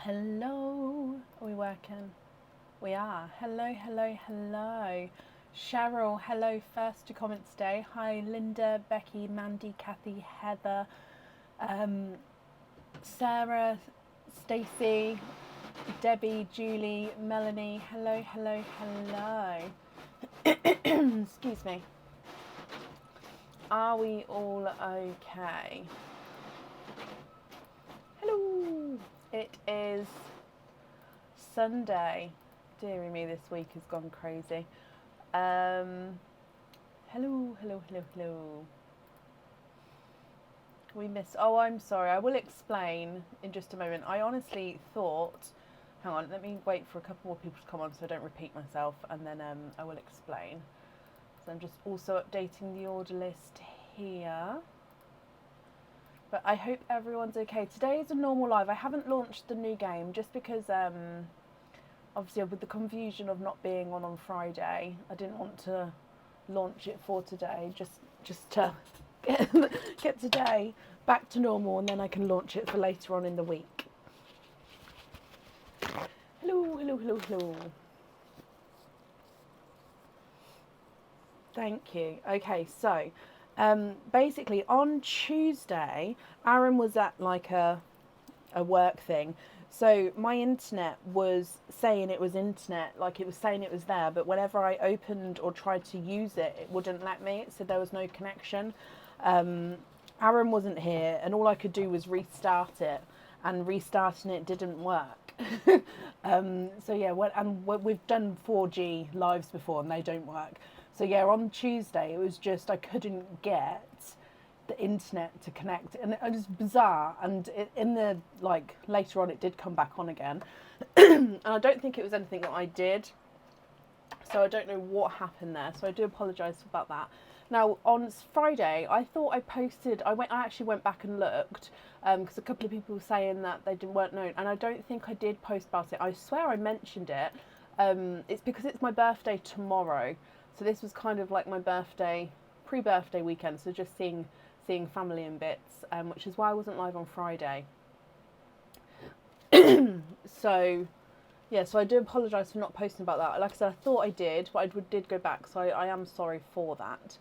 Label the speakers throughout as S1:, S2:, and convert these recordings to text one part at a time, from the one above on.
S1: Hello. Are we working? We are. Hello, hello, hello. Cheryl, hello. First to comment today. Hi, Linda, Becky, Mandy, Kathy, Heather, Sarah, Stacey, Debbie, Julie, Melanie. Hello, hello, hello. Excuse me. Are we all okay? Hello. It is Sunday. Dearie me, this week has gone crazy. Hello, hello, hello, hello. We miss. Oh, I'm sorry. I will explain in just a moment. I honestly thought. Hang on. Let me wait for a couple more people to come on so I don't repeat myself, and then I will explain. So I'm just also updating the order list here. But I hope everyone's okay. Today is a normal live. I haven't launched the new game just because, obviously, with the confusion of not being on Friday, I didn't want to launch it for today. Just to get today back to normal, and then I can launch it for later on in the week. Hello, hello, hello, hello. Thank you. Okay, so. Basically on Tuesday, Aaron was at like a work thing. So my internet was saying it was internet, like it was saying it was there, but whenever I opened or tried to use it, it wouldn't let me. It said there was no connection. Aaron wasn't here, and all I could do was restart it, and restarting it didn't work. So yeah, we've done 4G lives before, and they don't work. So yeah, on Tuesday it was just I couldn't get the internet to connect, and it was bizarre. And in the later on, it did come back on again, and I don't think it was anything that I did. So I don't know what happened there. So I do apologise about that. Now on Friday, I thought I posted. I actually went back and looked because a couple of people were saying that they weren't known, and I don't think I did post about it. I swear I mentioned it. It's because it's my birthday tomorrow. So this was kind of like my pre-birthday weekend, so just seeing family and bits, which is why I wasn't live on Friday. So, yeah, so I do apologise for not posting about that. Like I said, I thought I did, but I did go back, so I am sorry for that.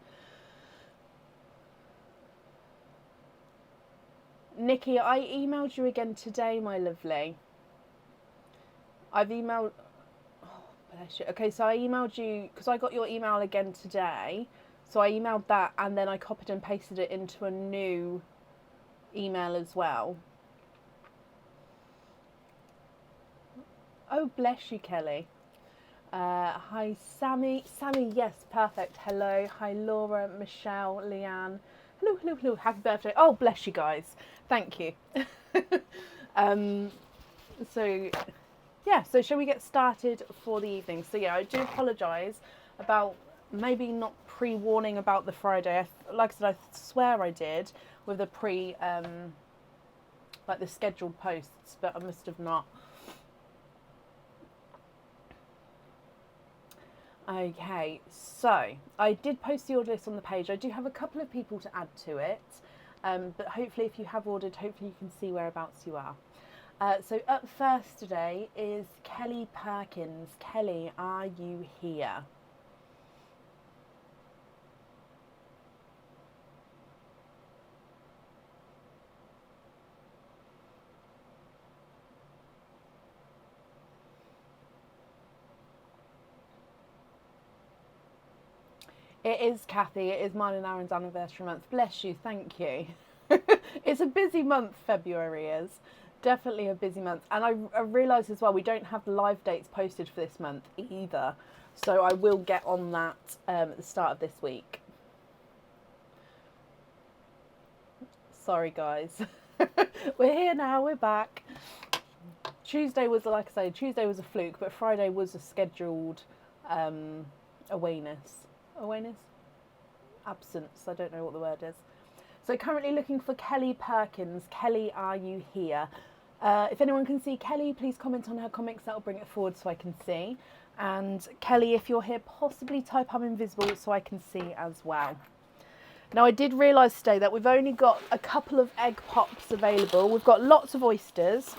S1: Nikki, I emailed you again today, my lovely. I've emailed... Okay, so I emailed you because I got your email again today. So I emailed that, and then I copied and pasted it into a new email as well. Oh, bless you, Kelly. Hi, Sammy. Sammy, yes, perfect. Hello. Hi, Laura, Michelle, Leanne. Hello, hello, hello. Happy birthday. Oh, bless you guys. Thank you. So... yeah, so shall we get started for the evening? So yeah, I do apologise about maybe not pre-warning about the Friday. Like I said, I swear I did with the like the scheduled posts, but I must have not. Okay, so I did post the order list on the page. I do have a couple of people to add to it, but hopefully if you have ordered, hopefully you can see whereabouts you are. So up first today is Kelly Perkins. Kelly, are you here? It is, Kathy. It is mine and Aaron's anniversary month. Bless you. Thank you. It's a busy month, February is. Definitely a busy month. And I realise as well, we don't have the live dates posted for this month either. So I will get on that at the start of this week. Sorry, guys. We're here now. We're back. Tuesday was, like I say, Tuesday was a fluke, but Friday was a scheduled awareness. Absence. I don't know what the word is. So currently looking for Kelly Perkins. Kelly, are you here? If anyone can see Kelly, please comment on her comics. That'll bring it forward so I can see. And Kelly, if you're here, possibly type I'm invisible so I can see as well. Now I did realise today that we've only got a couple of egg pops available. We've got lots of oysters.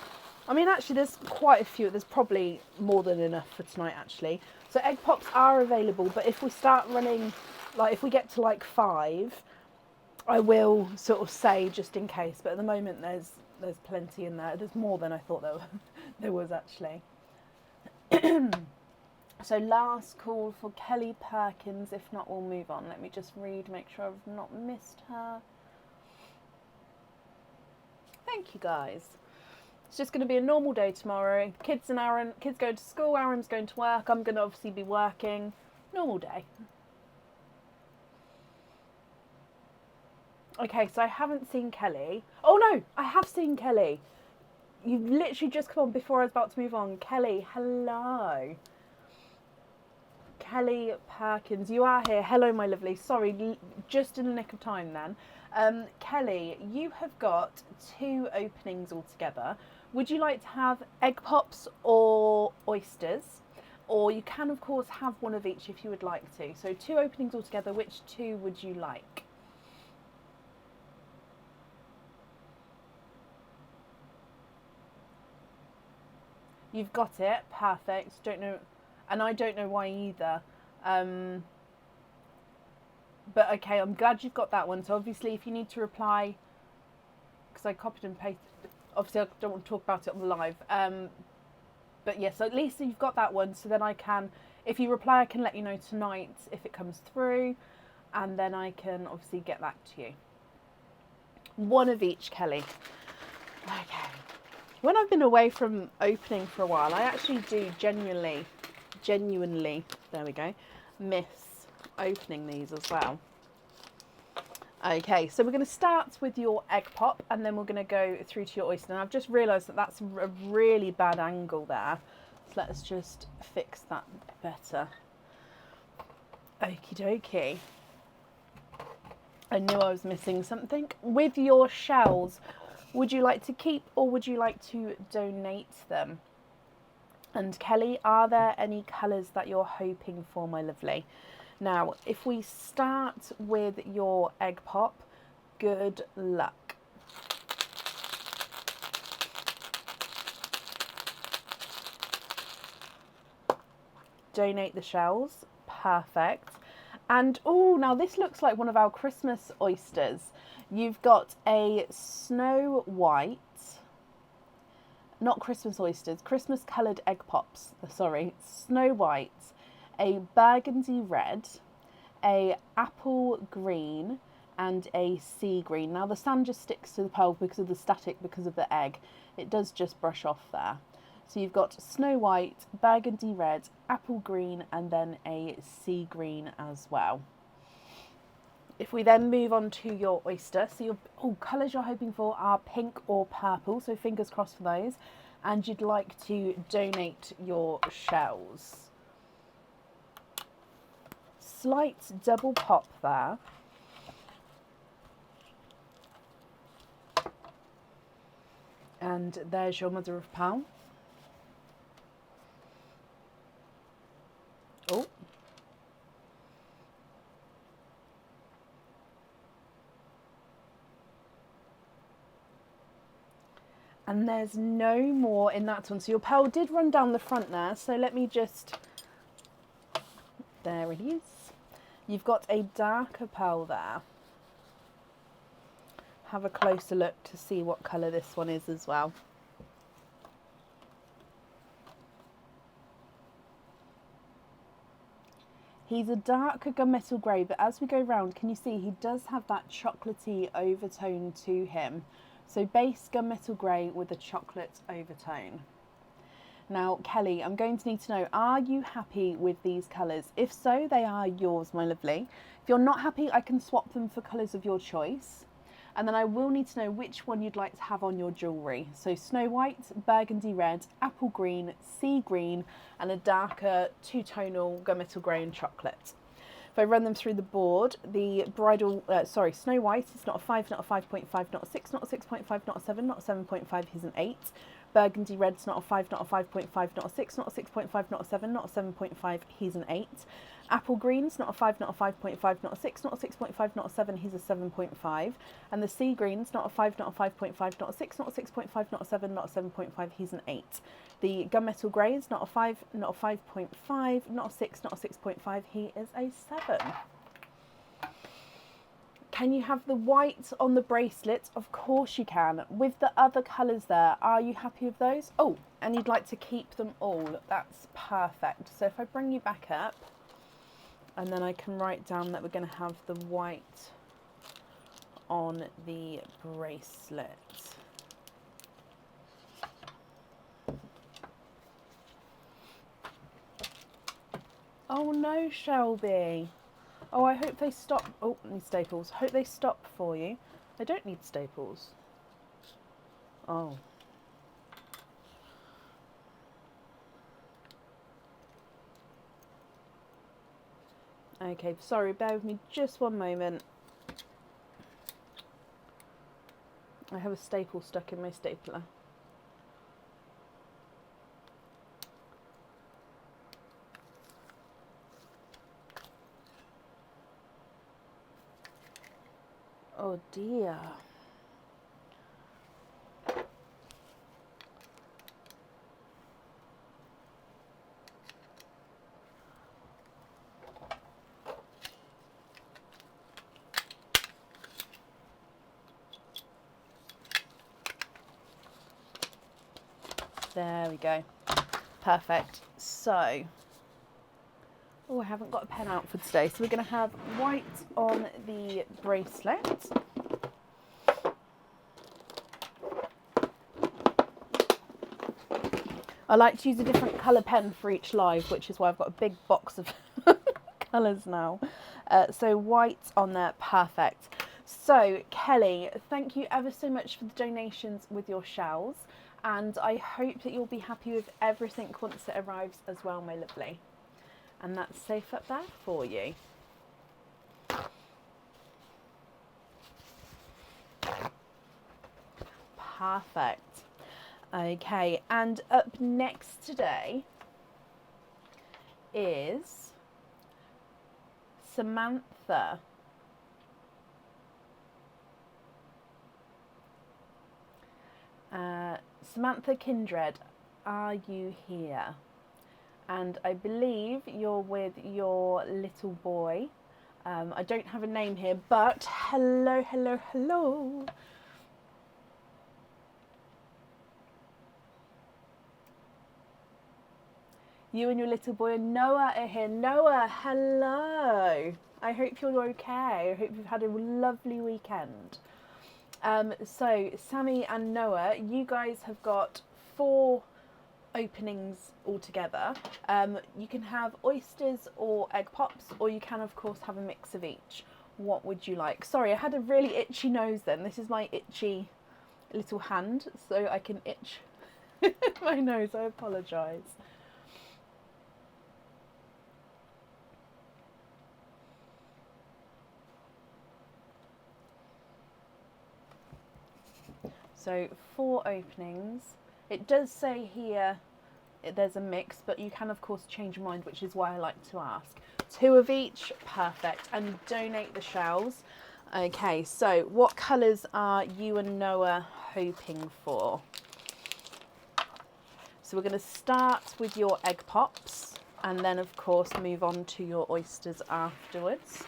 S1: I mean, actually, there's quite a few. There's probably more than enough for tonight, actually. So egg pops are available, but if we start running, like if we get to like 5, I will sort of say just in case. But at the moment, there's plenty in there. There's more than I thought there was actually. So last call for Kelly Perkins. If not, we'll move on. Let me just read, make sure I've not missed her. Thank you, guys. It's just going to be a normal day tomorrow. Kids going to school, Aaron's going to work. I'm going to obviously be working. Normal day. Okay, so I haven't seen Kelly. Oh no, I have seen Kelly. You've literally just come on before I was about to move on. Kelly, hello. Kelly Perkins, you are here. Hello, my lovely. Sorry, just in the nick of time then. Kelly, you have got 2 openings altogether. Would you like to have egg pops or oysters? Or you can, of course, have one of each if you would like to. So 2 openings altogether. Which 2 would you like? You've got it. Perfect. Don't know, and I don't know why either. But okay, I'm glad you've got that one. So obviously, if you need to reply, because I copied and pasted. Obviously, I don't want to talk about it on the live. But yes, at least you've got that one. So then I can, if you reply, I can let you know tonight if it comes through, and then I can obviously get that to you. One of each, Kelly. Okay. When I've been away from opening for a while, I actually do genuinely, there we go, miss opening these as well. Okay, so we're going to start with your egg pop and then we're going to go through to your oyster. And I've just realised that that's a really bad angle there. So let's just fix that better. Okie dokie. I knew I was missing something. With your shells, would you like to keep or would you like to donate them? And Kelly, are there any colours that you're hoping for, my lovely? Now, if we start with your egg pop, good luck. Donate the shells, perfect. And oh, now this looks like one of our Christmas oysters. You've got a snow white, not Christmas oysters, Christmas coloured egg pops, sorry, snow white, a burgundy red, a apple green, and a sea green. Now the sand just sticks to the pearl because of the static, because of the egg. It does just brush off there. So you've got snow white, burgundy red, apple green, and then a sea green as well. If we then move on to your oyster, so your colours you're hoping for are pink or purple, so fingers crossed for those. And you'd like to donate your shells. Slight double pop there. And there's your mother of pearl. Oh. And there's no more in that one. So your pearl did run down the front there. So let me just, there it is. You've got a darker pearl there. Have a closer look to see what colour this one is as well. He's a darker gunmetal grey, but as we go round, can you see he does have that chocolatey overtone to him. So base gunmetal grey with a chocolate overtone. Now, Kelly, I'm going to need to know, are you happy with these colours? If so, they are yours, my lovely. If you're not happy, I can swap them for colours of your choice. And then I will need to know which one you'd like to have on your jewellery. So snow white, burgundy red, apple green, sea green, and a darker two-tonal gunmetal grey and chocolate. If I run them through the board, the bridal, Snow White, it's not a 5, not a 5.5, not a 6, not a 6.5, not a 7, not a 7.5, he's an 8. Burgundy red's not a 5, not a 5.5, not a 6, not a 6.5, not a 7, not a 7.5, he's an 8. Apple green's not a 5, not a 5.5, not a 6, not a 6.5, not a 7, he's a 7.5. And the sea green's not a 5, not a 5.5, not a 6, not a 6.5, not a 7, not a 7.5, he's an 8. The gunmetal grey's not a 5, not a 5.5, not a 6, not a 6.5, he is a 7. Can you have the white on the bracelet? Of course you can. With the other colours there, are you happy with those? Oh, and you'd like to keep them all. That's perfect. So if I bring you back up, and then I can write down that we're going to have the white on the bracelet. Oh no, Shelby. Oh, I hope they stop. Oh, I need staples. Hope they stop for you. I don't need staples. Oh. Okay, sorry, bear with me just one moment. I have a staple stuck in my stapler. Oh dear. There we go. Perfect. So, oh, I haven't got a pen out for today. So we're going to have white on the bracelet. I like to use a different colour pen for each live, which is why I've got a big box of colours now. So white on there, perfect. So Kelly, thank you ever so much for the donations with your shells. And I hope that you'll be happy with everything once it arrives as well, my lovely. And that's safe up there for you. Perfect. Okay, and up next today is Samantha. Samantha Kindred, are you here? And I believe you're with your little boy. I don't have a name here, but hello, hello, hello. You and your little boy Noah are here. Noah, hello. I hope you're okay. I hope you've had a lovely weekend. So Sammy and Noah, you guys have got 4 openings altogether. You can have oysters or egg pops, or you can of course have a mix of each. What would you like? Sorry, I had a really itchy nose then. This is my itchy little hand, so I can itch my nose. I apologise. So 4 openings. It does say here there's a mix, but you can of course change your mind, which is why I like to ask. 2 of each, perfect. And donate the shells. Okay, so what colours are you and Noah hoping for? So we're going to start with your egg pops and then of course move on to your oysters afterwards.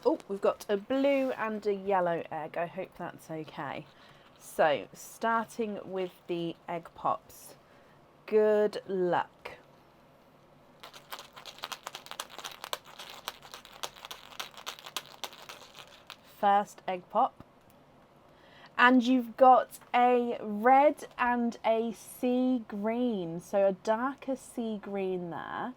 S1: Oh, we've got a blue and a yellow egg. I hope that's okay. So, starting with the egg pops. Good luck. First egg pop. And you've got a red and a sea green. So a darker sea green there.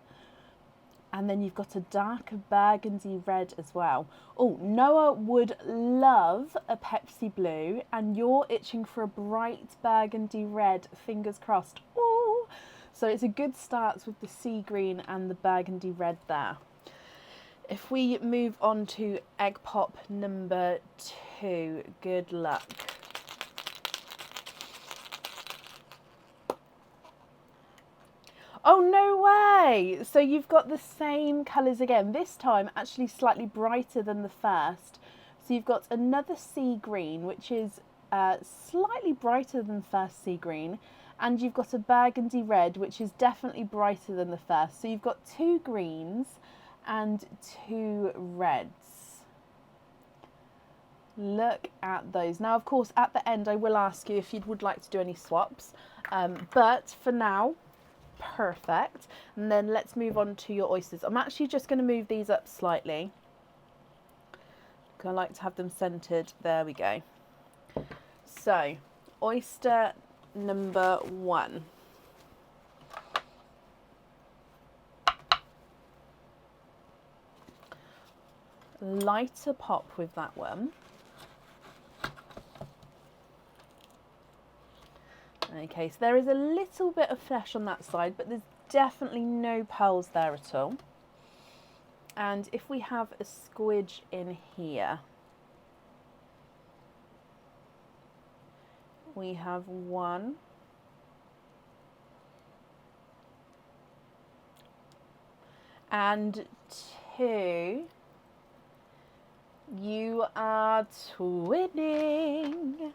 S1: And then you've got a darker burgundy red as well. Oh, Noah would love a Pepsi blue, and you're itching for a bright burgundy red, fingers crossed. Oh, so it's a good start with the sea green and the burgundy red there. If we move on to egg pop number 2, good luck. Oh, no way! So you've got the same colours again, this time actually slightly brighter than the first. So you've got another sea green, which is slightly brighter than the first sea green, and you've got a burgundy red, which is definitely brighter than the first. So you've got 2 greens and 2 reds. Look at those. Now, of course, at the end, I will ask you if you would like to do any swaps, but for now, perfect. And then let's move on to your oysters. I'm actually just going to move these up slightly. I like to have them centered. There we go. So, oyster number 1. Lighter pop with that one. Okay, so there is a little bit of flesh on that side, but there's definitely no pearls there at all. And if we have a squidge in here, we have 1, and 2. You are twinning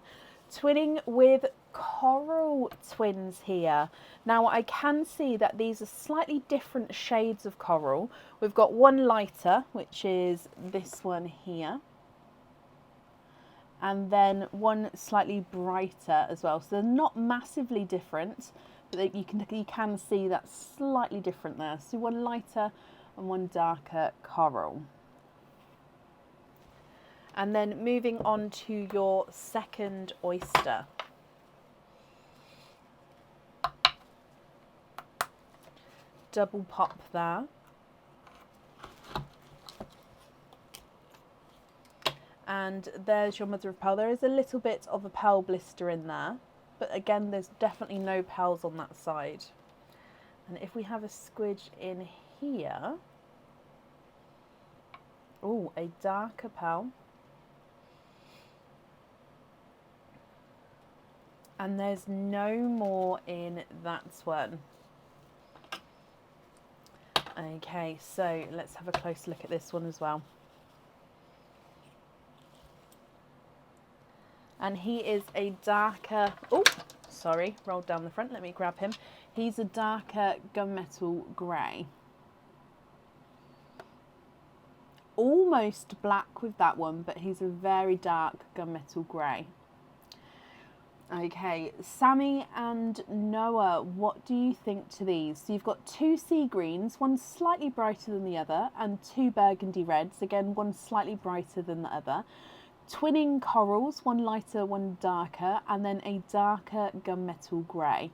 S1: with coral twins here. Now I can see that these are slightly different shades of coral. We've got one lighter, which is this one here, and then one slightly brighter as well. So they're not massively different, but you can see that's slightly different there. So one lighter and one darker coral. And then moving on to your second oyster. Double pop there. And there's your mother of pearl. There is a little bit of a pearl blister in there, but again, there's definitely no pearls on that side. And if we have a squidge in here, oh, a darker pearl. And there's no more in that one. Okay, so let's have a close look at this one as well. And he is a darker, oh, sorry, rolled down the front, let me grab him. He's a darker gunmetal grey. Almost black with that one, but he's a very dark gunmetal grey. Okay, Sammy and Noah, what do you think to these? So you've got 2 sea greens, one slightly brighter than the other, and 2 burgundy reds, again one slightly brighter than the other. Twinning corals, one lighter, one darker, and then a darker gunmetal grey.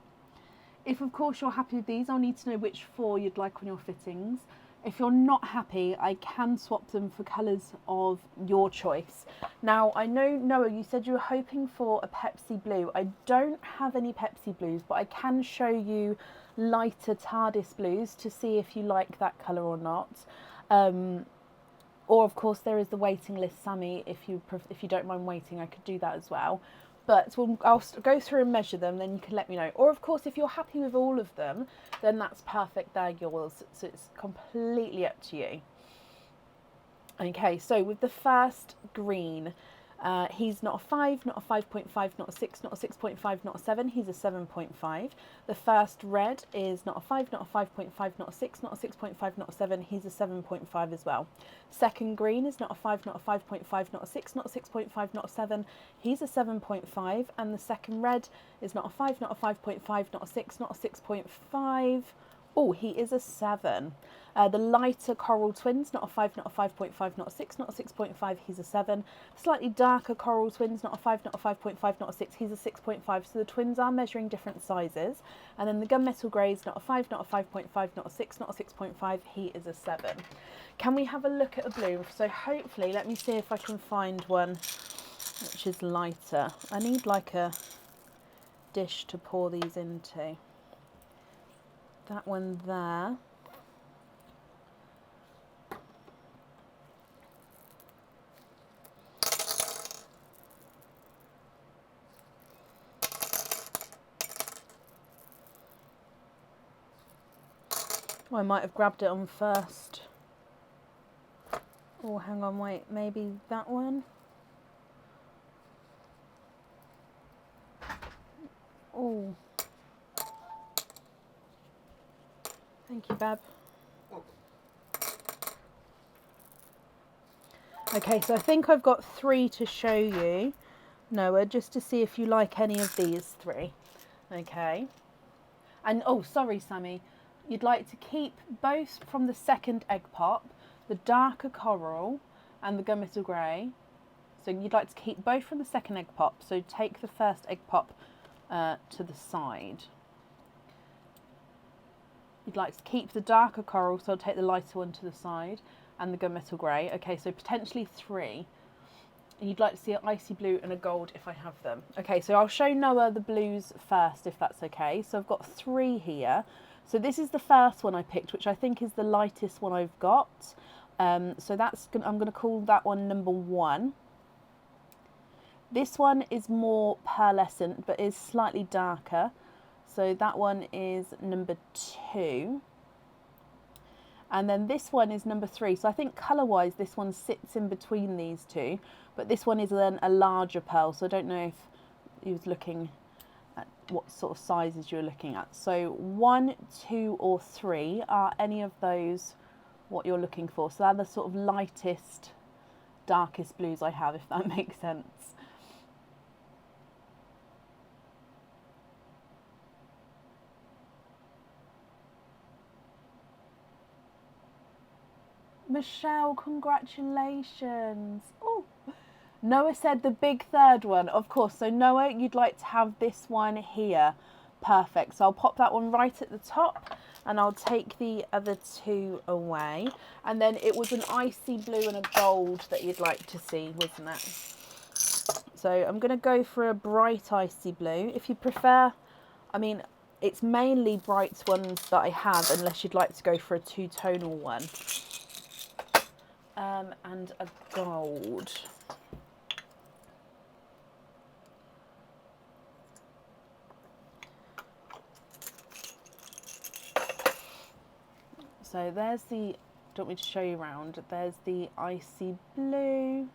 S1: If of course you're happy with these, I'll need to know which 4 you'd like on your fittings. If you're not happy, I can swap them for colours of your choice. Now, I know, Noah, you said you were hoping for a Pepsi blue. I don't have any Pepsi blues, but I can show you lighter TARDIS blues to see if you like that colour or not. Or, of course, there is the waiting list, Sammy. If you don't mind waiting, I could do that as well. But I'll go through and measure them, then you can let me know. Or, of course, if you're happy with all of them, then that's perfect, they're yours. So it's completely up to you. Okay, so with the first green, he's not a 5, not a 5.5, not a 6, not a 6.5, not a 7, he's a 7.5. The first red is not a 5, not a 5.5, not a 6, not a 6.5, not a 7, he's a 7.5 as well. Second green is not a 5, not a 5.5, not a 6, not a 6.5, not a 7, he's a 7.5. And the second red is not a 5, not a 5.5, not a 6, not a 6.5. Oh, he is a 7. The lighter coral twins, not a 5, not a 5.5, not a 6, not a 6.5, he's a 7. Slightly darker coral twins, not a 5, not a 5.5, not a 6, he's a 6.5. So the twins are measuring different sizes. And then the gunmetal greys, not a 5, not a 5.5, not a 6, not a 6.5, he is a 7. Can we have a look at a blue? So hopefully, let me see if I can find one which is lighter. I need like a dish to pour these into. That one there. Oh, I might have grabbed it on first. Oh, hang on, wait, maybe that one? Oh. Thank you, Bab. Okay, so I think I've got 3 to show you, Noah, just to see if you like any of these 3. Okay. And, oh, sorry, Sammy. You'd like to keep both from the second egg pop, the darker coral and the gunmetal grey. So you'd like to keep both from the second egg pop. So take the first egg pop to the side. You'd like to keep the darker coral, so I'll take the lighter one to the side, and the gunmetal grey. Okay, so potentially 3. And you'd like to see an icy blue and a gold if I have them. Okay, so I'll show Noah the blues first, if that's okay. So I've got 3 here. So this is the first one I picked, which I think is the lightest one I've got. So I'm going to call that one number 1. This one is more pearlescent, but is slightly darker. So that one is number 2. And then this one is number 3. So I think colour-wise, this one sits in between these 2. But this one is then a larger pearl. So I don't know if he was looking at what sort of sizes you're looking at. So 1, 2 or 3, are any of those what you're looking for? So they're the sort of lightest, darkest blues I have, if that makes sense. Michelle, congratulations. Oh, Noah said the big third one, of course. So Noah, you'd like to have this one here. Perfect. So I'll pop that one right at the top and I'll take the other 2 away. And then it was an icy blue and a gold that you'd like to see, wasn't it? So I'm going to go for a bright icy blue. If you prefer, I mean, it's mainly bright ones that I have, unless you'd like to go for a 2-tonal one. And a gold. So there's the, do you want me to show you around? There's the icy blue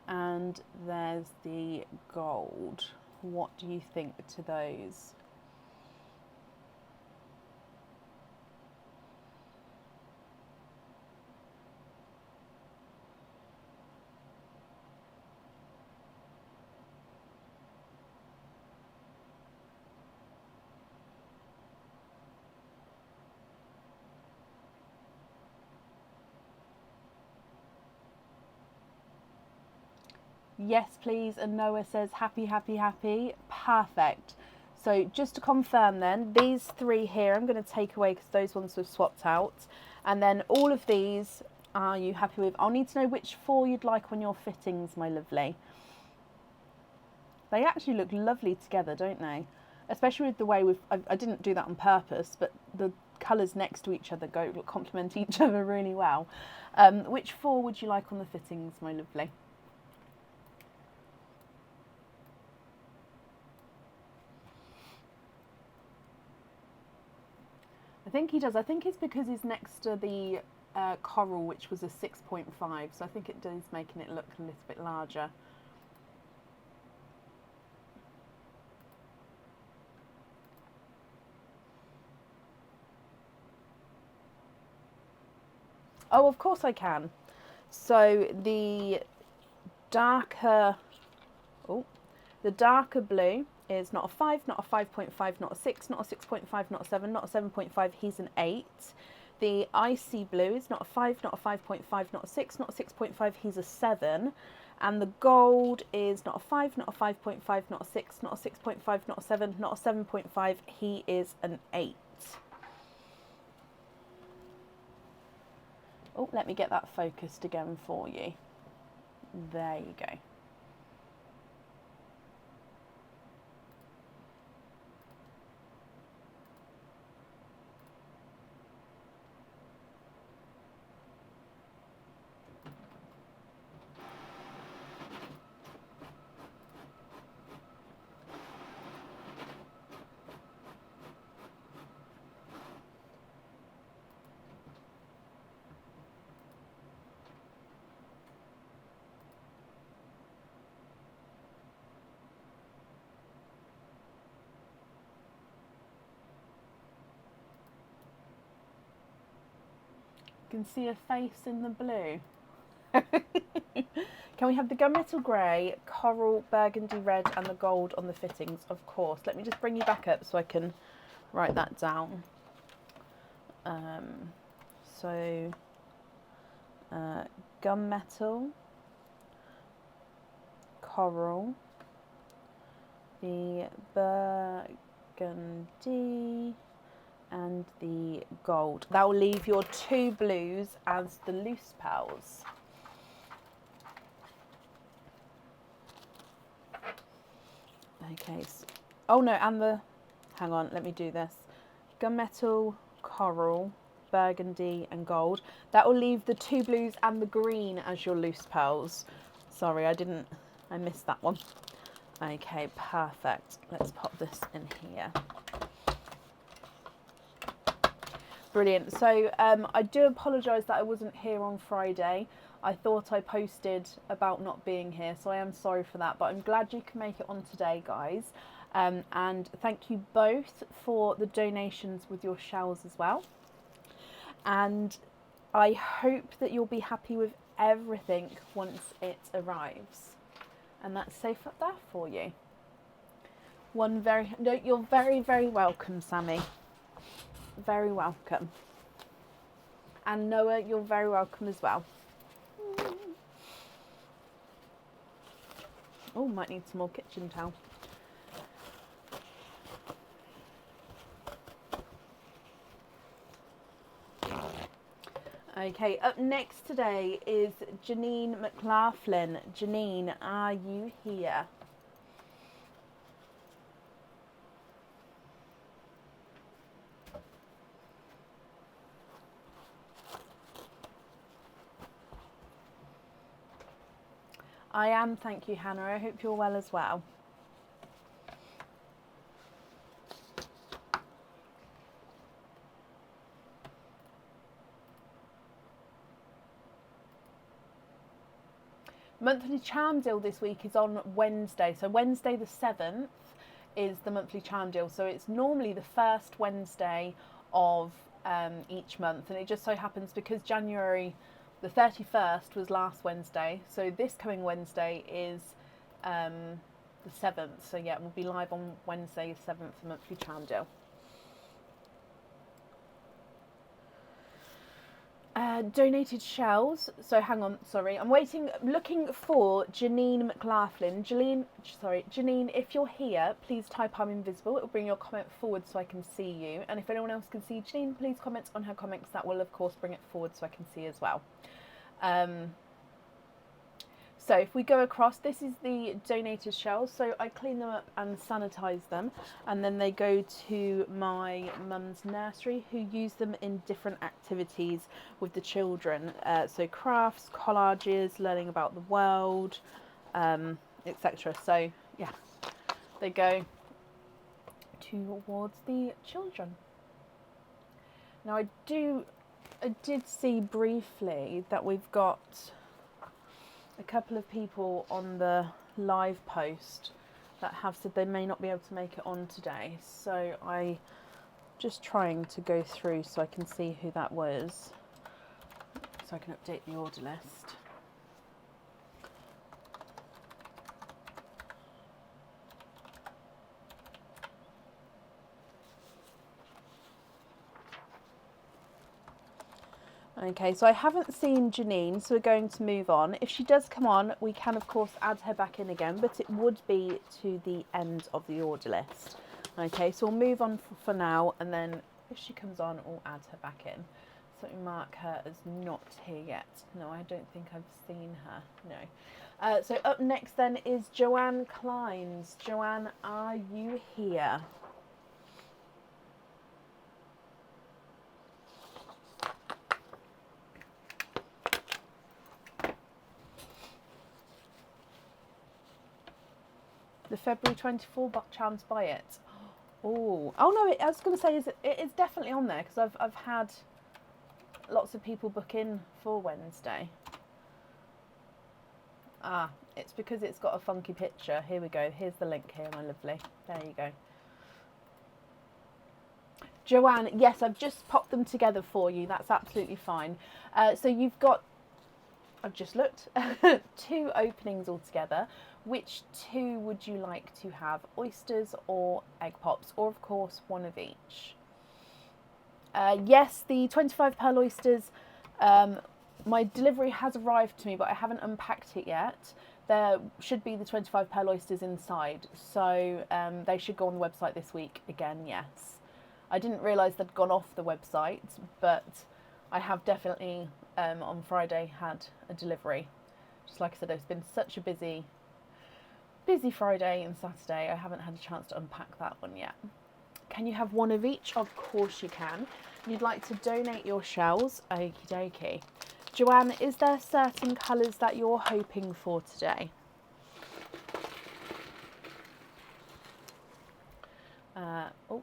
S1: and there's the gold. What do you think to those? Yes, please. And Noah says happy, happy, happy. Perfect. So just to confirm then, these 3 here I'm going to take away because those ones were swapped out. And then all of these, are you happy with? I'll need to know which 4 you'd like on your fittings, my lovely. They actually look lovely together, don't they? Especially with the way I didn't do that on purpose, but the colours next to each other complement each other really well. Which 4 would you like on the fittings, my lovely? I think he does. I think it's because he's next to the coral, which was a 6.5. So I think it is making it look a little bit larger. Oh, of course I can. So the darker blue is not a 5, not a 5.5, not a 6, not a 6.5, not a 7, not a 7.5. He's an 8. The icy blue is not a 5, not a 5.5, not a 6, not a 6.5. He's a 7. And the gold is not a 5, not a 5.5, not a 6, not a 6.5, not a 7, not a 7.5. He is an 8. Oh, let me get that focused again for you. There you go. can see a face in the blue. Can we have the gunmetal grey, coral, burgundy red and the gold on the fittings? Of course. Let me just bring you back up so I can write that down. Gunmetal, coral, the burgundy and the gold. That will leave your 2 blues as the loose pearls. Okay, so, oh no, and the, hang on, let me do this. Gunmetal, coral, burgundy and gold. That will leave the 2 blues and the green as your loose pearls. Sorry, I missed that one. Okay, perfect. Let's pop this in here. Brilliant. So I do apologise that I wasn't here on Friday. I thought I posted about not being here, so I am sorry for that, but I'm glad you can make it on today, guys. And thank you both for the donations with your shells as well. And I hope that you'll be happy with everything once it arrives. And that's safe up there for you. No, you're very, very welcome, Sammy. Very welcome. And Noah, you're very welcome as well. Oh, might need some more kitchen towel. Okay, up next today is Janine McLaughlin. Janine, are you here? I am, thank you, Hannah. I hope you're well as well. Monthly charm deal this week is on Wednesday. So Wednesday the 7th is the monthly charm deal. So it's normally the first Wednesday of each month. And it just so happens because January the 31st was last Wednesday. So this coming Wednesday is the 7th. So yeah, we'll be live on Wednesday the 7th for monthly charm deal. Donated shells. So hang on, sorry. I'm looking for Janine McLaughlin. Janine, if you're here, please type I'm invisible. It'll bring your comment forward so I can see you. And if anyone else can see Janine, please comment on her comments. That will, of course, bring it forward so I can see as well. So if we go across, this is the donated shells. So I clean them up and sanitize them, and then they go to my mum's nursery, who use them in different activities with the children. So crafts, collages, learning about the world, etc. So yeah, they go towards the children. Now I did see briefly that we've got a couple of people on the live post that have said they may not be able to make it on today. So I just trying to go through so I can see who that was, so I can update the order list. Okay, so I haven't seen Janine, so we're going to move on. If she does come on, we can of course add her back in again, but it would be to the end of the order list. Okay, so we'll move on for now, and then if she comes on, we'll add her back in. So we mark her as not here yet. No, I don't think I've seen her, no. So up next then is Joanne Kleins. Joanne, are you here? The February 24 chance buy it. Oh no! I was going to say it's definitely on there because I've had lots of people book in for Wednesday. Ah, it's because it's got a funky picture. Here we go. Here's the link here, my lovely. There you go. Joanne, yes, I've just popped them together for you. That's absolutely fine. So you've got, I've just looked, 2 openings altogether. Which 2 would you like to have? Oysters or egg pops? Or, of course, one of each. Yes, the 25 pearl oysters, my delivery has arrived to me, but I haven't unpacked it yet. There should be the 25 pearl oysters inside, so they should go on the website this week again, yes. I didn't realise they'd gone off the website, but I have definitely on Friday had a delivery. Just like I said, it's been such a busy Friday and Saturday, I haven't had a chance to unpack that one yet. Can you have one of each? Of course you can. You'd like to donate your shells? Okie dokie. Joanne, is there certain colours that you're hoping for today?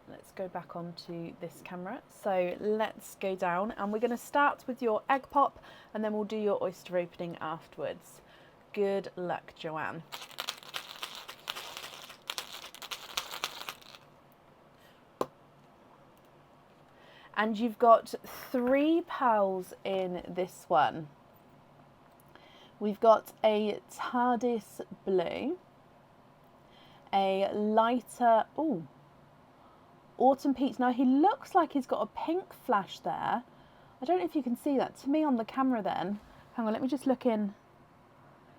S1: Let's go back onto this camera. So let's go down and we're going to start with your egg pop and then we'll do your oyster opening afterwards. Good luck, Joanne. And you've got 3 pearls in this one. We've got a TARDIS blue, a lighter, autumn peach. Now he looks like he's got a pink flash there. I don't know if you can see that. To me on the camera then, hang on, let me just look in.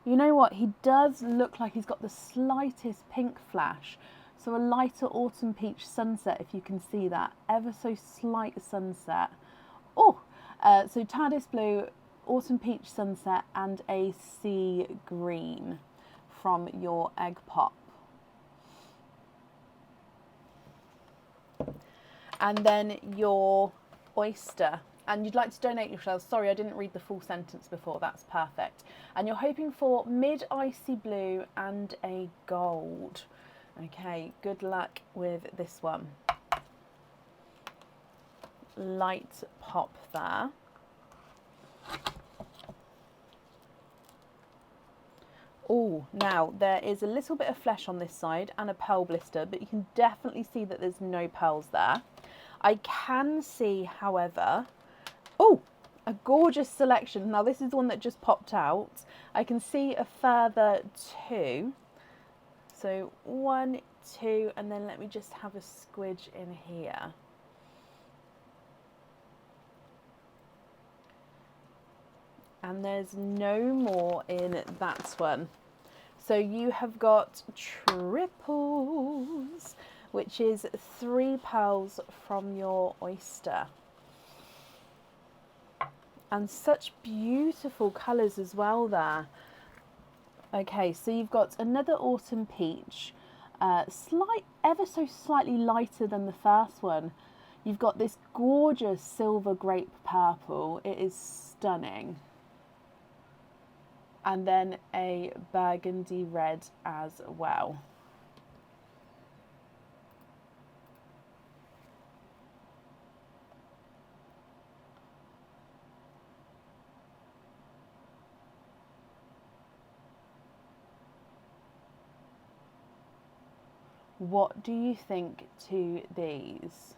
S1: You know what, he does look like he's got the slightest pink flash. So a lighter autumn peach sunset, if you can see that, ever so slight sunset. So TARDIS blue, autumn peach sunset and a sea green from your egg pop. And then your oyster. And you'd like to donate your shells. Sorry, I didn't read the full sentence before. That's perfect. And you're hoping for mid icy blue and a gold. Okay, good luck with this one. Light pop there. Oh, now there is a little bit of flesh on this side and a pearl blister, but you can definitely see that there's no pearls there. I can see, however, a gorgeous selection. Now this is the one that just popped out. I can see a further 2. So 1, 2, and then let me just have a squidge in here. And there's no more in that one. So you have got triples, which is 3 pearls from your oyster. And such beautiful colours as well there. Okay, so you've got another autumn peach, ever so slightly lighter than the first one. You've got this gorgeous silver grape purple. It is stunning. And then a burgundy red as well. What do you think to these?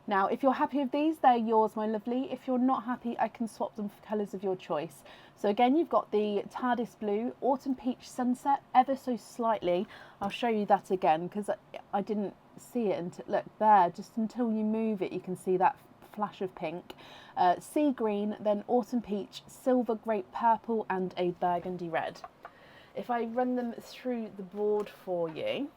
S1: Now, if you're happy with these, they're yours, my lovely. If you're not happy, I can swap them for colours of your choice. So again, you've got the TARDIS blue, autumn peach sunset, ever so slightly. I'll show you that again because I didn't see it until, look there, just until you move it, you can see that flash of pink. Sea green, then autumn peach, silver grape purple and a burgundy red. If I run them through the board for you,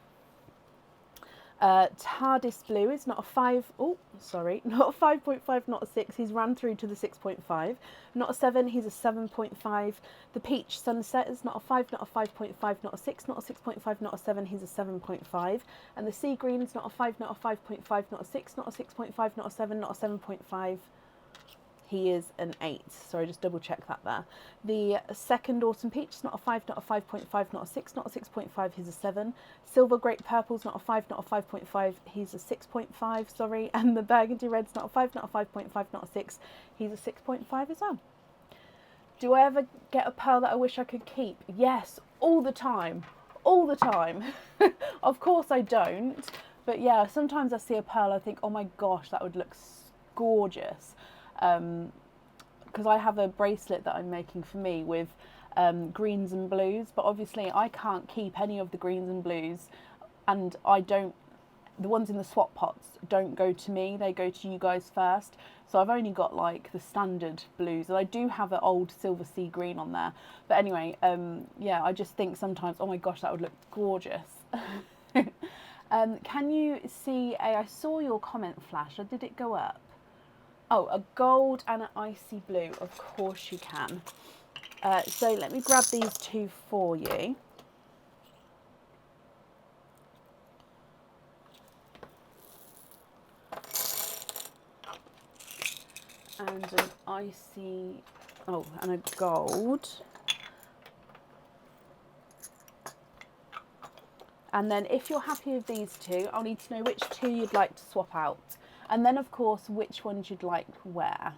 S1: TARDIS blue is not a 5.5, not a 6, he's ran through to the 6.5. Not a 7, he's a 7.5. The peach sunset is not a 5, not a 5.5, not a 6, not a 6.5, not a 7, he's a 7.5. And the sea green is not a 5, not a 5.5, not a 6, not a 6.5, not a 7, not a 7.5. He is an 8. Sorry, just double check that there. The second autumn peach is not a 5, not a 5.5, not a 6, not a 6.5, he's a 7. Silver grape purple is not a 5, not a 5.5, he's a 6.5, sorry. And the burgundy red's not a 5, not a 5.5, not a 6, he's a 6.5 as well. Do I ever get a pearl that I wish I could keep? Yes, all the time. all the time. Of course I don't, but yeah, sometimes I see a pearl, I think, oh my gosh, that would look gorgeous. Because I have a bracelet that I'm making for me with greens and blues, but obviously I can't keep any of the greens and blues, and the ones in the swap pots don't go to me, they go to you guys first. So I've only got like the standard blues, and I do have an old silver sea green on there. But anyway, yeah, I just think sometimes, oh my gosh, that would look gorgeous. Can you see I saw your comment flash, or did it go up? Oh, a gold and an icy blue, of course you can. So let me grab these two for you. And an icy, oh, and a gold. And then if you're happy with these two, I'll need to know which two you'd like to swap out. And then of course, which ones you'd like where.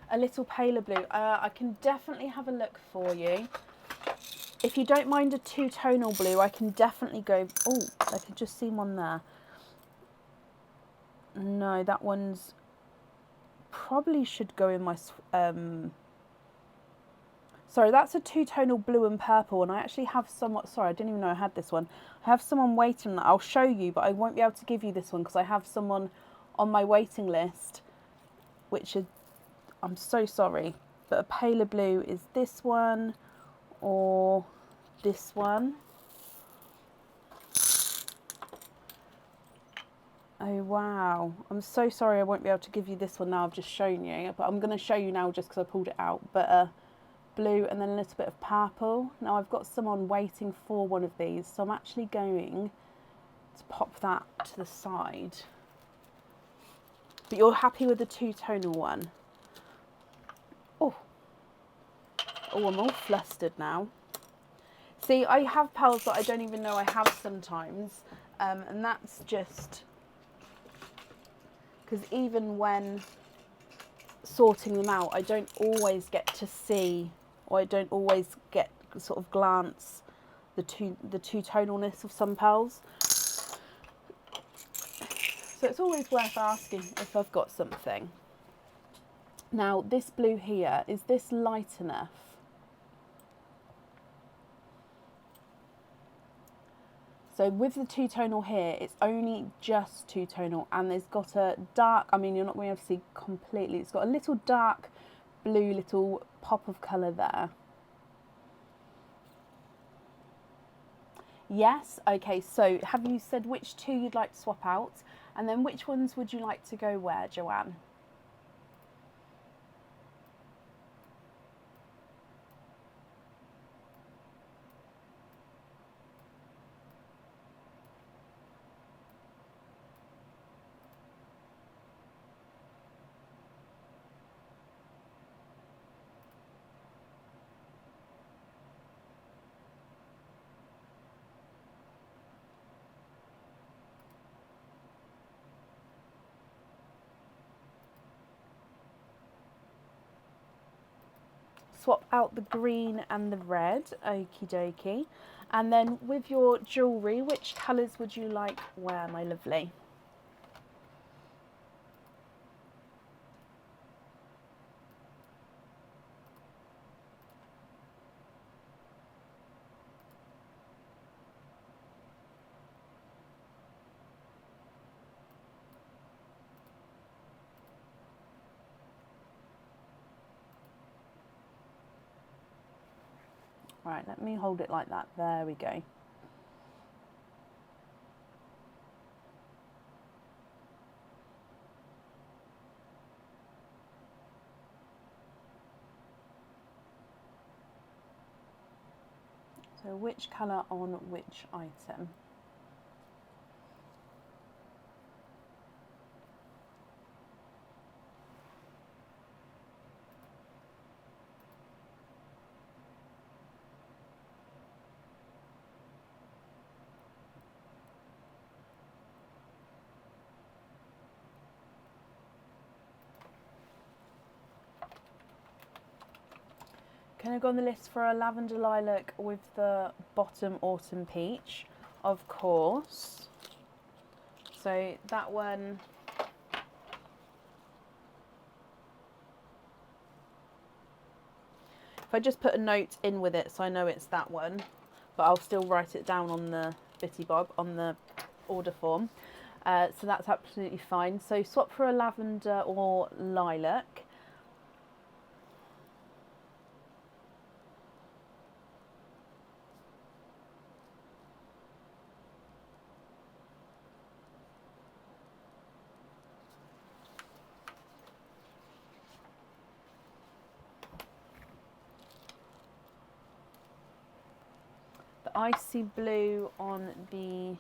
S1: A little paler blue. I can definitely have a look for you. If you don't mind a two-tonal blue, I can definitely go... Oh, I can just see one there. No, that one's... Probably should go in my... Sorry, that's a two-tonal blue and purple, and I actually have somewhat... Sorry, I didn't even know I had this one. I have someone waiting that I'll show you, but I won't be able to give you this one because I have someone on my waiting list, which is... I'm so sorry, but a paler blue is this one or this one. Oh wow, I'm so sorry I won't be able to give you this one now, I've just shown you, but I'm going to show you now just because I pulled it out. But blue and then a little bit of purple. Now I've got someone waiting for one of these, so I'm actually going to pop that to the side. But you're happy with the two-tonal one? Oh, I'm all flustered now. See, I have pearls that I don't even know I have sometimes, and that's just because even when sorting them out, I don't always get to see, or I don't always get sort of glance the two-tonalness of some pearls. So it's always worth asking if I've got something. Now, this blue here, is this light enough? So with the two-tonal here, it's only just two-tonal, and there's got a dark, I mean, you're not going to be able to see completely, it's got a little dark blue, little pop of colour there. Yes, okay, so have you said which two you'd like to swap out? And then which ones would you like to go where, Joanne? Swap out the green and the red, okie dokie. And then with your jewellery, which colours would you like where, my lovely? Right, let me hold it like that. There we go. So which colour on which item? Can I go on the list for a lavender lilac with the bottom autumn peach? Of course. So that one. If I just put a note in with it so I know it's that one, but I'll still write it down on the bitty bob, on the order form. So that's absolutely fine. So swap for a lavender or lilac. The icy blue on the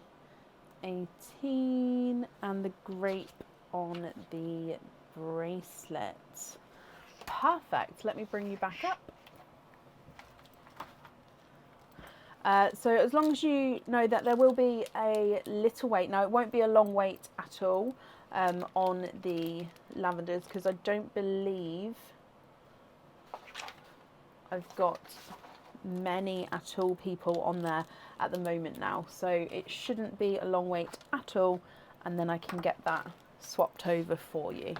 S1: 18 and the grape on the bracelet. Perfect. Let me bring you back up. So as long as you know that there will be a little wait. Now it won't be a long wait at all on the lavenders, because I don't believe I've got many at all people on there at the moment now, so it shouldn't be a long wait at all, and then I can get that swapped over for you.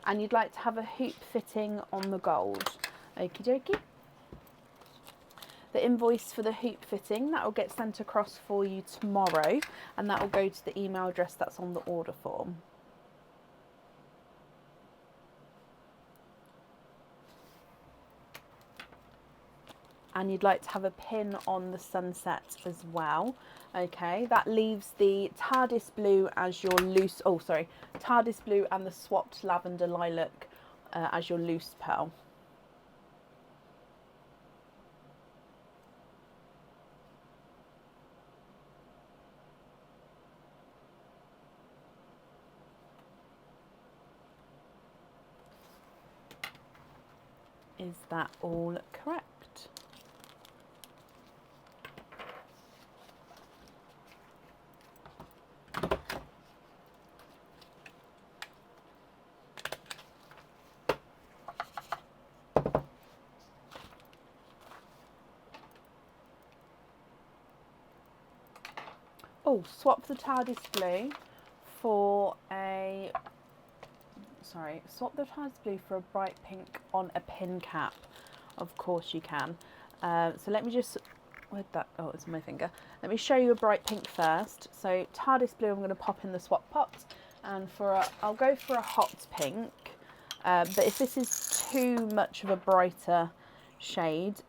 S1: And you'd like to have a hoop fitting on the gold. Okie dokie. The invoice for the hoop fitting, that will get sent across for you tomorrow, and that will go to the email address that's on the order form. And you'd like to have a pin on the sunset as well. Okay, that leaves the TARDIS blue as your loose, TARDIS blue and the swapped lavender lilac as your loose pearl. Is that all correct? Oh, swap the TARDIS blue for a, swap the TARDIS blue for a bright pink on a pin cap. Of course you can. So let me just, where'd that, oh, it's on my finger. Let me show you a bright pink first. So TARDIS blue I'm going to pop in the swap pot, and I'll go for a hot pink. But if this is too much of a brighter shade,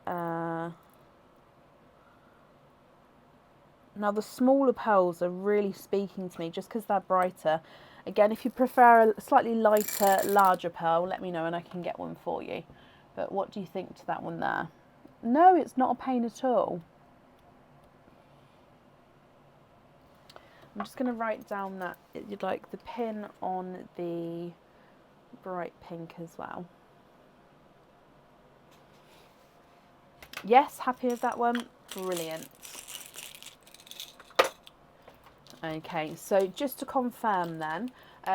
S1: now the smaller pearls are really speaking to me just because they're brighter. Again, if you prefer a slightly lighter, larger pearl, let me know and I can get one for you. But what do you think to that one there? No, it's not a pain at all. I'm just going to write down that you'd like the pin on the bright pink as well. Yes, happy with that one? Brilliant. Okay, so just to confirm then,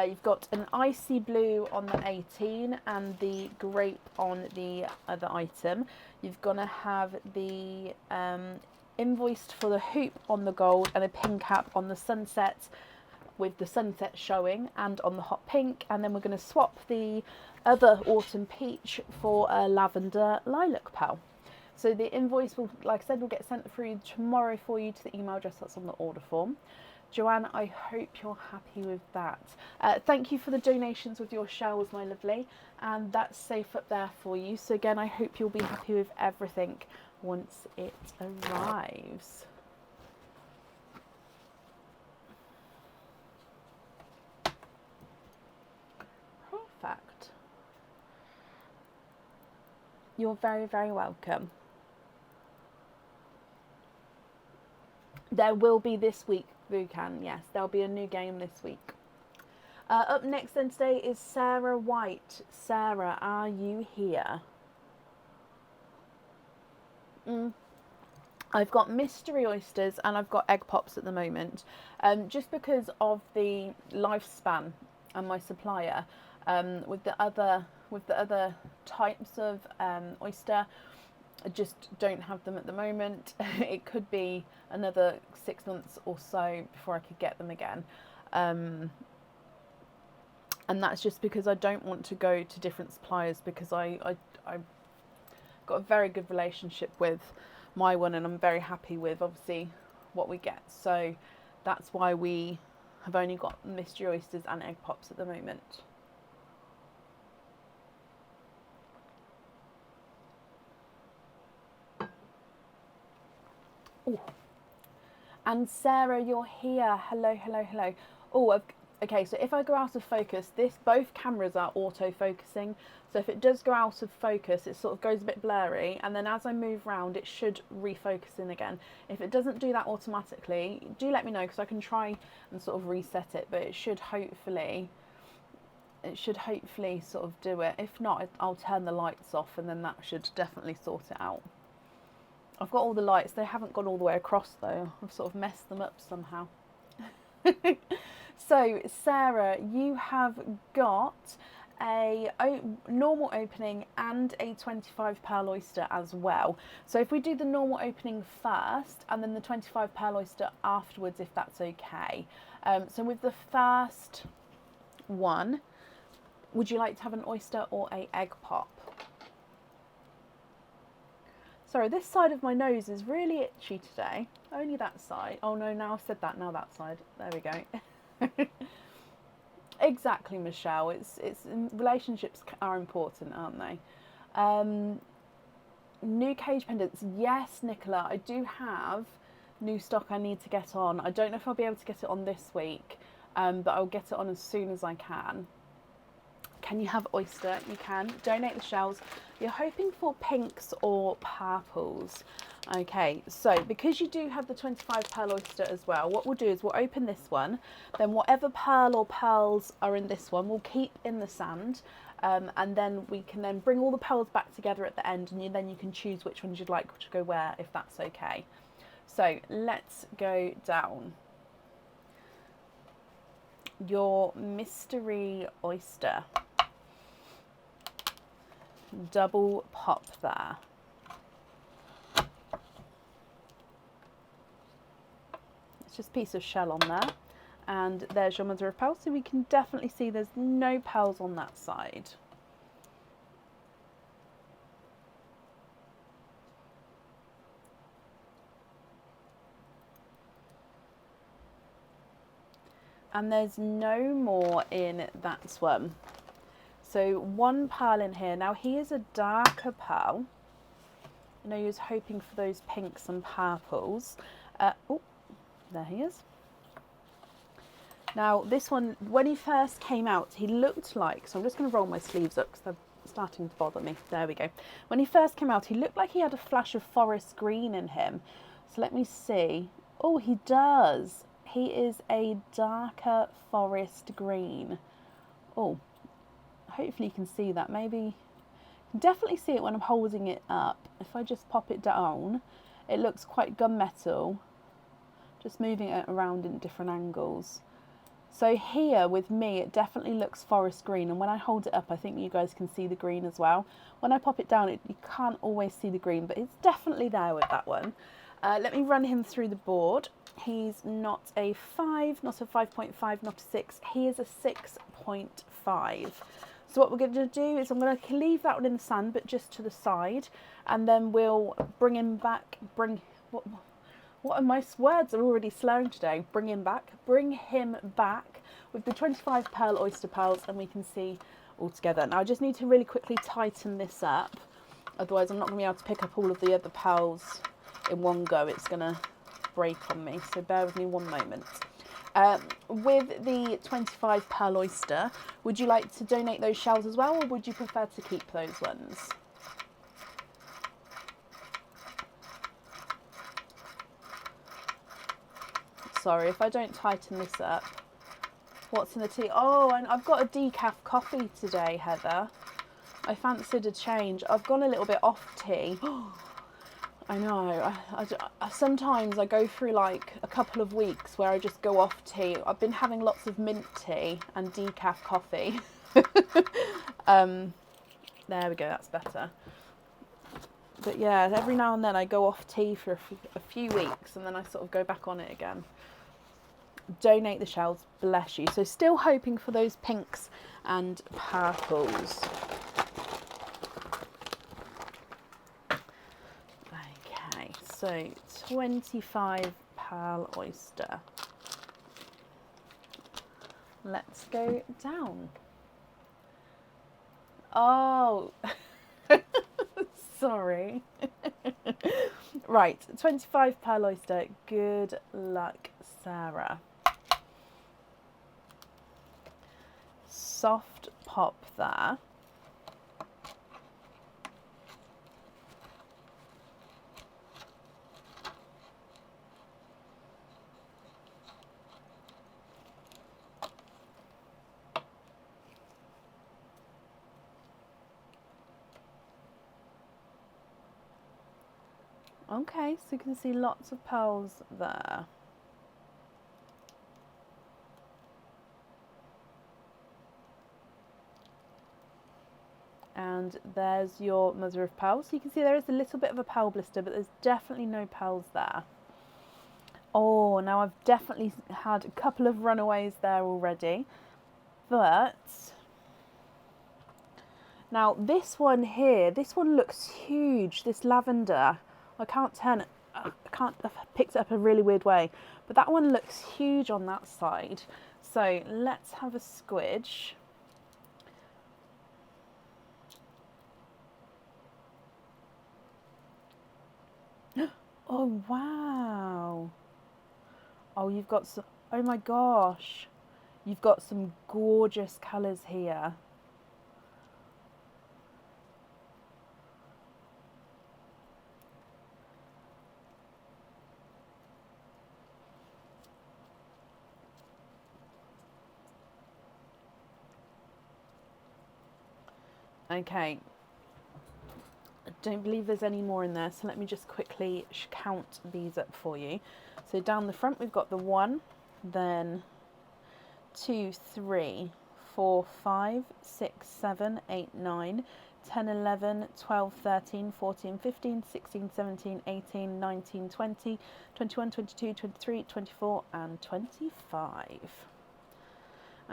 S1: you've got an icy blue on the 18 and the grape on the other item. You're going to have the invoiced for the hoop on the gold and a pin cap on the sunset, with the sunset showing, and on the hot pink. And then we're going to swap the other autumn peach for a lavender lilac pearl. So the invoice will, like I said, will get sent through tomorrow for you to the email address that's on the order form. Joanne, I hope you're happy with that. Thank you for the donations with your shells, my lovely. And that's safe up there for you. So again, I hope you'll be happy with everything once it arrives. Perfect. You're very, very welcome. There will be this week, Vukan, yes. There'll be a new game this week. Up next then today is Sarah White. Sarah, are you here? I've got mystery oysters and I've got egg pops at the moment. Just because of the lifespan and my supplier. With the other types of oyster, I just don't have them at the moment. It could be another 6 months or so before I could get them again. And that's just because I don't want to go to different suppliers, because I've got a very good relationship with my one, and I'm very happy with obviously what we get. So that's why we have only got mystery oysters and egg pops at the moment. Ooh. And Sarah, you're here. Hello, hello, hello. Oh, okay, so if I go out of focus, both cameras are auto-focusing. So if it does go out of focus, it sort of goes a bit blurry, and then as I move round, it should refocus in again. If it doesn't do that automatically, do let me know, because I can try and sort of reset it, but it should hopefully sort of do it. If not, I'll turn the lights off, and then that should definitely sort it out. I've got all the lights. They haven't gone all the way across though. I've sort of messed them up somehow. So Sarah, you have got a normal opening and a 25 pearl oyster as well. So if we do the normal opening first and then the 25 pearl oyster afterwards, if that's okay. So with the first one, would you like to have an oyster or a egg pop? Sorry, this side of my nose is really itchy today. Only that side. Oh no, now I've said that, now that side. There we go. Exactly, Michelle. It's relationships are important, aren't they? New cage pendants. Yes, Nicola, I do have new stock I need to get on. I don't know if I'll be able to get it on this week, but I'll get it on as soon as I can. Can you have oyster? You can. Donate the shells. You're hoping for pinks or purples. Okay, so because you do have the 25 pearl oyster as well, what we'll do is we'll open this one, then whatever pearl or pearls are in this one we'll keep in the sand, and then we can then bring all the pearls back together at the end, and then you can choose which ones you'd like to go where, if that's okay. So let's go down. Your mystery oyster. Double pop there. It's just a piece of shell on there, and there's your mother of pearl, so we can definitely see there's no pearls on that side. And there's no more in that one. So one pearl in here. Now he is a darker pearl. I know you was hoping for those pinks and purples. Oh, there he is. Now this one, when he first came out, he looked like, so I'm just going to roll my sleeves up because they're starting to bother me. There we go. When he first came out, he looked like he had a flash of forest green in him. So let me see. Oh, he does. He is a darker forest green. Oh, hopefully you can see that. Maybe you can definitely see it when I'm holding it up. If I just pop it down, it looks quite gunmetal. Just moving it around in different angles. So here with me, it definitely looks forest green, and when I hold it up, I think you guys can see the green as well. When I pop it down, you can't always see the green, but it's definitely there with that one. Let me run him through the board. He's not a 5, not a 5.5, not a 6. He is a 6.5. So what we're going to do is I'm going to leave that one in the sand, but just to the side, and then we'll bring him back. What are my words are already slurring today? Bring him back with the 25 pearl oyster pearls, and we can see all together. Now I just need to really quickly tighten this up, otherwise I'm not going to be able to pick up all of the other pearls in one go. It's going to break on me, so bear with me one moment. With the 25 pearl oyster, would you like to donate those shells as well, or would you prefer to keep those ones? Sorry if I don't tighten this up. What's in the tea? Oh, and I've got a decaf coffee today, Heather. I fancied a change. I've gone a little bit off tea. I know. Sometimes I go through like a couple of weeks where I just go off tea. I've been having lots of mint tea and decaf coffee. There we go, that's better. But yeah, every now and then I go off tea for a few weeks and then I sort of go back on it again. Donate the shells, bless you. So still hoping for those pinks and purples. Okay, so 25 pearl oyster. Let's go down. Oh, sorry. Right, 25 pearl oyster. Good luck, Sarah. Soft pop there. Okay, so you can see lots of pearls there. And there's your mother of pearl. So you can see there is a little bit of a pearl blister, but there's definitely no pearls there. Oh, now I've definitely had a couple of runaways there already. But now this one here, this one looks huge, this lavender. I can't turn it, I've picked it up a really weird way. But that one looks huge on that side. So let's have a squidge. Oh, wow. Oh, you've got some, oh my gosh. You've got some gorgeous colours here. Okay. I don't believe there's any more in there, so let me just quickly count these up for you. So down the front we've got the 1, then 2, 3, 4, 5, 6, 7, 8, 9, 10, 11, 12, 13, 14, 15, 16, 17, 18, 19, 20, 21, 22, 23, 24 and 25.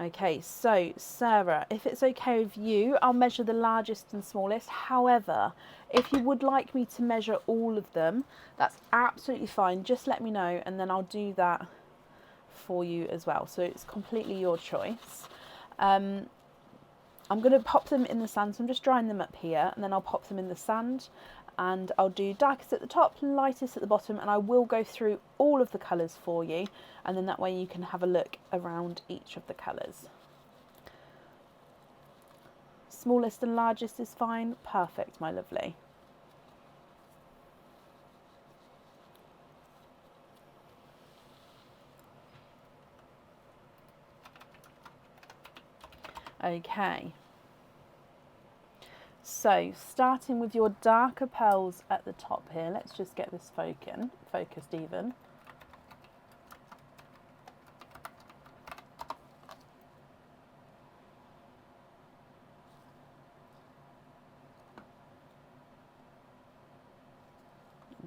S1: Okay, so Sarah, if it's okay with you, I'll measure the largest and smallest. However, if you would like me to measure all of them, that's absolutely fine. Just let me know and then I'll do that for you as well. So it's completely your choice. I'm going to pop them in the sand, so I'm just drying them up here and then I'll pop them in the sand. And I'll do darkest at the top, lightest at the bottom, and I will go through all of the colours for you, and then that way you can have a look around each of the colours. Smallest and largest is fine. Perfect, my lovely. Okay. So, starting with your darker pearls at the top here, let's just get this focused even.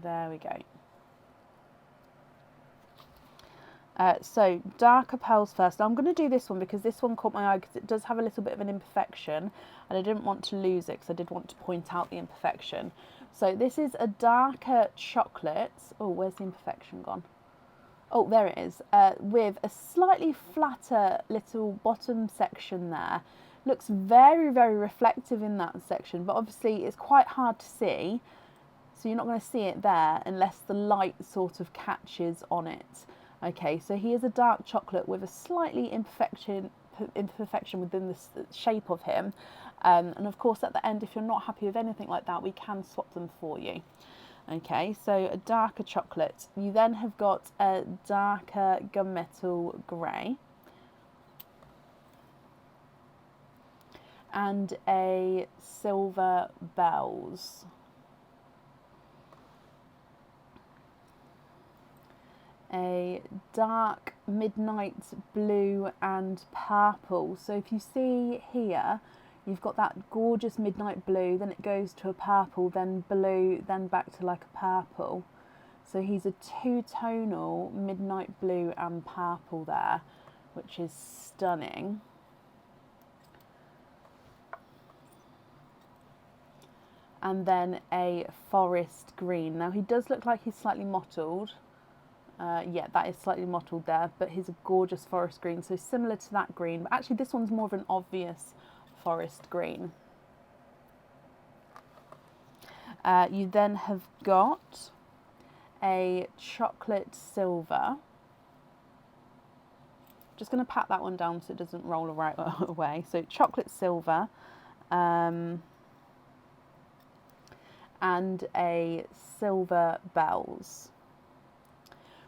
S1: There we go. So darker pearls first. Now I'm going to do this one because this one caught my eye because it does have a little bit of an imperfection and I didn't want to lose it because I did want to point out the imperfection. So this is a darker chocolate. Oh, where's the imperfection gone? Oh, there it is. With a slightly flatter little bottom section there. Looks very, very reflective in that section, but obviously it's quite hard to see. So you're not going to see it there unless the light sort of catches on it. Okay, so here's a dark chocolate with a slightly imperfection within the shape of him. And of course at the end, if you're not happy with anything like that, we can swap them for you. Okay, so a darker chocolate. You then have got a darker gunmetal grey. And a silver bells. a dark midnight blue and purple. So if you see here, you've got that gorgeous midnight blue, then it goes to a purple, then blue, then back to like a purple. So he's a two-tonal midnight blue and purple there, which is stunning. And then a forest green. Now he does look like he's slightly mottled. Yeah, that is slightly mottled there, but he's a gorgeous forest green, so similar to that green, but actually this one's more of an obvious forest green. You then have got a chocolate silver. Just going to pat that one down so it doesn't roll right away. So chocolate silver, and a silver bells.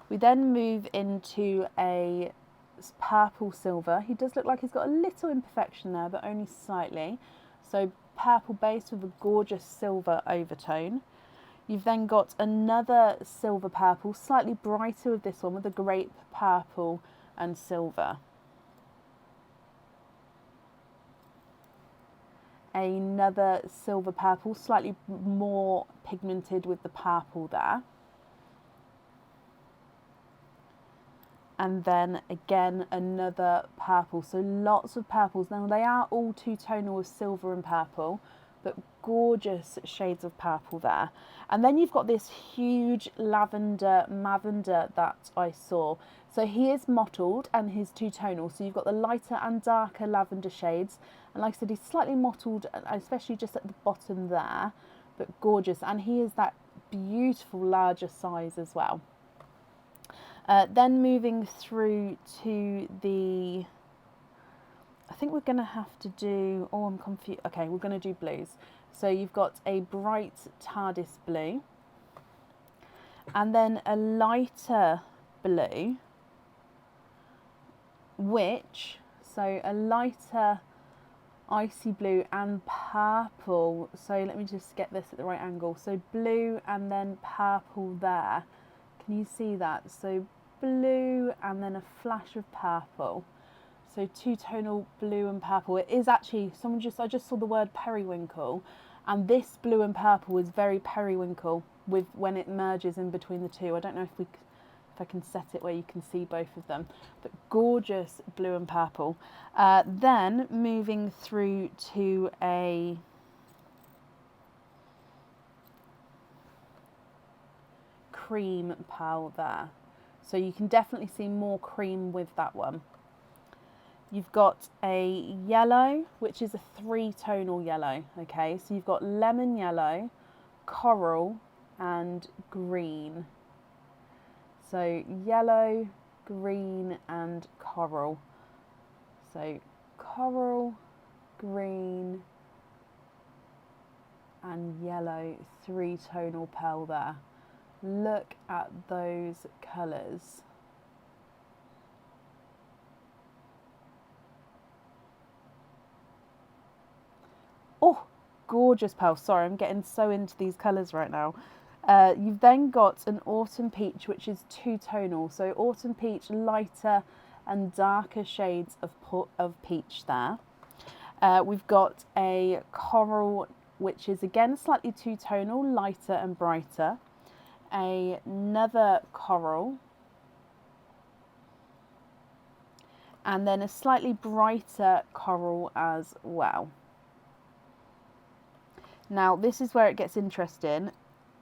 S1: We then move into a purple silver. He does look like he's got a little imperfection there, but only slightly. So purple base with a gorgeous silver overtone. You've then got another silver purple, slightly brighter with this one, with a grape purple and silver. Another silver purple, slightly more pigmented with the purple there. And then again another purple, so lots of purples. Now they are all two-tonal with silver and purple, but gorgeous shades of purple there. And then you've got this huge lavender that I saw. So he is mottled and he's two-tonal, so you've got the lighter and darker lavender shades, and like I said, he's slightly mottled, especially just at the bottom there, but gorgeous. And he is that beautiful larger size as well. Then moving through to the, I think we're going to have to do, oh, I'm confused. Okay, we're going to do blues. So you've got a bright TARDIS blue, and then a lighter blue, so a lighter icy blue and purple. So let me just get this at the right angle. So blue and then purple there. Can you see that? So blue and then a flash of purple. So two-tonal blue and purple. It is actually, I just saw the word periwinkle, and this blue and purple is very periwinkle with when it merges in between the two. I don't know if I can set it where you can see both of them, but gorgeous blue and purple. Then moving through to a cream pearl there. So you can definitely see more cream with that one. You've got a yellow, which is a three-tonal yellow, okay? So you've got lemon yellow, coral, and green. So yellow, green, and coral. So coral, green, and yellow, three-tonal pearl there. Look at those colours. Oh, gorgeous pearl. Sorry, I'm getting so into these colours right now. You've then got an autumn peach, which is two-tonal. So autumn peach, lighter and darker shades of peach there. We've got a coral, which is again slightly two-tonal, lighter and brighter. Another coral, and then a slightly brighter coral as well. Now this is where it gets interesting,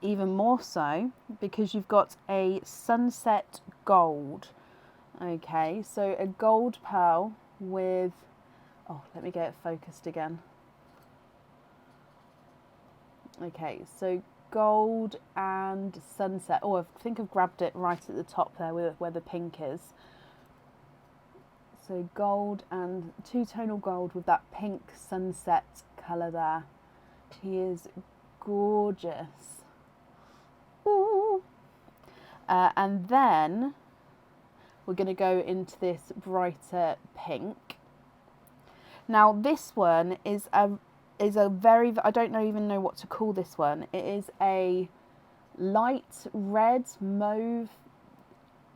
S1: even more so, because you've got a sunset gold. Okay, so a gold pearl with, oh, let me get it focused again. Okay, so gold and sunset. Oh, I think I've grabbed it right at the top there where the pink is. So gold and two-tonal gold with that pink sunset colour there. He is gorgeous. Ooh. And then we're going to go into this brighter pink. Now this one is a very, I don't even know what to call this one. It is a light red mauve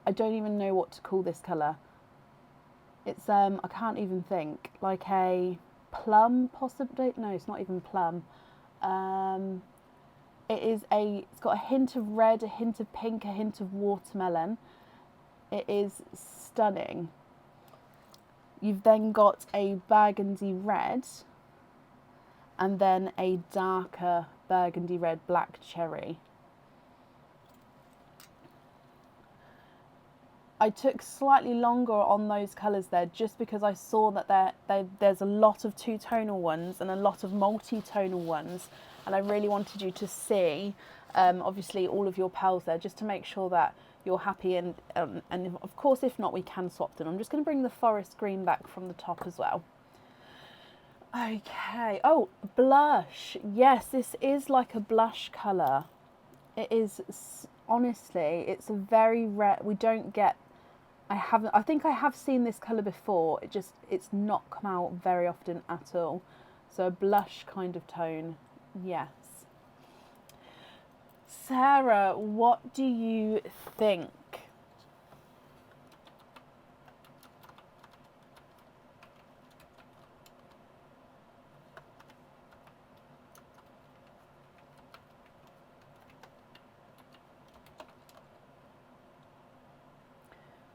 S1: I don't even know what to call this colour. It's I can't even think, like a plum possibly. No, it's not even plum. It's got a hint of red, a hint of pink, a hint of watermelon. It is stunning. You've then got a burgundy red and then a darker burgundy red black cherry. I took slightly longer on those colours there just because I saw that there's a lot of two-tonal ones and a lot of multi-tonal ones, and I really wanted you to see obviously all of your pearls there just to make sure that you're happy, and of course if not we can swap them. I'm just going to bring the forest green back from the top as well. Okay, oh, blush. Yes, this is like a blush colour. It is, honestly, it's a very rare, we don't get, I think I have seen this colour before, it's not come out very often at all. So a blush kind of tone, yes. Sarah, what do you think?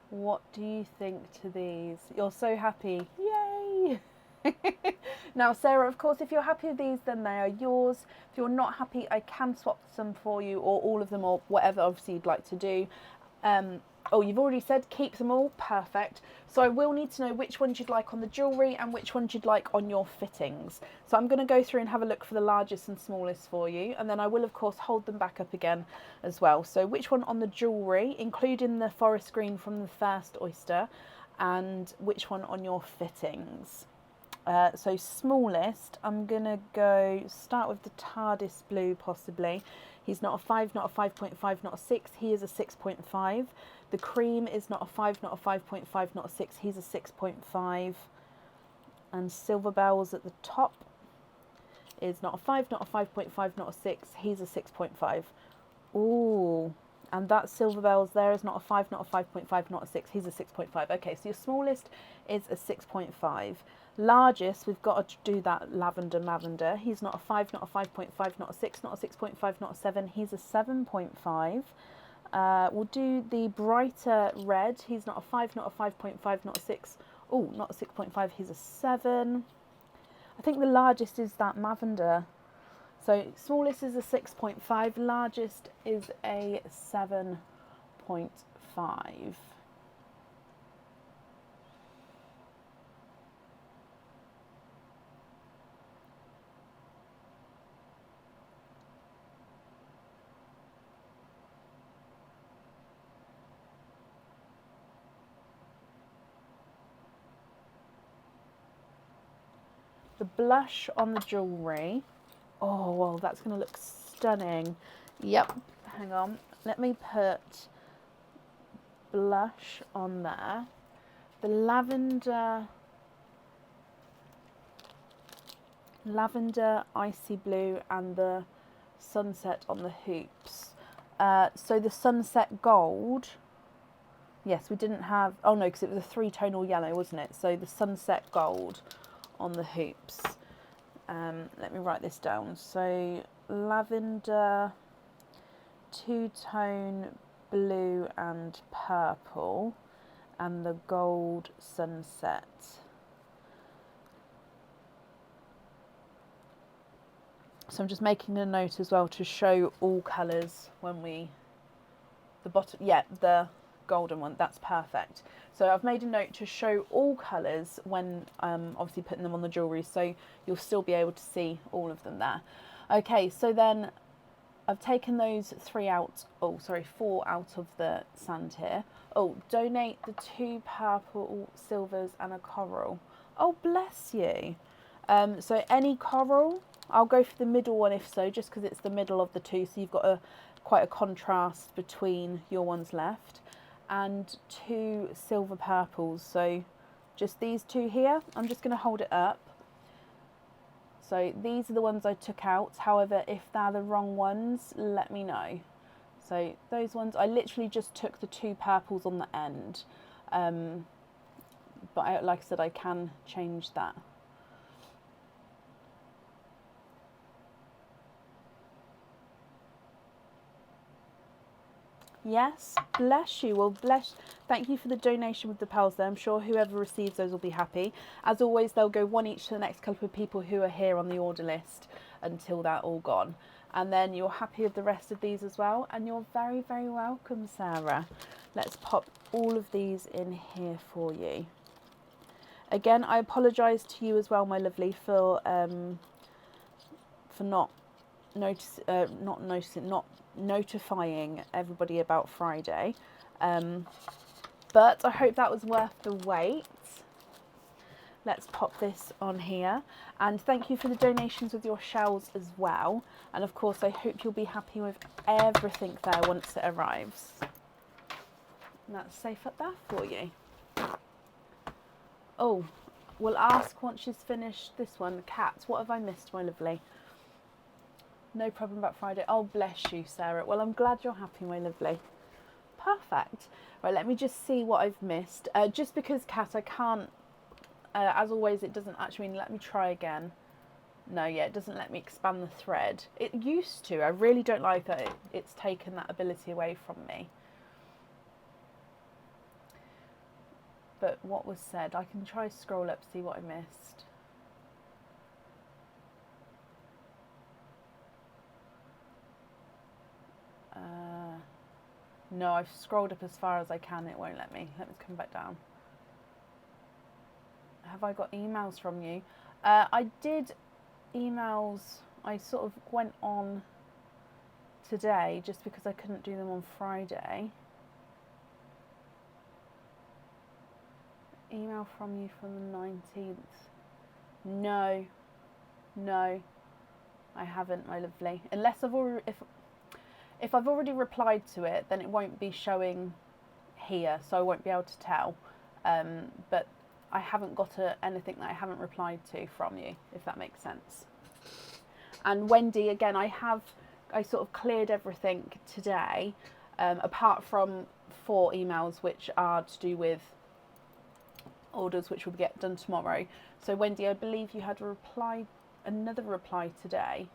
S1: What do you think to these? You're so happy. Yay! Now, Sarah, of course, if you're happy with these, then they are yours. If you're not happy, I can swap some for you, or all of them, or whatever obviously you'd like to do. Oh, you've already said keep them all. Perfect. So I will need to know which ones you'd like on the jewellery and which ones you'd like on your fittings. So I'm going to go through and have a look for the largest and smallest for you, and then I will of course hold them back up again as well. So which one on the jewellery, including the forest green from the first Oyster, and which one on your fittings. So smallest, I'm going to start with the TARDIS blue possibly. He's not a 5, not a 5.5, not a 6, he is a 6.5. The cream is not a 5, not a 5.5, not a 6, he's a 6.5. And Silver Bells at the top is not a 5, not a 5.5, not a 6, he's a 6.5. Ooh, and that Silver Bells there is not a 5, not a 5.5, not a 6, he's a 6.5. Okay, so your smallest is a 6.5. Largest, we've got to do that lavender. He's not a 5, not a 5.5, not a 6, not a 6.5, not a 7. He's a 7.5. We'll do the brighter red. He's not a 5, not a 5.5, not a 6. Oh, not a 6.5. He's a 7. I think the largest is that lavender. So smallest is a 6.5. Largest is a 7.5. The blush on the jewellery. Oh, well, that's going to look stunning. Yep, hang on. Let me put blush on there. The lavender, icy blue, and the sunset on the hoops. So the sunset gold, yes, we didn't have, oh no, because it was a 3-tonal yellow, wasn't it? So the sunset gold on the hoops. Let me write this down. So lavender, 2-tone blue and purple, and the gold sunset. So I'm just making a note as well to show all colours when the bottom, yeah, the golden one, that's perfect. So I've made a note to show all colours when obviously putting them on the jewellery, so you'll still be able to see all of them there. Okay, so then I've taken those 4 out of the sand here. Oh, donate the 2 purple silvers and a coral. Oh, bless you. So any coral, I'll go for the middle one if so, just because it's the middle of the 2, so you've got quite a contrast between your ones left. And 2 silver purples, so just these 2 here. I'm just going to hold it up. So these are the ones I took out. However, if they're the wrong ones, let me know. So those ones, I literally just took the 2 purples on the end. But like I said, I can change that. Yes, bless you. Well, thank you for the donation with the pearls there. I'm sure whoever receives those will be happy. As always, they'll go 1 each to the next couple of people who are here on the order list until they're all gone. And then you're happy with the rest of these as well. And you're very, very welcome, Sarah. Let's pop all of these in here for you. Again, I apologise to you as well, my lovely, for not notifying everybody about Friday, but I hope that was worth the wait. Let's pop this on here, and thank you for the donations with your shells as well, and of course I hope you'll be happy with everything there once it arrives. And that's safe up there for you. Oh, we'll ask once she's finished this one. Kat, what have I missed, my lovely? No problem about Friday. Oh, bless you, Sarah. Well, I'm glad you're happy, my lovely. Perfect. Right, let me just see what I've missed. Just because, Kat, I can't, as always, it doesn't actually mean, let me try again. No, yeah, it doesn't let me expand the thread. It used to. I really don't like that it's taken that ability away from me. But what was said, I can try scroll up, see what I missed. No, I've scrolled up as far as I can. It won't let me. Let me come back down. Have I got emails from you? I did emails. I sort of went on today just because I couldn't do them on Friday. Email from you from the 19th. No, I haven't, my lovely. Unless I've already, if I've already replied to it, then it won't be showing here, so I won't be able to tell. But I haven't got anything that I haven't replied to from you, if that makes sense. And Wendy, again, I sort of cleared everything today, apart from 4 emails which are to do with orders which will get done tomorrow. So Wendy, I believe you had another reply today.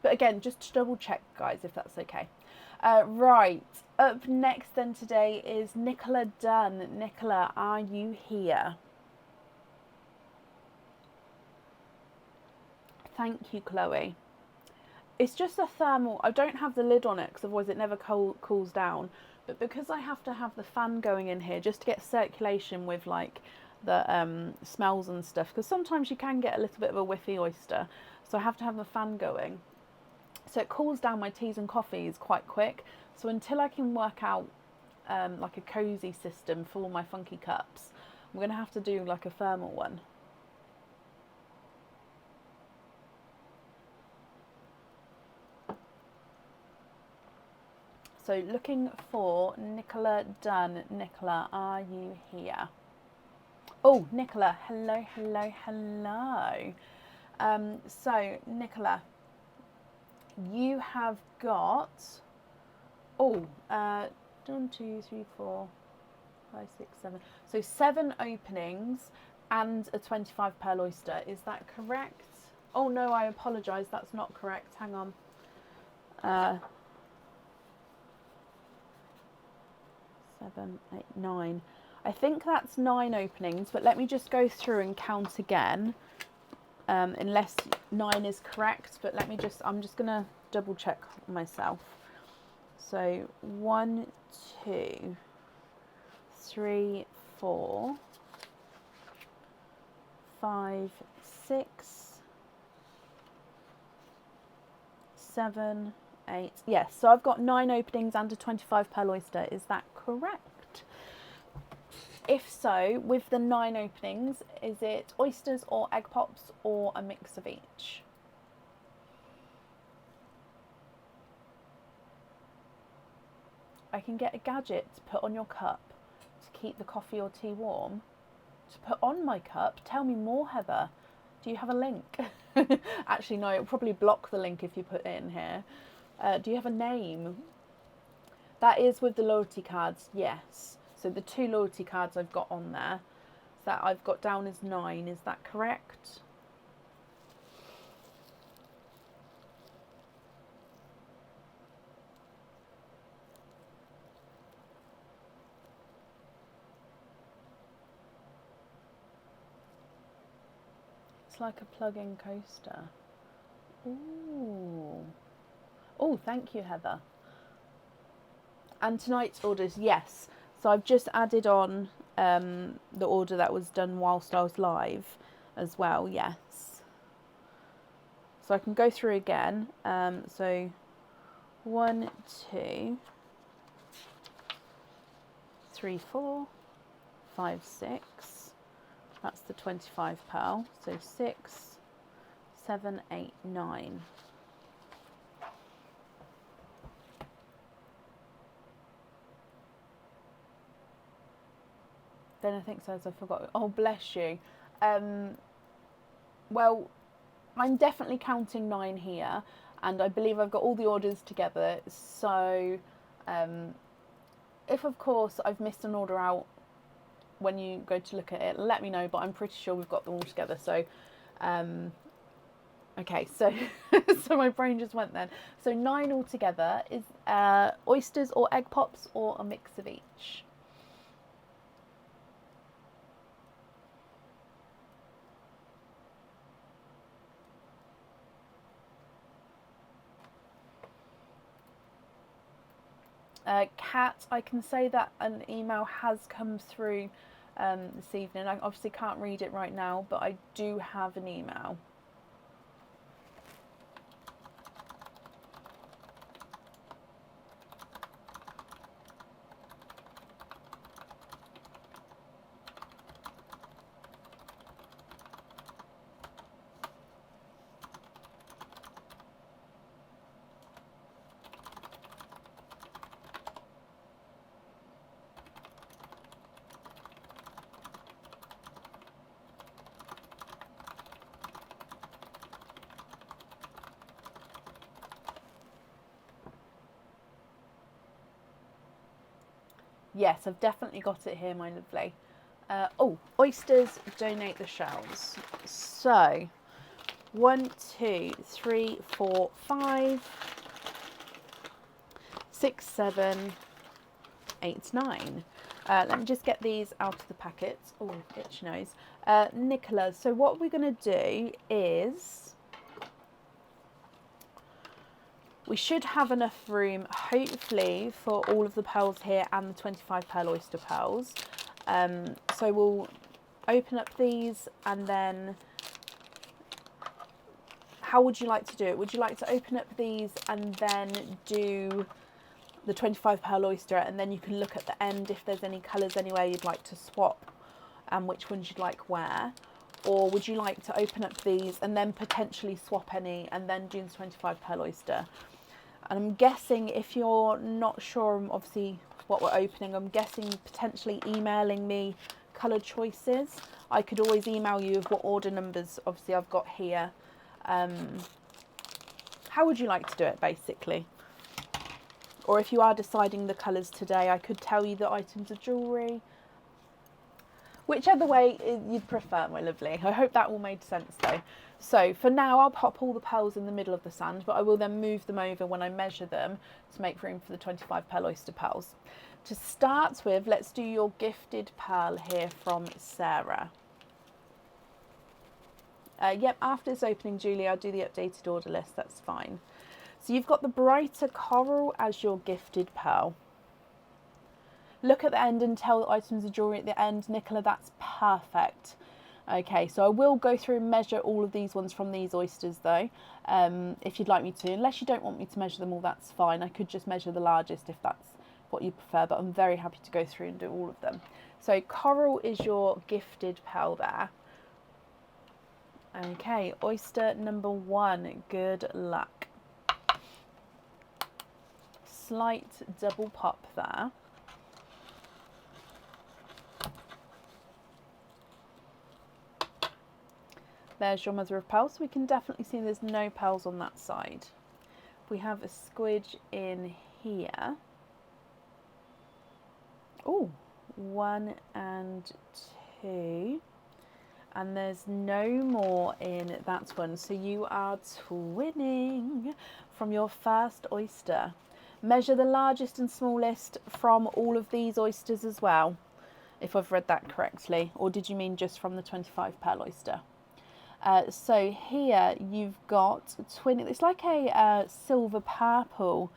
S1: But again, just to double check, guys, if that's okay. Right, up next then today is Nicola Dunn. Nicola, are you here? Thank you, Chloe. It's just a thermal. I don't have the lid on it because otherwise it never cools down. But because I have to have the fan going in here just to get circulation with like the smells and stuff, because sometimes you can get a little bit of a whiffy oyster, so I have to have the fan going. So it cools down my teas and coffees quite quick. So until I can work out like a cozy system for all my funky cups, I'm going to have to do like a thermal one. So looking for Nicola Dunn. Nicola, are you here? Oh, Nicola, hello, hello, hello. So Nicola, you have got 1, 2, 3, 4, 5, 6, 7. So 7 openings and a 25 pearl oyster. Is that correct? Oh no, I apologise. That's not correct. Hang on. 7, 8, 9. I think that's 9 openings, but let me just go through and count again. Unless 9 is correct, but I'm just gonna double check myself. So 1, 2, 3, 4, 5, 6, 7, 8. Yes, so I've got 9 openings and a 25 pearl oyster. Is that correct? If so, with the 9 openings, is it oysters or egg pops or a mix of each? I can get a gadget to put on your cup to keep the coffee or tea warm. To put on my cup? Tell me more, Heather. Do you have a link? Actually, no, it'll probably block the link if you put it in here. Do you have a name? That is with the loyalty cards, yes. So the 2 loyalty cards I've got on there, that I've got down as 9, is that correct? It's like a plug-in coaster. Ooh. Oh, thank you, Heather. And tonight's orders, yes. So I've just added on the order that was done whilst I was live as well, yes. So I can go through again. So 1, 2, 3, 4, 5, 6. That's the 25 pearl. So 6, 7, 8, 9. Then I think so, as I forgot. Oh, bless you. Well, I'm definitely counting 9 here, and I believe I've got all the orders together. So, if of course I've missed an order out when you go to look at it, let me know. But I'm pretty sure we've got them all together. So, okay. So, so my brain just went then. So 9 altogether. Is oysters or egg pops or a mix of each? Kat, I can say that an email has come through this evening. I obviously can't read it right now, but I do have an email. Yes, I've definitely got it here, my lovely. Oh, oysters, donate the shells. So, 1, 2, 3, 4, 5, 6, 7, 8, 9. Let me just get these out of the packet. Oh, itch nose. Nicola, so what we're going to do is we should have enough room, hopefully, for all of the pearls here and the 25 pearl oyster pearls. So we'll open up these, and then how would you like to do it? Would you like to open up these and then do the 25 pearl oyster, and then you can look at the end if there's any colours anywhere you'd like to swap and which ones you'd like where? Or would you like to open up these and then potentially swap any and then do the 25 pearl oyster? And I'm guessing, if you're not sure obviously what we're opening, I'm guessing potentially emailing me colour choices. I could always email you of what order numbers obviously I've got here. How would you like to do it, basically? Or if you are deciding the colours today, I could tell you the items of jewellery. Whichever way you'd prefer, my lovely. I hope that all made sense though. So for now, I'll pop all the pearls in the middle of the sand, but I will then move them over when I measure them to make room for the 25 pearl oyster pearls. To start with, let's do your gifted pearl here from Sarah. Yep, after this opening, Julie, I'll do the updated order list. That's fine. So you've got the brighter coral as your gifted pearl. Look at the end and tell the items of jewellery at the end. Nicola, that's perfect. Okay, so I will go through and measure all of these ones from these oysters though, if you'd like me to. Unless you don't want me to measure them all, that's fine. I could just measure the largest if that's what you prefer, but I'm very happy to go through and do all of them. So coral is your gifted pearl there. Okay, oyster number 1, good luck. Slight double pop there. There's your mother of pearls. We can definitely see there's no pearls on that side. We have a squidge in here. Oh, 1 and 2. And there's no more in that one. So you are twinning from your first oyster. Measure the largest and smallest from all of these oysters as well, if I've read that correctly. Or did you mean just from the 25 pearl oyster? So here you've got twin. It's like a silver purple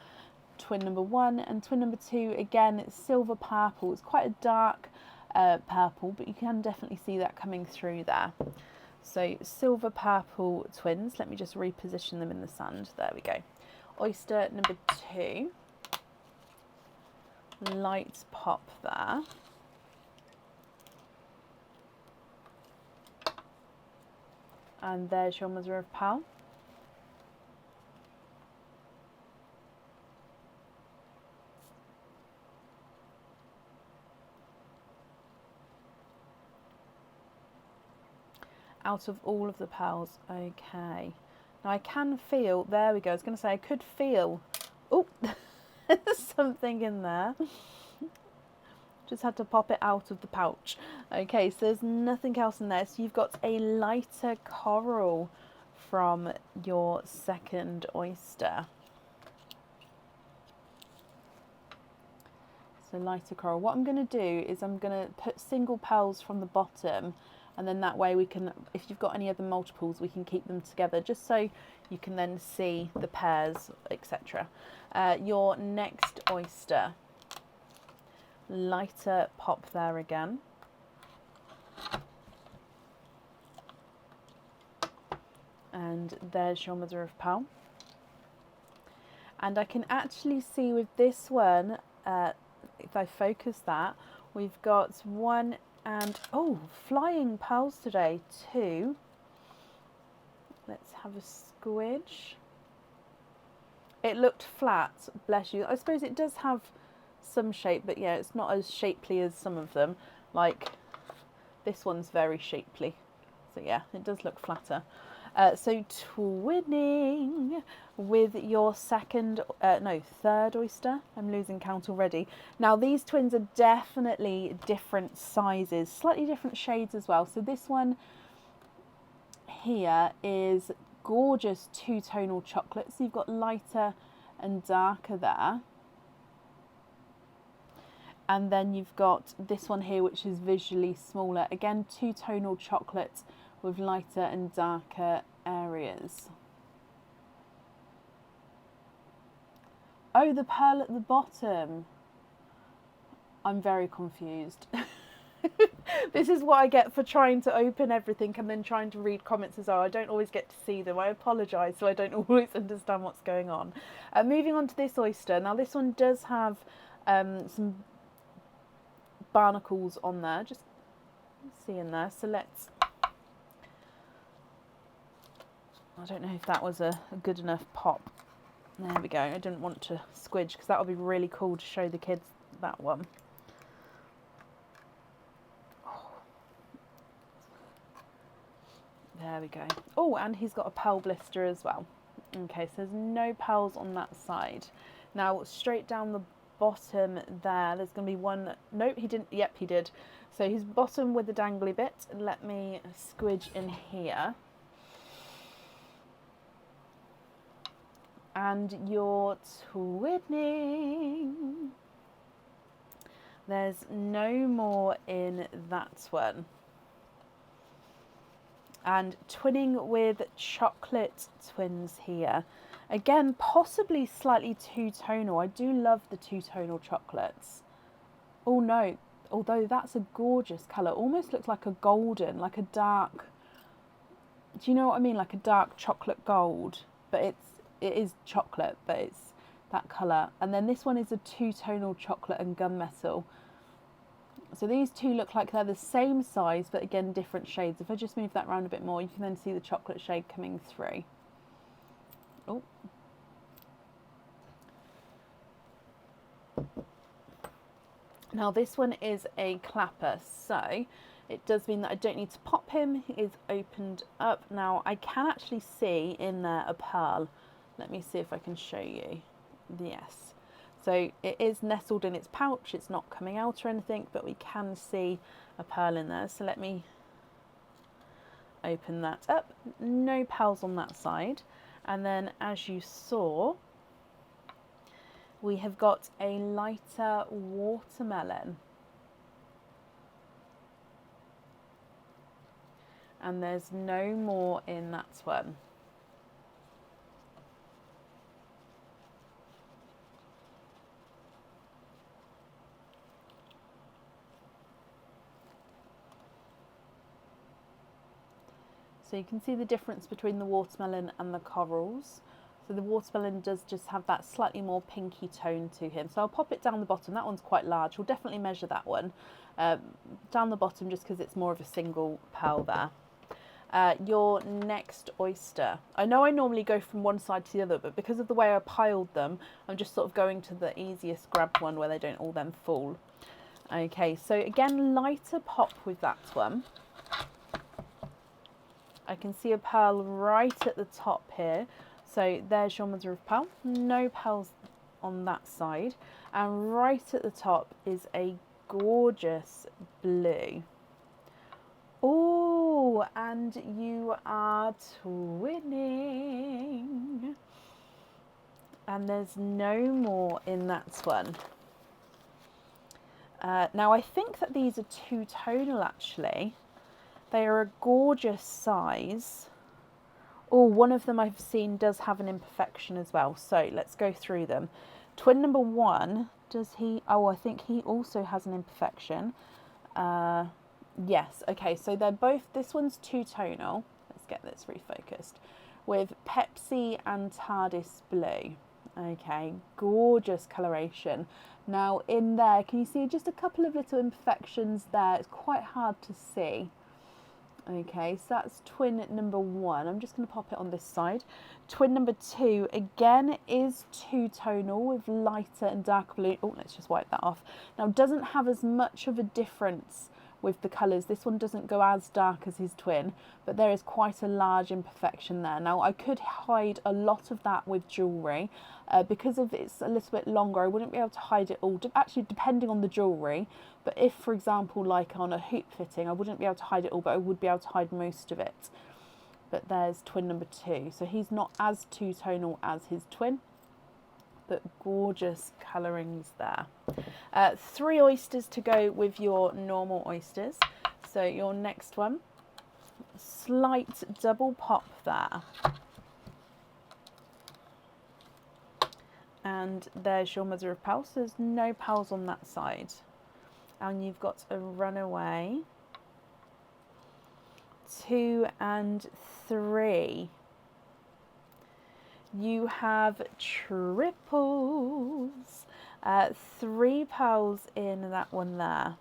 S1: twin number 1 and twin number 2. Again, it's silver purple. It's quite a dark purple, but you can definitely see that coming through there. So silver purple twins. Let me just reposition them in the sand. There we go. Oyster number 2. Light pop there. And there's your mother of pearl. Out of all of the pearls, okay. Now I can feel, there we go, I was going to say I could feel, oh, there's something in there. Just had to pop it out of the pouch. Okay, so there's nothing else in there. So you've got a lighter coral from your second oyster. So lighter coral. What I'm going to do is I'm going to put single pearls from the bottom, and then that way we can, if you've got any other multiples, we can keep them together just so you can then see the pairs, etc. Your next oyster, lighter pop there again. And there's your mother of pearl. And I can actually see with this one, if I focus that, we've got 1 and, oh, flying pearls today, 2. Let's have a squidge. It looked flat, bless you. I suppose it does have some shape, but yeah, it's not as shapely as some of them. Like, this one's very shapely. So yeah, it does look flatter. So twinning with your third oyster. I'm losing count already. Now these twins are definitely different sizes, slightly different shades as well. So this one here is gorgeous two-tonal chocolate. So you've got lighter and darker there. And then you've got this one here, which is visually smaller. Again, two-tonal chocolate with lighter and darker areas. Oh, the pearl at the bottom. I'm very confused. This is what I get for trying to open everything and then trying to read comments as well. I don't always get to see them. I apologise, so I don't always understand what's going on. Moving on to this oyster. Now this one does have some barnacles on there. Just see in there. So let's... I don't know if that was a good enough pop. There we go. I didn't want to squidge because that would be really cool to show the kids that one. Oh. There we go. Oh, and he's got a pearl blister as well. Okay, so there's no pearls on that side. Now straight down the bottom there, there's going to be one. Nope, he didn't. Yep, he did. So his bottom with the dangly bit. Let me squidge in here. And you're twinning. There's no more in that one. And twinning with chocolate twins here. Again, possibly slightly two-tonal. I do love the two-tonal chocolates. Oh no, although that's a gorgeous colour. Almost looks like a golden, like a dark, do you know what I mean? Like a dark chocolate gold, but it is chocolate, but it's that colour. And then this one is a two-tonal chocolate and gunmetal. So these two look like they're the same size, but again, different shades. If I just move that around a bit more, you can then see the chocolate shade coming through. Oh. Now this one is a clapper, so it does mean that I don't need to pop him. He is opened up. Now I can actually see in there a pearl. Let me see if I can show you. Yes. So it is nestled in its pouch, it's not coming out or anything, but we can see a pearl in there. So let me open that up. No pearls on that side. And then as you saw, we have got a lighter watermelon. And there's no more in that one. So you can see the difference between the watermelon and the corals. So the watermelon does just have that slightly more pinky tone to him. So I'll pop it down the bottom. That one's quite large. We'll definitely measure that one down the bottom just because it's more of a single pearl there. Your next oyster. I know I normally go from one side to the other, but because of the way I piled them, I'm just sort of going to the easiest grab one where they don't all then fall. Okay, so again, lighter pop with that one. I can see a pearl right at the top here. So there's your mother of pearl. No pearls on that side. And right at the top is a gorgeous blue. Oh, and you are twinning. And there's no more in that one. Now I think that these are two-tonal actually. They are a gorgeous size. Oh, one of them I've seen does have an imperfection as well. So let's go through them. Twin number one, does he? Oh, I think he also has an imperfection. Yes, okay, so they're both, this one's two-tonal. Let's get this refocused. With Pepsi and TARDIS blue. Okay, gorgeous coloration. Now in there, can you see just a couple of little imperfections there? It's quite hard to see. Okay, so that's twin number one. I'm just going to pop it on this side. Twin number two, again, is two-tonal with lighter and darker blue. Oh, let's just wipe that off. Now, doesn't have as much of a difference with the colours. This one doesn't go as dark as his twin, but there is quite a large imperfection there. Now, I could hide a lot of that with jewellery. Because of it's a little bit longer, I wouldn't be able to hide it all, actually depending on the jewellery. But if, for example, like on a hoop fitting, I wouldn't be able to hide it all, but I would be able to hide most of it. But there's twin number two. So he's not as two-tonal as his twin, but gorgeous colourings there. 3 oysters to go with your normal oysters. So your next one, slight double pop there. And there's your mother of pearl. So there's no pearls on that side. And you've got a runaway, 2 and 3. You have triples, 3 pearls in that one there.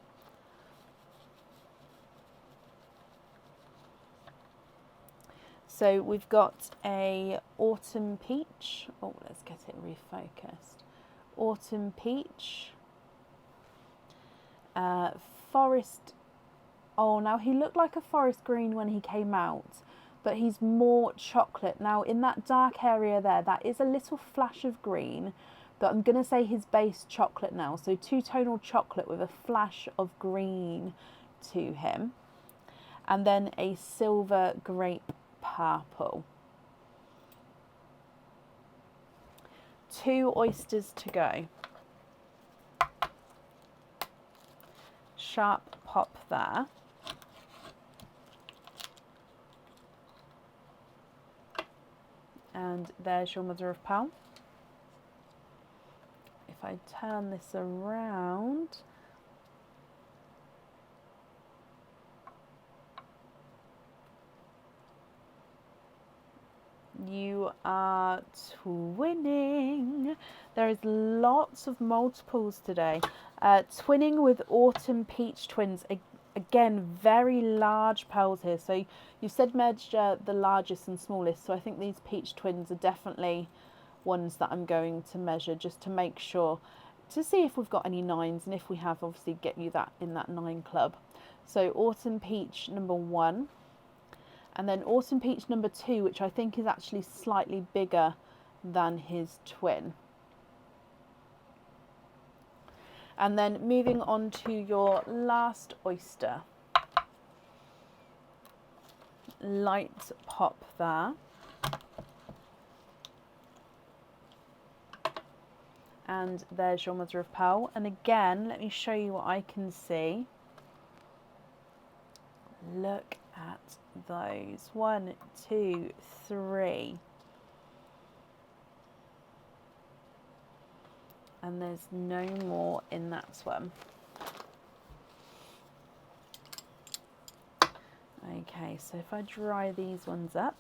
S1: So we've got a autumn peach. Oh, let's get it refocused. Autumn peach. Forest. Oh, now he looked like a forest green when he came out, but he's more chocolate. Now in that dark area there, that is a little flash of green, but I'm going to say his base chocolate now. So two-tonal chocolate with a flash of green to him. And then a silver grape purple. 2 oysters to go. Sharp pop there. And there's your mother of pearl. If I turn this around, you are twinning. There is lots of multiples today. Twinning with autumn peach twins. Again, very large pearls here. So you said measure the largest and smallest. So I think these peach twins are definitely ones that I'm going to measure just to make sure, to see if we've got any 9s. And if we have, obviously get you that in that 9 club. So autumn peach number 1. And then autumn peach number 2, which I think is actually slightly bigger than his twin. And then moving on to your last oyster. Light pop there. And there's your mother of pearl. And again, let me show you what I can see. Look at those. 1, 2, 3. And there's no more in that one. Okay, so if I dry these ones up.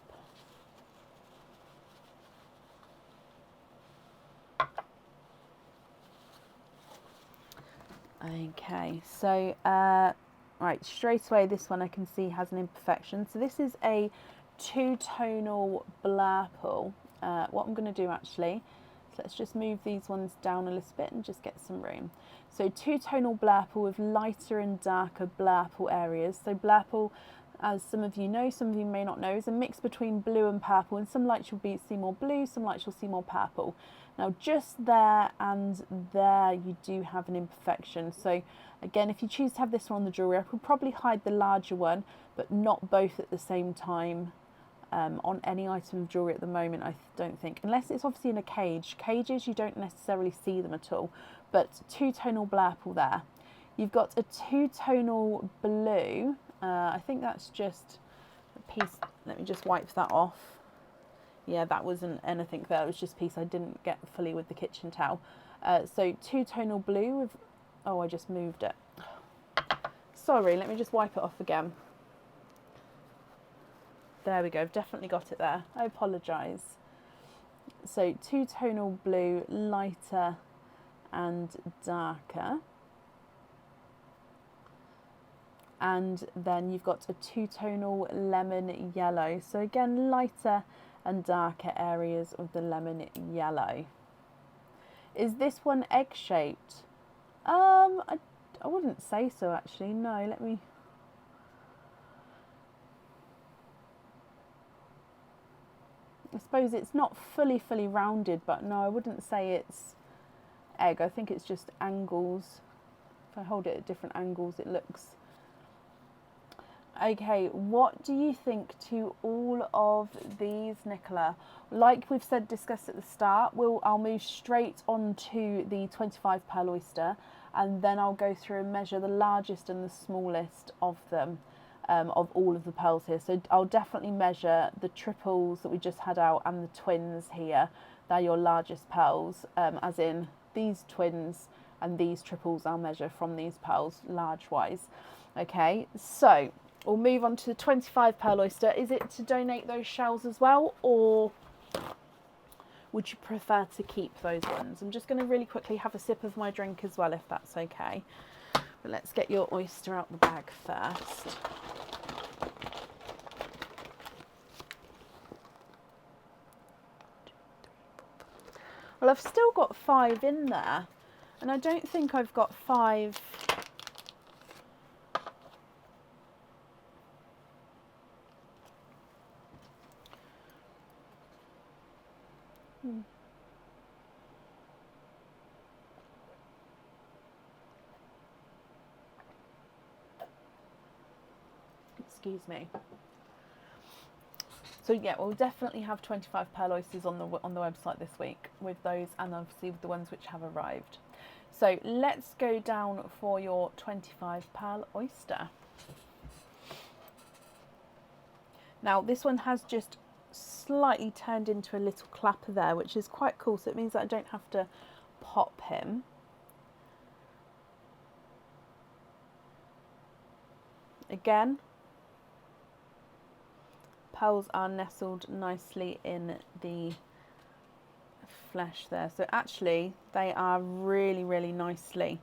S1: Okay, so right, straight away this one I can see has an imperfection. So this is a two-tonal blurple. What I'm going to do actually, so let's just move these ones down a little bit and just get some room. So two-tonal blurple with lighter and darker blurple areas. So blurple, as some of you know, some of you may not know, is a mix between blue and purple, and some lights you'll see more blue, some lights you'll see more purple. Now just there and there you do have an imperfection. So again, if you choose to have this one on the jewellery, I could probably hide the larger one, but not both at the same time on any item of jewellery at the moment, I don't think. Unless it's obviously in a cage. Cages, you don't necessarily see them at all. But two-tonal blurple there. You've got a two-tonal blue. I think that's just a piece. Let me just wipe that off. Yeah, that wasn't anything there. It was just a piece I didn't get fully with the kitchen towel. So two-tonal blue with... Oh, I just moved it. Sorry, let me just wipe it off again. There we go, I've definitely got it there. I apologise. So two-tonal blue, lighter and darker. And then you've got a two-tonal lemon yellow. So again, lighter and darker areas of the lemon yellow. Is this one egg-shaped? I wouldn't say so actually. No, let me... I suppose it's not fully rounded, but no, I wouldn't say it's egg. I think it's just angles. If I hold it at different angles, it looks... Okay, what do you think to all of these, Nicola? Like we've said, discussed at the start, I'll move straight on to the 25 pearl oyster, and then I'll go through and measure the largest and the smallest of them, of all of the pearls here. So I'll definitely measure the triples that we just had out and the twins here. They're your largest pearls, as in these twins and these triples I'll measure from these pearls large-wise. Okay, so... we'll move on to the 25 pearl oyster. Is it to donate those shells as well, or would you prefer to keep those ones? I'm just going to really quickly have a sip of my drink as well, if that's okay. But let's get your oyster out the bag first. Well, I've still got 5 in there, and I don't think I've got 5... Excuse me. So yeah, we'll definitely have 25 pearl oysters on the website this week with those, and obviously with the ones which have arrived. So let's go down for your 25 pearl oyster. Now this one has just slightly turned into a little clapper there, which is quite cool, so it means that I don't have to pop him. Again, pearls are nestled nicely in the flesh there, so actually they are really nicely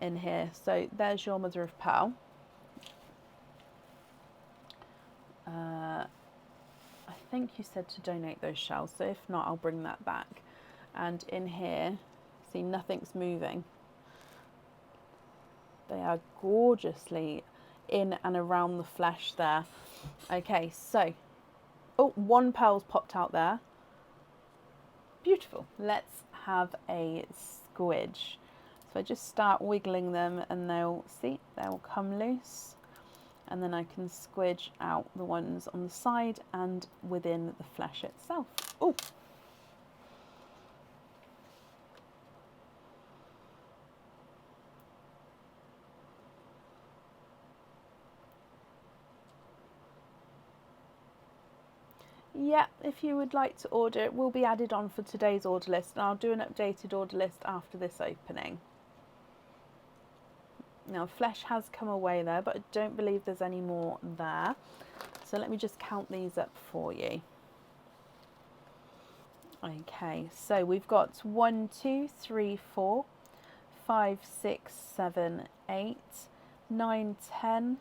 S1: in here. So there's your mother of pearl. I think you said to donate those shells, so if not, I'll bring that back. And in here, see, nothing's moving. They are gorgeously in and around the flesh there. Okay, so, oh, 1 pearl's popped out there. Beautiful. Let's have a squidge. So I just start wiggling them and they'll come loose, and then I can squidge out the ones on the side and within the flesh itself. Oh! Yeah, if you would like to order, it will be added on for today's order list, and I'll do an updated order list after this opening. Now, flesh has come away there, but I don't believe there's any more there. So let me just count these up for you. Okay, so we've got 1, 2, 3, 4, 5, 6, 7, 8, 9, 10,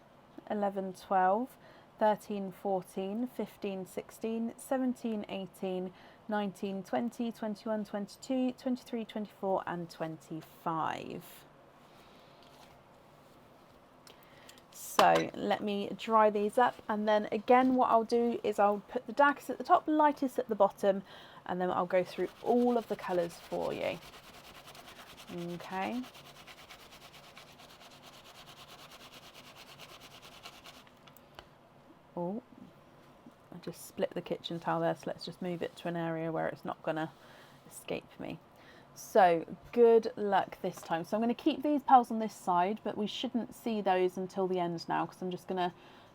S1: 11, 12, 13, 14, 15, 16, 17, 18, 19, 20, 21, 22, 23, 24 and 25. So let me dry these up, and then again what I'll do is I'll put the darkest at the top, lightest at the bottom, and then I'll go through all of the colours for you. Okay. Oh, I just split the kitchen towel there, so let's just move it to an area where it's not going to escape me. So good luck this time. So I'm going to keep these pearls on this side, but we shouldn't see those until the end now, because I'm just going to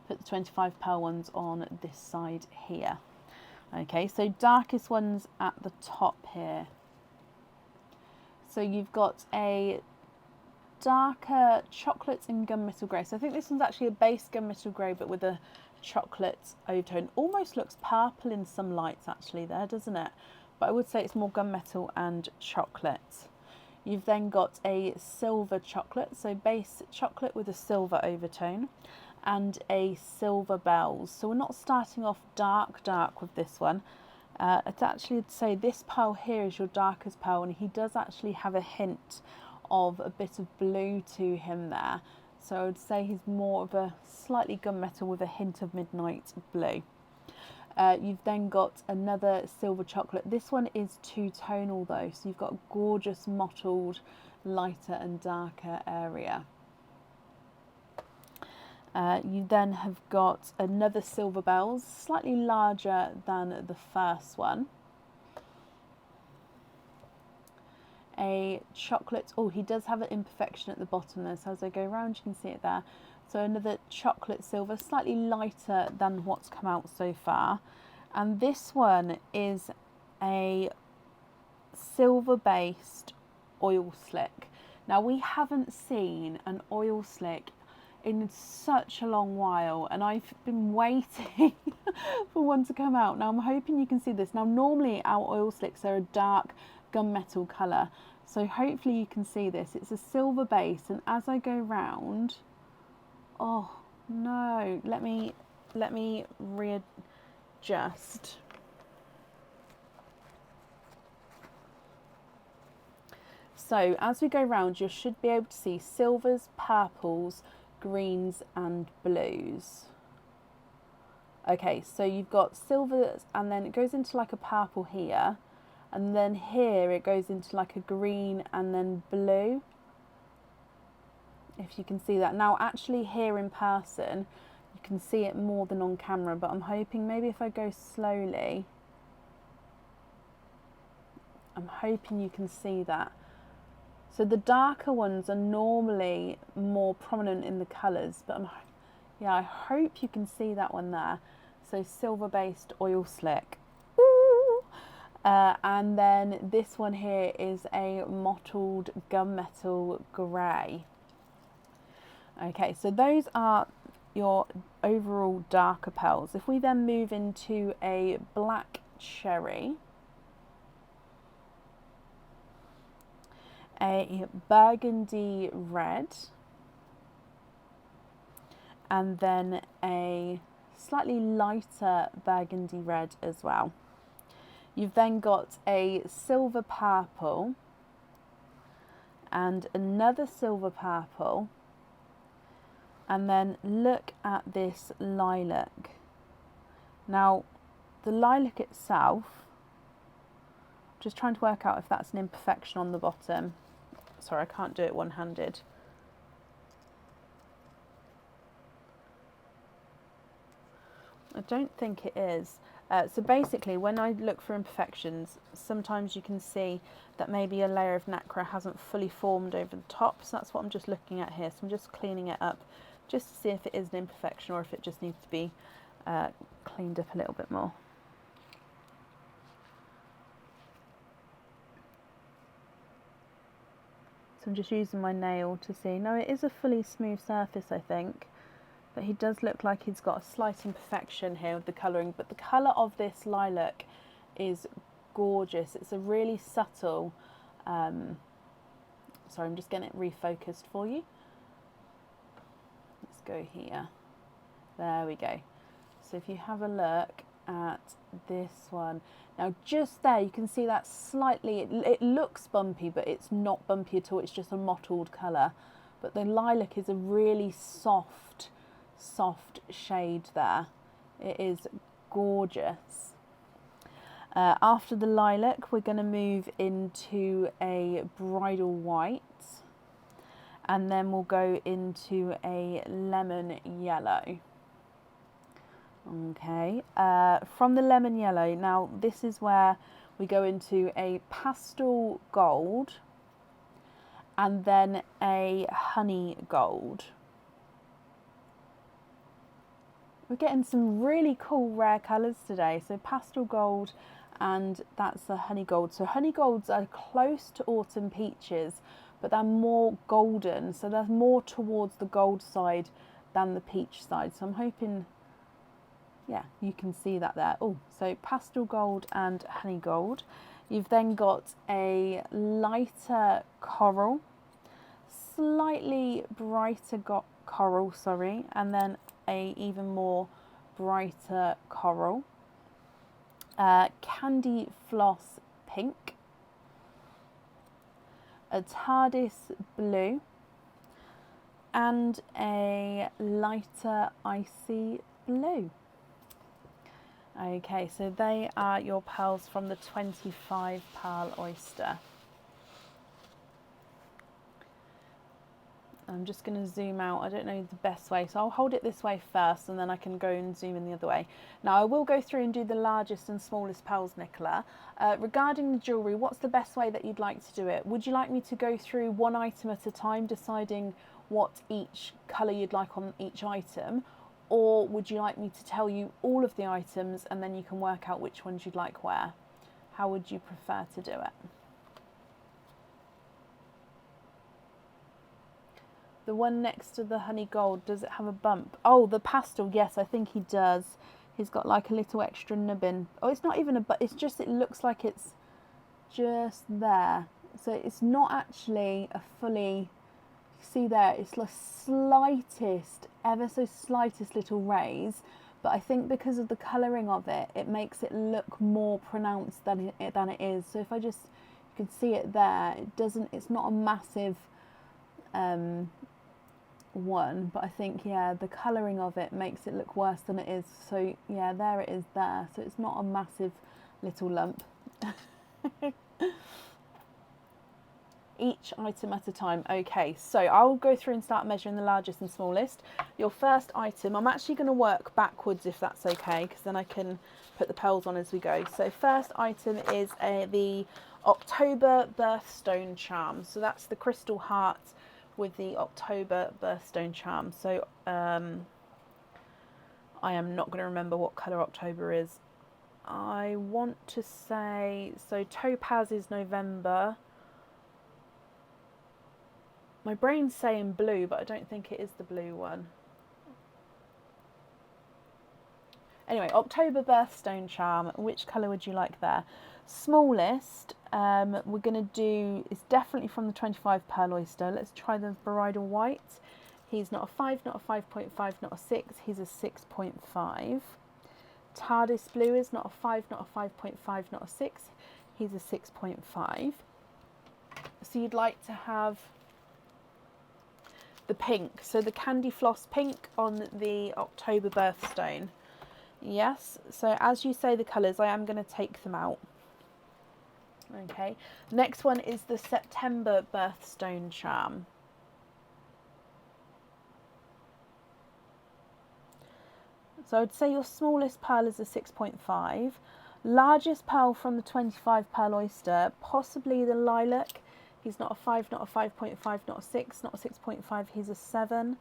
S1: put the 25 pearl ones on this side here. Okay, so darkest ones at the top here. So you've got a darker chocolate and gunmetal grey. So I think this one's actually a base gunmetal grey, but with a chocolate overtone. Almost looks purple in some lights actually there, doesn't it? But I would say it's more gunmetal and chocolate. You've then got a silver chocolate, so base chocolate with a silver overtone, and a silver bells. So we're not starting off dark with this one. I'd actually say this pearl here is your darkest pearl, and he does actually have a hint of a bit of blue to him there. So I would say he's more of a slightly gunmetal with a hint of midnight blue. You've then got another silver chocolate. This one is two-tonal though, so you've got a gorgeous mottled lighter and darker area. You then have got another silver bells, slightly larger than the first one. A chocolate, oh, he does have an imperfection at the bottom there, so as I go around you can see it there. So another chocolate silver, slightly lighter than what's come out so far. And this one is a silver based oil slick. Now we haven't seen an oil slick in such a long while, and I've been waiting for one to come out. Now I'm hoping you can see this. Now normally our oil slicks are a dark gunmetal colour, so hopefully you can see this. It's a silver base, and as I go round, oh no, let me readjust. So as we go round, you should be able to see silvers, purples, greens and blues. Okay, so you've got silvers, and then it goes into like a purple here, and then here it goes into like a green and then blue, if you can see that. Now actually here in person you can see it more than on camera, but I'm hoping maybe if I go slowly, I'm hoping you can see that. So the darker ones are normally more prominent in the colours, but yeah, I hope you can see that one there. So silver based oil slick. And then this one here is a mottled gunmetal grey. Okay, so those are your overall darker pearls. If we then move into a black cherry, a burgundy red, and then a slightly lighter burgundy red as well. You've then got a silver purple and another silver purple, and then look at this lilac. Now the lilac itself, just trying to work out if that's an imperfection on the bottom. Sorry, I can't do it one-handed. I don't think it is. So basically, when I look for imperfections, sometimes you can see that maybe a layer of nacre hasn't fully formed over the top. So that's what I'm just looking at here. So I'm just cleaning it up just to see if it is an imperfection or if it just needs to be cleaned up a little bit more. So I'm just using my nail to see. No, it is a fully smooth surface, I think. But he does look like he's got a slight imperfection here with the colouring. But the colour of this lilac is gorgeous. It's a really subtle... sorry, I'm just getting it refocused for you. Let's go here. There we go. So if you have a look at this one. Now just there you can see that slightly, it looks bumpy, but it's not bumpy at all. It's just a mottled colour. But the lilac is a really soft shade there. It is gorgeous. After the lilac, we're going to move into a bridal white, and then we'll go into a lemon yellow. Okay, from the lemon yellow, now this is where we go into a pastel gold and then a honey gold. We're getting some really cool rare colours today. So pastel gold, and that's the honey gold. So honey golds are close to autumn peaches, but they're more golden. So they're more towards the gold side than the peach side. So I'm hoping, yeah, you can see that there. Oh, so pastel gold and honey gold. You've then got a lighter coral, slightly brighter coral, sorry, and then a even more brighter coral, candy floss pink, a TARDIS blue, and a lighter icy blue. Okay, so they are your pearls from the 25 pearl oyster. I'm just going to zoom out. I don't know the best way, so I'll hold it this way first and then I can go and zoom in the other way. Now I will go through and do the largest and smallest pearls, Nicola. Regarding the jewellery, what's the best way that you'd like to do it? Would you like me to go through one item at a time, deciding what each colour you'd like on each item? Or would you like me to tell you all of the items and then you can work out which ones you'd like where? How would you prefer to do it? The one next to the honey gold, does it have a bump? Oh, the pastel, yes, I think he does. He's got like a little extra nubbin. Oh, it's not even a but, it's just, it looks like it's just there. So it's not actually a fully, see there, it's the slightest, ever so slightest little raise. But I think because of the colouring of it, it makes it look more pronounced than it is. So if I just, you can see it there, it doesn't, it's not a massive one, but I think, yeah, the colouring of it makes it look worse than it is. So yeah, there it is there. So it's not a massive little lump. Each item at a time. Okay, so I'll go through and start measuring the largest and smallest. Your first item, I'm actually going to work backwards if that's okay, because then I can put the pearls on as we go. So first item is the October birthstone charm. So that's the crystal heart with the October birthstone charm. So I am not going to remember what colour October is. I want to say, so topaz is November. My brain's saying blue, but I don't think it is the blue one. Anyway, October birthstone charm. Which colour would you like there? Smallest, we're going to do, it's definitely from the 25 pearl oyster. Let's try the bridal white. He's not a 5, not a 5.5, not a 6. He's a 6.5. TARDIS blue is not a 5, not a 5.5, not a 6. He's a 6.5. So you'd like to have the pink, so the candy floss pink on the October birthstone. Yes, so as you say the colours, I am going to take them out. Okay, next one is the September birthstone charm. So I'd say your smallest pearl is a 6.5. Largest pearl from the 25 pearl oyster, possibly the lilac. He's not a 5, not a 5.5, not a 6, not a 6.5, he's a 7.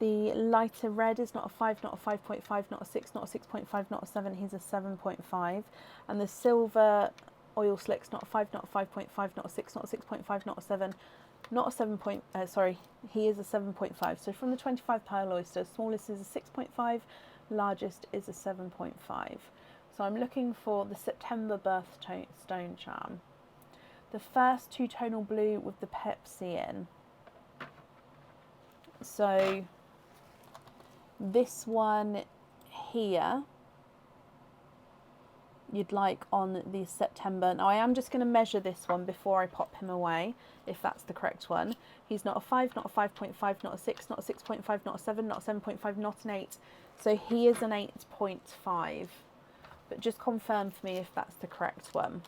S1: The lighter red is not a 5, not a 5.5, not a 6, not a 6.5, not a 7, he's a 7.5. And the silver oil slick's not a 5, not a 5.5, not a 6, not a 6.5, not a 7, not a 7 point, sorry, he is a 7.5. So from the 25 pearl oyster, smallest is a 6.5, largest is a 7.5. So I'm looking for the September birthstone charm. The first two-tonal blue with the Pepsi in. So this one here, you'd like on the September. Now I am just going to measure this one before I pop him away, if that's the correct one. He's not a 5, not a 5.5, not a 6, not a 6.5, not a 7, not a 7.5, not an 8. So he is an 8.5. But just confirm for me if that's the correct one.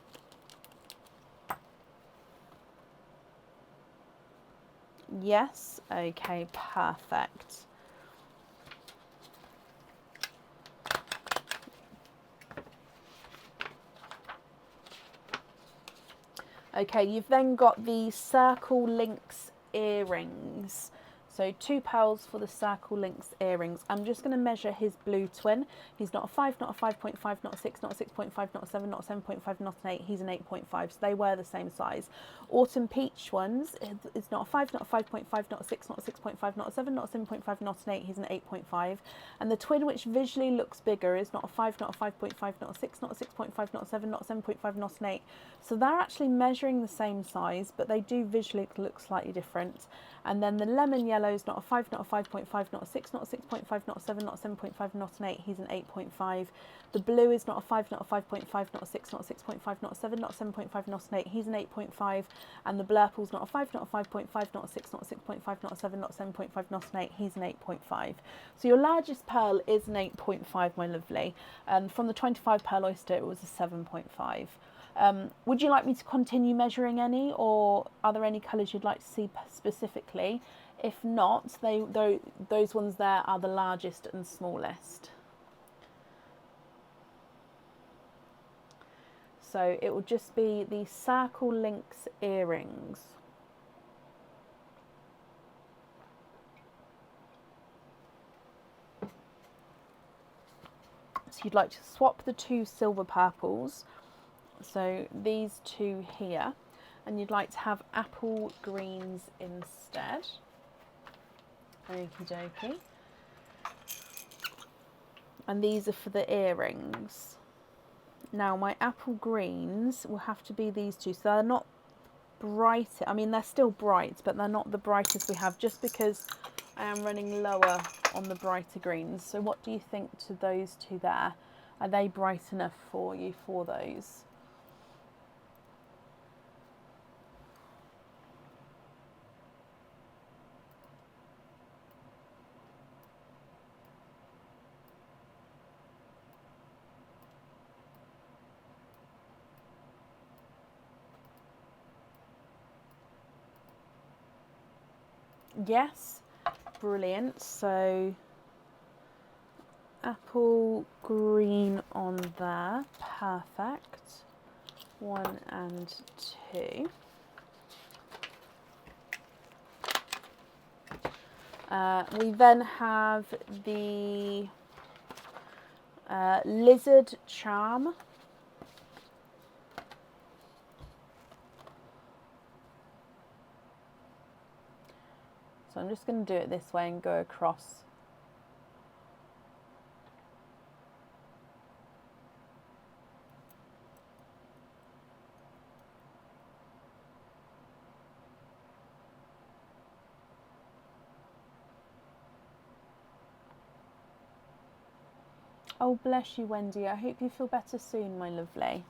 S1: Yes, okay, perfect. Okay, you've then got the circle links earrings. So 2 pearls for the circle links earrings. I'm just going to measure his blue twin. He's not a 5, not a 5.5, not a 6, not a 6.5, not a 7, not a 7.5, not an 8. He's an 8.5. So they were the same size. Autumn peach ones, it's not a 5, not a 5.5, not a 6, not a 6.5, not a 7, not a 7.5, not an 8. He's an 8.5. And the twin, which visually looks bigger, is not a 5, not a 5.5, not a 6, not a 6.5, not a 7, not a 7.5, not an 8. So they're actually measuring the same size, but they do visually look slightly different. And then the lemon yellow is not a 5, not a 5.5, not a 6, not a 6.5, not a 7, not a 7.5, not an 8. He's an 8.5. The blue is not a 5, not a 5.5, not a 6, not a 6.5, not a 7, not a 7.5, not an 8. He's an 8.5. And the blurple's not a 5, not a 5.5, not a 6, not a 6.5, not a 7, not a 7.5, not an 8. He's an 8.5. So your largest pearl is an 8.5, my lovely. And from the 25 pearl oyster, it was a 7.5. Would you like me to continue measuring any, or are there any colours you'd like to see specifically? If not, those ones there are the largest and smallest. So it will just be the circle links earrings. So you'd like to swap the 2 silver purples. So these 2 here, and you'd like to have apple greens instead. Okie dokie. And these are for the earrings. Now my apple greens will have to be these 2. So they're not bright. I mean, they're still bright, but they're not the brightest we have, just because I am running lower on the brighter greens. So what do you think to those 2 there? Are they bright enough for you for those? Yes, brilliant. So apple green on there, perfect. 1 and 2. We then have the lizard charm. So I'm just going to do it this way and go across. Oh, bless you, Wendy. I hope you feel better soon, my lovely.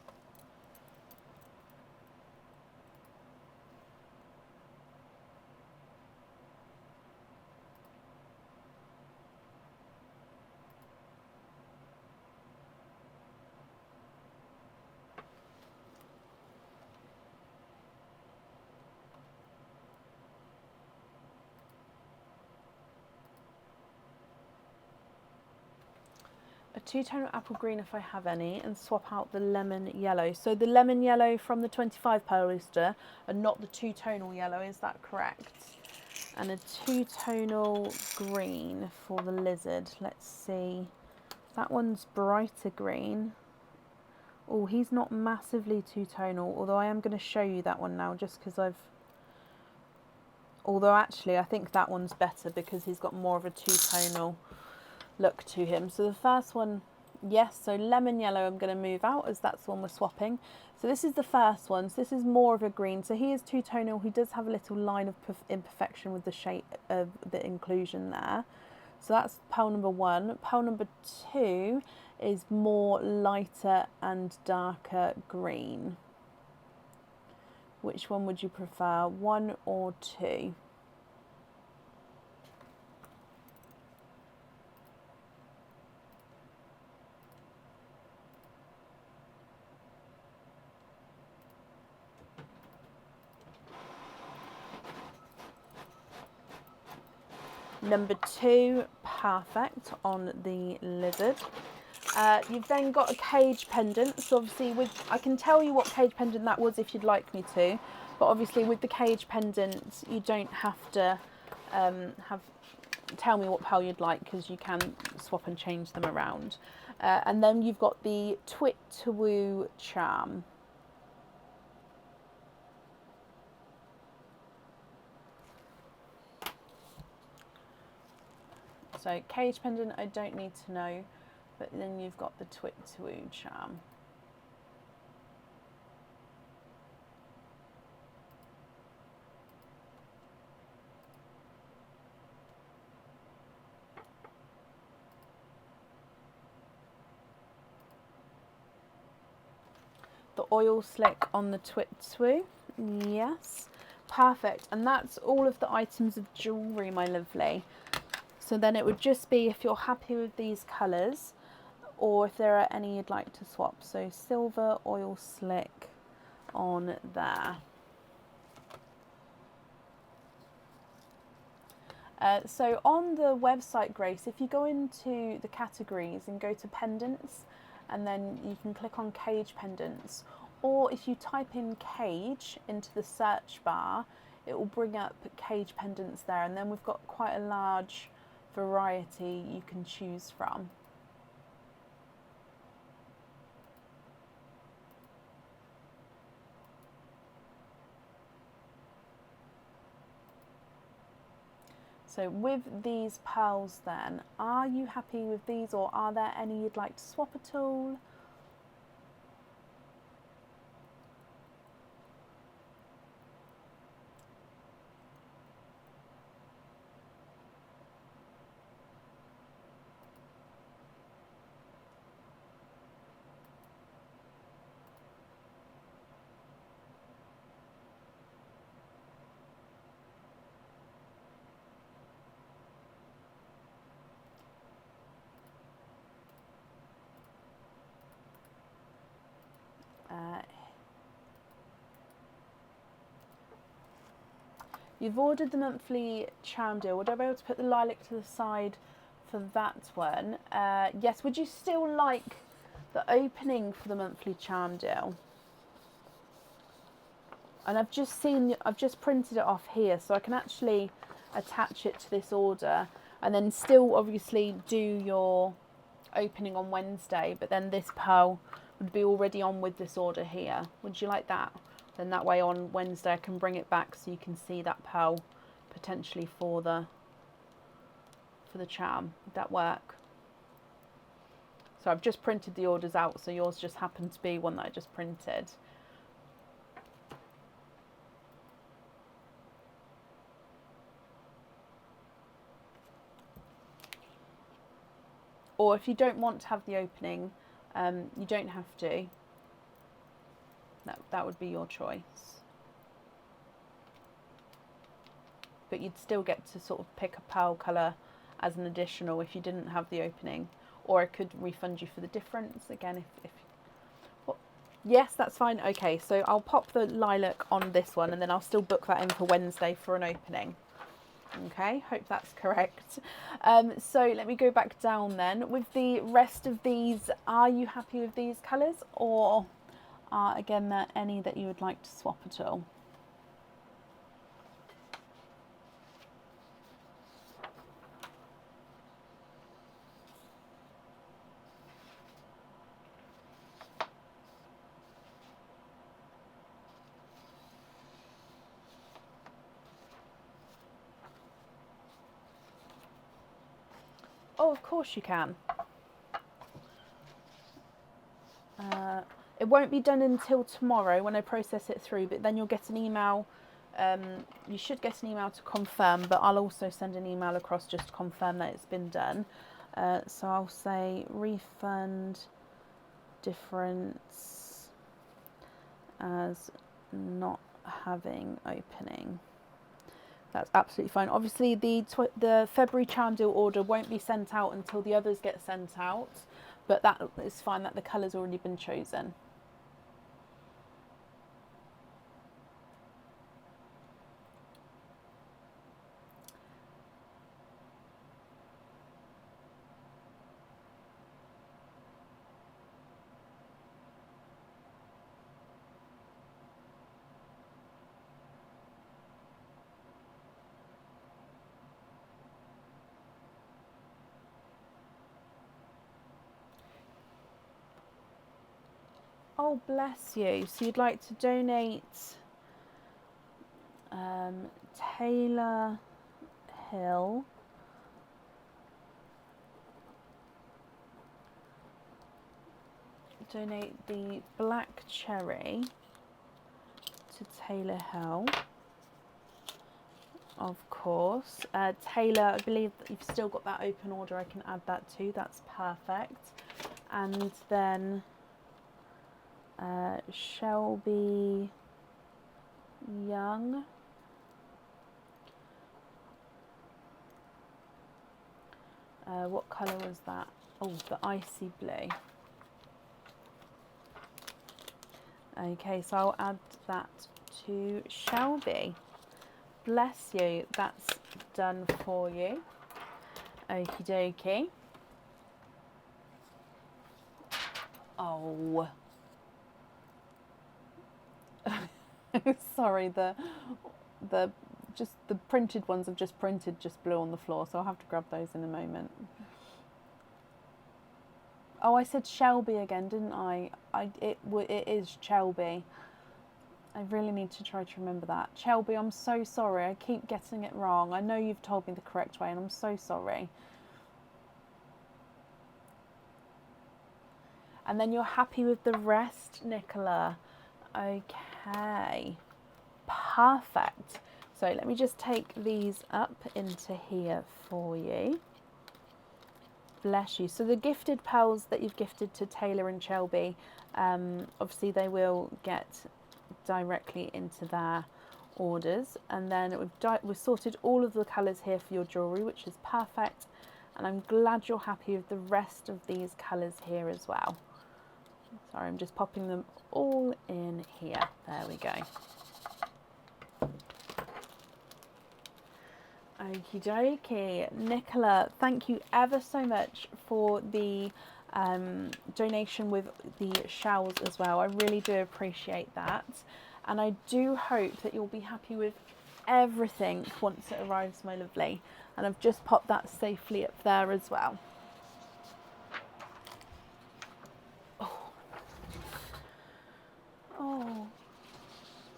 S1: two-tone apple green if I have any, and swap out the lemon yellow. So the lemon yellow from the 25 pearl oyster and not the two-tonal yellow, is that correct? And a two-tonal green for the lizard. Let's see. That one's brighter green. Oh, he's not massively two-tonal, although I am going to show you that one now just because although actually I think that one's better because he's got more of a two-tonal look to him. So the first one, yes, so lemon yellow I'm going to move out as that's the one we're swapping. So this is the first one, so this is more of a green. So he is two-tonal, he does have a little line of imperfection with the shape of the inclusion there. So that's pearl number 1. Pearl number 2 is more lighter and darker green. Which one would you prefer, 1 or 2? Number 2, perfect on the lizard. You've then got a cage pendant. So obviously I can tell you what cage pendant that was if you'd like me to, but obviously with the cage pendant you don't have to tell me what pearl you'd like because you can swap and change them around. And then you've got the Twit to Woo charm. So cage pendant I don't need to know, but then you've got the Twit to Woo charm. The oil slick on the Twit to Woo, yes, perfect. And that's all of the items of jewellery, my lovely. So then it would just be if you're happy with these colours or if there are any you'd like to swap. So silver oil slick on there. So on the website, Grace, if you go into the categories and go to pendants, and then you can click on cage pendants, or if you type in cage into the search bar, it will bring up cage pendants there, and then we've got quite a large variety you can choose from. So with these pearls then, are you happy with these, or are there any you'd like to swap at all? You've ordered the monthly charm deal. Would I be able to put the lilac to the side for that one? Yes, would you still like the opening for the monthly charm deal? And I've just printed it off here, so I can actually attach it to this order and then still obviously do your opening on Wednesday, but then this pearl would be already on with this order here. Would you like that? Then that way on Wednesday I can bring it back so you can see that pearl potentially for the charm. Would that work? So I've just printed the orders out, so yours just happened to be one that I just printed. Or if you don't want to have the opening, you don't have to. That would be your choice. But you'd still get to sort of pick a pearl colour as an additional if you didn't have the opening. Or I could refund you for the difference again if well, yes, that's fine. Okay, so I'll pop the lilac on this one and then I'll still book that in for Wednesday for an opening. Okay, hope that's correct. So let me go back down then. With the rest of these, are you happy with these colours, or are again there any that you would like to swap at all? Oh, of course you can. It won't be done until tomorrow when I process it through, but then you'll get an email. You should get an email to confirm, but I'll also send an email across just to confirm that it's been done. So I'll say refund difference as not having opening. That's absolutely fine. Obviously, the February charm deal order won't be sent out until the others get sent out, but that is fine, that the colour's already been chosen. Oh, bless you. So you'd like to donate Taylor Hill. Donate the black cherry to Taylor Hill. Of course. Taylor, I believe that you've still got that open order. I can add that too. That's perfect. And then Shelby Young. What colour was that? Oh, the icy blue. Okay, so I'll add that to Shelby. Bless you, that's done for you. Okie dokie. Oh. Sorry, the printed ones have just printed just blue on the floor, so I'll have to grab those in a moment. Oh, I said Shelby again, didn't I? It is Shelby. I really need to try to remember that. Shelby, I'm so sorry. I keep getting it wrong. I know you've told me the correct way, and I'm so sorry. And then you're happy with the rest, Nicola? Okay. Perfect. So let me just take these up into here for you. Bless you. So the gifted pearls that you've gifted to Taylor and Shelby, obviously they will get directly into their orders. And then we've sorted all of the colours here for your jewellery, which is perfect. And I'm glad you're happy with the rest of these colours here as well. Sorry, I'm just popping them all in here. There we go. Okie dokie. Nicola, thank you ever so much for the donation with the shells as well. I really do appreciate that. And I do hope that you'll be happy with everything once it arrives, my lovely. And I've just popped that safely up there as well.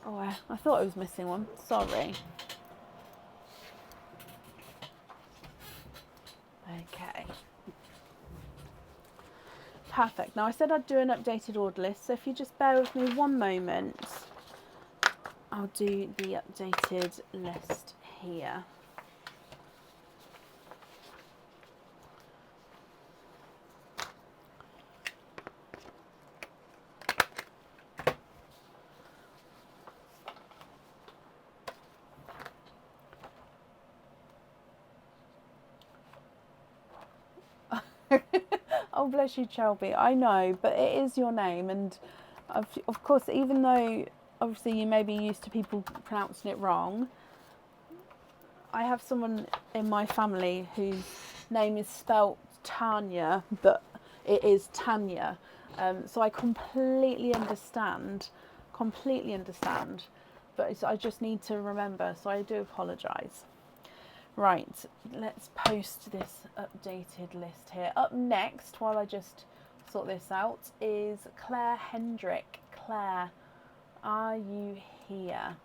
S1: Oh, I thought I was missing one. Sorry. Okay. Perfect. Now I said I'd do an updated order list, so if you just bear with me one moment, I'll do the updated list here. Oh, bless you, Shelby. I know, but it is your name, and of course, even though obviously you may be used to people pronouncing it wrong, I have someone in my family whose name is spelt Tanya, but it is Tanya. So I completely understand, but I just need to remember, so I do apologise. Right, let's post this updated list here. Up next, while I just sort this out, is Claire Hendrick. Claire, are you here?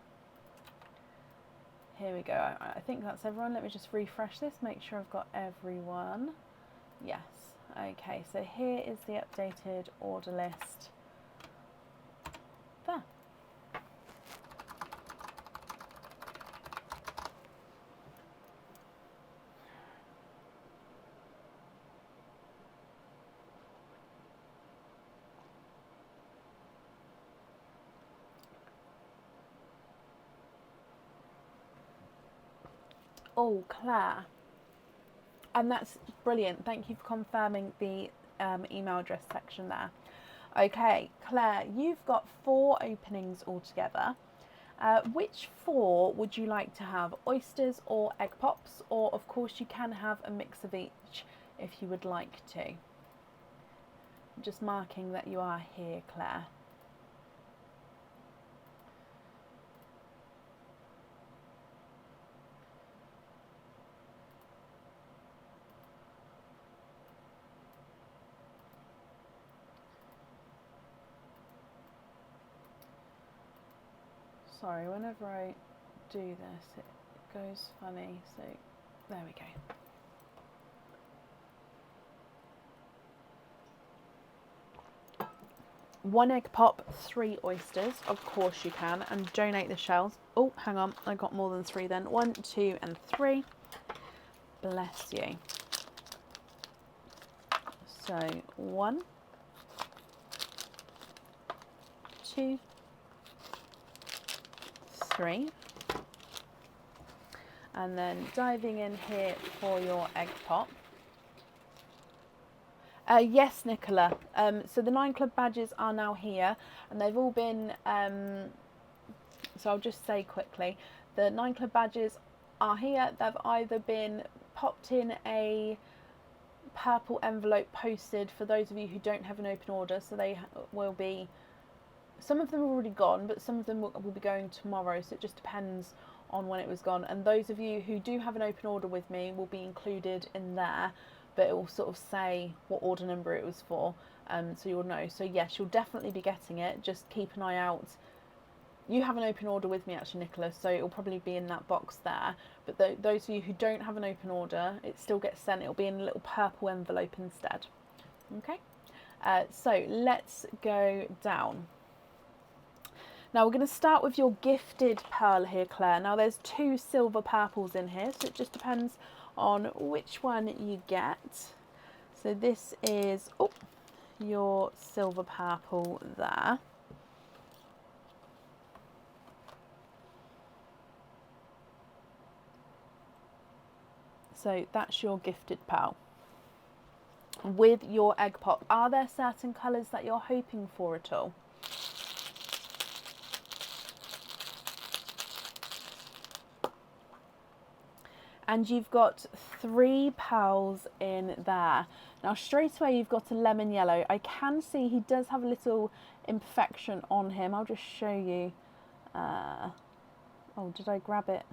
S1: Here we go. I think that's everyone. Let me just refresh this, make sure I've got everyone. Yes. Okay, so here is the updated order list. There. Oh, Claire. And that's brilliant. Thank you for confirming the email address section there. Okay, Claire, you've got 4 openings altogether. Which 4 would you like to have? Oysters or egg pops? Or, of course, you can have a mix of each if you would like to. I'm just marking that you are here, Claire. Sorry, whenever I do this, it goes funny, so there we go. One egg pop, 3 oysters, of course you can, and donate the shells. Oh, hang on, I got more than 3 then. 1, 2, and 3. Bless you. So 1, 2, 3, and then diving in here for your egg pop. Yes, Nicola. So the 9 club badges are now here, and they've all been. So I'll just say quickly, the 9 club badges are here. They've either been popped in a purple envelope posted for those of you who don't have an open order. So they will be. Some of them are already gone, but some of them will be going tomorrow. So it just depends on when it was gone. And those of you who do have an open order with me will be included in there. But it will sort of say what order number it was for, so you'll know. So yes, you'll definitely be getting it. Just keep an eye out. You have an open order with me actually, Nicola, so it'll probably be in that box there. But those of you who don't have an open order, it still gets sent. It'll be in a little purple envelope instead. Okay, so let's go down. Now we're going to start with your gifted pearl here, Claire. Now there's 2 silver purples in here, so it just depends on which one you get. So this is your silver purple there. So that's your gifted pearl. With your egg pop, are there certain colours that you're hoping for at all? And you've got 3 pearls in there. Now straight away you've got a lemon yellow. I can see he does have a little imperfection on him. I'll just show you. Oh, did I grab it?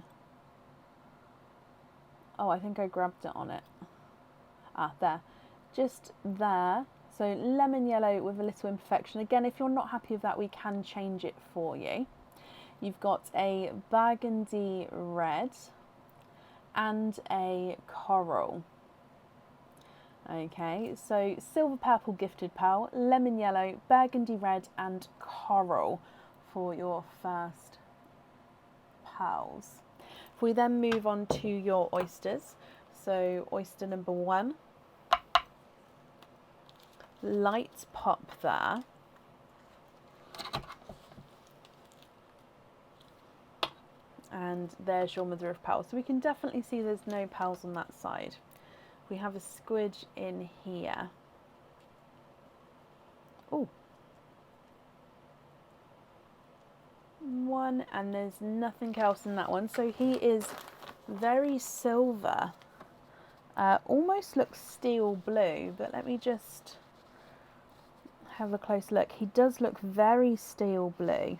S1: Oh, I think I grabbed it on it. Ah, there. Just there. So lemon yellow with a little imperfection. Again, if you're not happy with that, we can change it for you. You've got a burgundy red and a coral. Okay, so silver purple gifted pearl, lemon yellow, burgundy red and coral for your first pearls. If we then move on to your oysters, so oyster number 1, light pop there. And there's your mother of pearl. So we can definitely see there's no pearls on that side. We have a squidge in here. Oh, 1, and there's nothing else in that one. So he is very silver. Almost looks steel blue, but let me just have a close look. He does look very steel blue.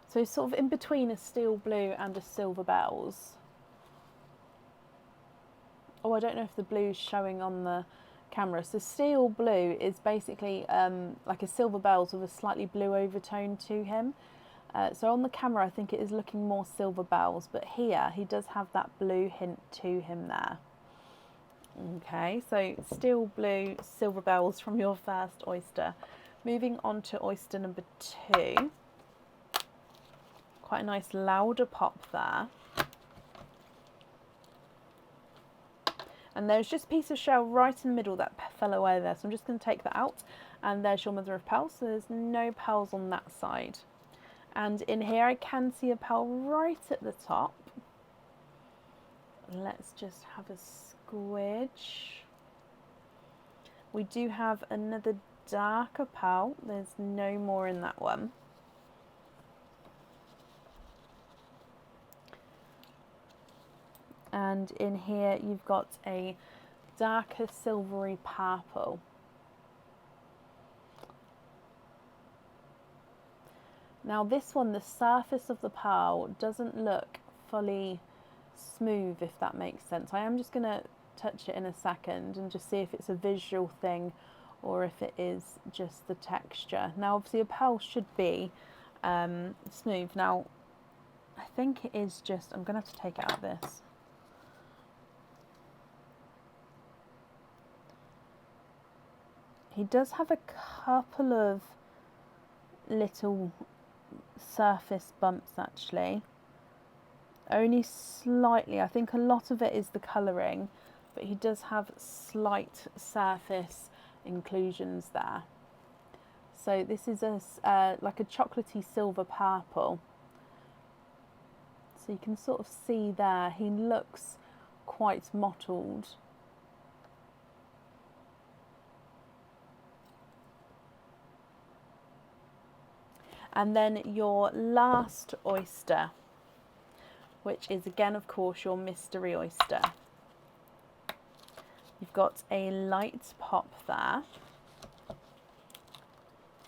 S1: So he's sort of in between a steel blue and a silver bells. Oh, I don't know if the blue's showing on the camera. So steel blue is basically like a silver bells with a slightly blue overtone to him. So on the camera I think it is looking more silver bells, but here he does have that blue hint to him there. Okay, so steel blue, silver bells from your first oyster. Moving on to oyster number 2. Quite a nice louder pop there. And there's just a piece of shell right in the middle that fell away there, so I'm just going to take that out. And there's your mother of pearl, so there's no pearls on that side. And in here I can see a pearl right at the top. Let's just have a squidge. We do have another darker pearl. There's no more in that one. And in here you've got a darker silvery purple. Now this one, the surface of the pearl doesn't look fully smooth, if that makes sense. I am just going to touch it in a second and just see if it's a visual thing or if it is just the texture. Now obviously a pearl should be smooth. Now I think it is just, I'm going to have to take it out of this. He does have a couple of little surface bumps actually, only slightly. I think a lot of it is the colouring, but he does have slight surface inclusions there. So this is a like a chocolatey silver purple, so you can sort of see there he looks quite mottled. And then your last oyster, which is again, of course, your mystery oyster. You've got a light pop there.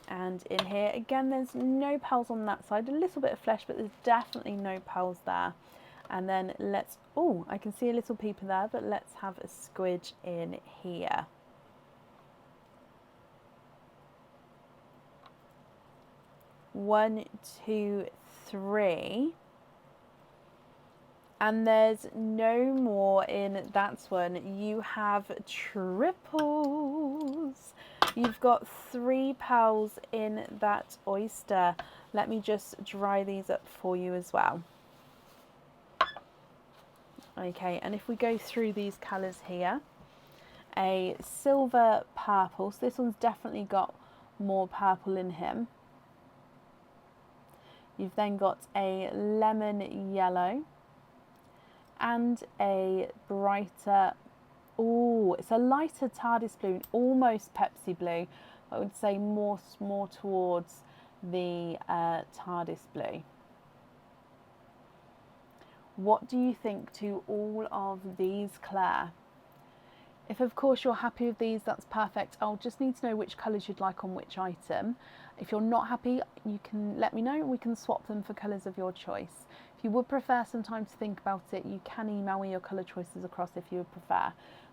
S1: And in here, again, there's no pearls on that side. A little bit of flesh, but there's definitely no pearls there. And then let's, oh, I can see a little peeper there, but let's have a squidge in here. One, two, three, and there's no more in that one. You have triples. You've got 3 pearls in that oyster. Let me just dry these up for you as well. Okay, and if we go through these colours here, a silver purple, so this one's definitely got more purple in him. You've then got a lemon yellow and a brighter, oh, it's a lighter TARDIS blue, almost Pepsi blue. I would say more towards the TARDIS blue. What do you think to all of these, Claire? If of course you're happy with these, that's perfect. I'll just need to know which colours you'd like on which item. If you're not happy, you can let me know and we can swap them for colours of your choice. If you would prefer some time to think about it, you can email me your colour choices across if you would prefer.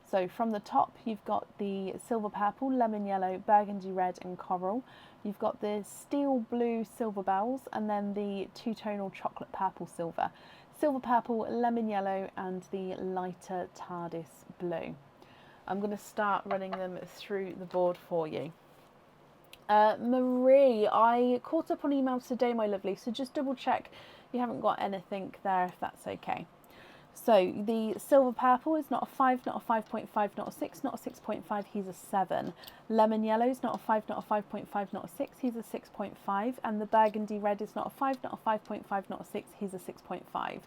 S1: So from the top, you've got the silver purple, lemon yellow, burgundy red and coral. You've got the steel blue silver bells and then the two-tonal chocolate purple silver. Silver purple, lemon yellow and the lighter TARDIS blue. I'm going to start running them through the board for you. Marie, I caught up on emails today, my lovely, so just double check you haven't got anything there if that's okay. So the silver purple is not a 5, not a 5.5, not a 6, not a 6.5, he's a 7. Lemon yellow is not a 5, not a 5.5, not a 6, he's a 6.5. And the burgundy red is not a 5, not a 5.5, not a 6, he's a 6.5.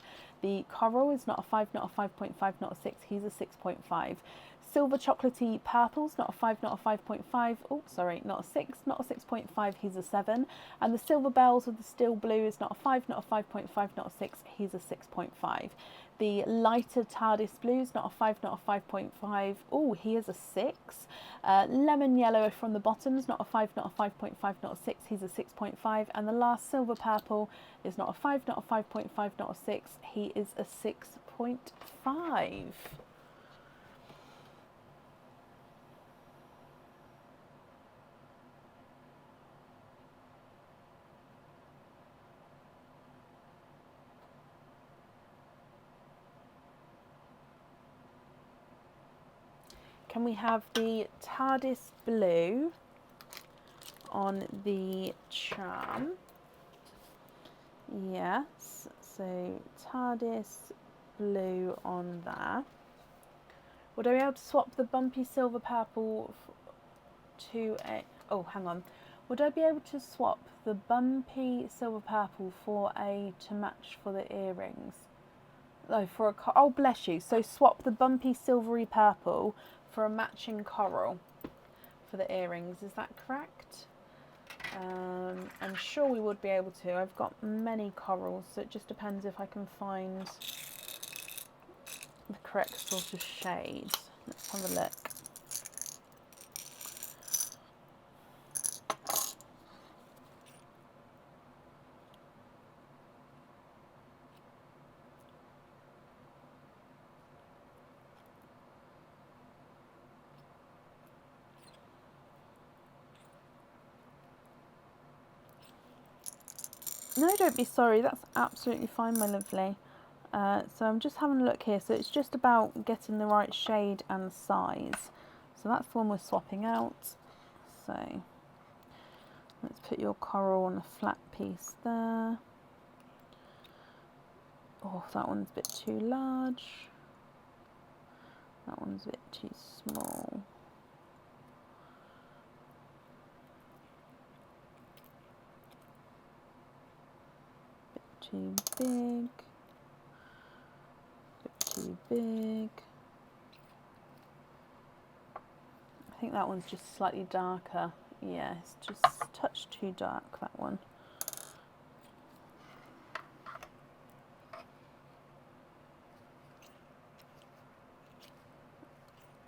S1: The coral is not a 5, not a 5.5, not a 6, he's a 6.5. Silver chocolatey purple's not a 5, not a 5.5. Oh, sorry, not a 6, not a 6.5. He's a 7. And the silver bells with the steel blue is not a 5, not a 5.5, not a 6. He's a 6.5. The lighter TARDIS blue is not a 5, not a 5.5. Oh, he is a 6. Lemon yellow from the bottom is not a 5, not a 5.5, not a 6. He's a 6.5. And the last silver purple is not a 5, not a 5.5, not a 6. He is a 6.5. Can we have the TARDIS blue on the charm? Yes, so TARDIS blue on there. Would I be able to swap the bumpy silver purple to a... Oh, hang on. Would I be able to swap the bumpy silver purple for a to match for the earrings? Oh, for a... Oh, bless you. So swap the bumpy silvery purple for a matching coral for the earrings. Is that correct? I'm sure we would be able to. I've got many corals, so it just depends if I can find the correct sort of shade. Let's have a look. No, don't be sorry. That's absolutely fine, my lovely. So I'm just having a look here. So it's just about getting the right shade and size. So that's the one we're swapping out. So let's put your coral on a flat piece there. Oh, that one's a bit too large. That one's a bit too small. Too big, a bit too big. I think that one's just slightly darker. Yeah, it's just a touch too dark, that one.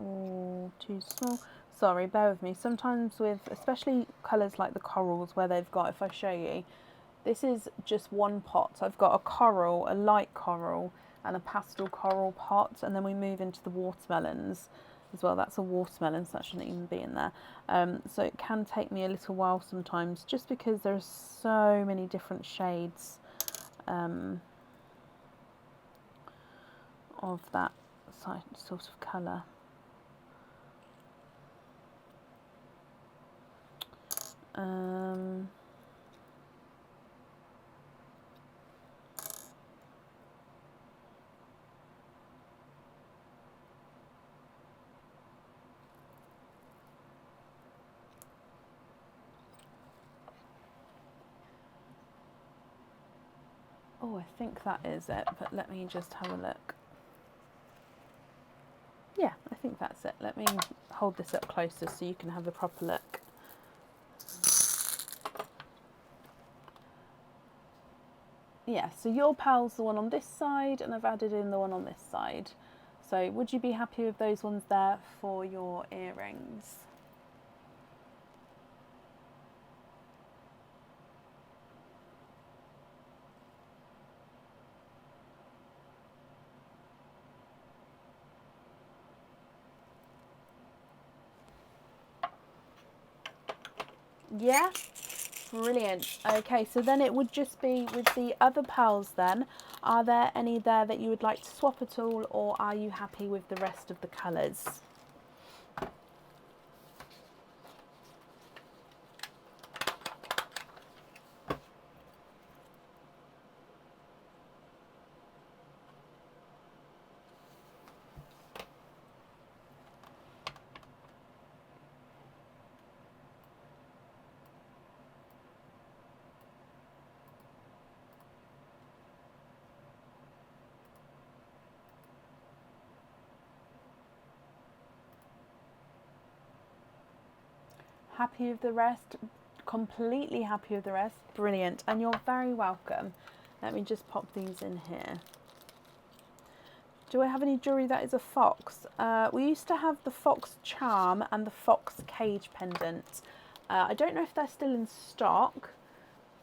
S1: Oh, too small. Sorry, bear with me. Sometimes with, especially colours like the corals where they've got, if I show you, this is just one pot. I've got a coral, a light coral, and a pastel coral pot, and then we move into the watermelons as well. That's a watermelon, so that shouldn't even be in there. So it can take me a little while sometimes, just because there's so many different shades of that sort of colour. Oh, I think that is it, but let me just have a look. Yeah, I think that's it. Let me hold this up closer so you can have a proper look. Yeah, so your pearl's the one on this side, and I've added in the one on this side. So would you be happy with those ones there for your earrings? Yeah? Brilliant. Okay, so then it would just be with the other pearls then. Are there any there that you would like to swap at all, or are you happy with the rest of the colours? Happy with the rest? Completely happy with the rest? Brilliant. And you're very welcome. Let me just pop these in here. Do I have any jewellery that is a fox? We used to have the fox charm and the fox cage pendant. I don't know if they're still in stock,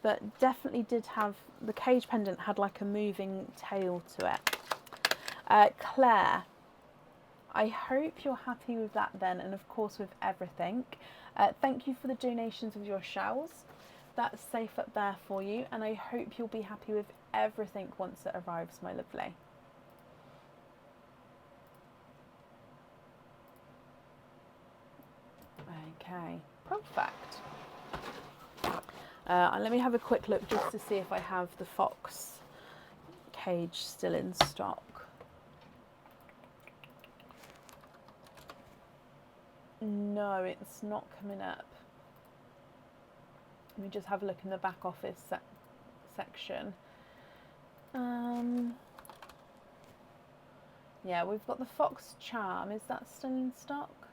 S1: but definitely did have, the cage pendant had like a moving tail to it. Claire, I hope you're happy with that then, and of course with everything. Thank you for the donations of your shells. That's safe up there for you, and I hope you'll be happy with everything once it arrives, my lovely. Okay, perfect. Let me have a quick look just to see if I have the fox cage still in stock. No, it's not coming up. Let me just have a look in the back office section. Yeah, we've got the fox charm. Is that still in stock?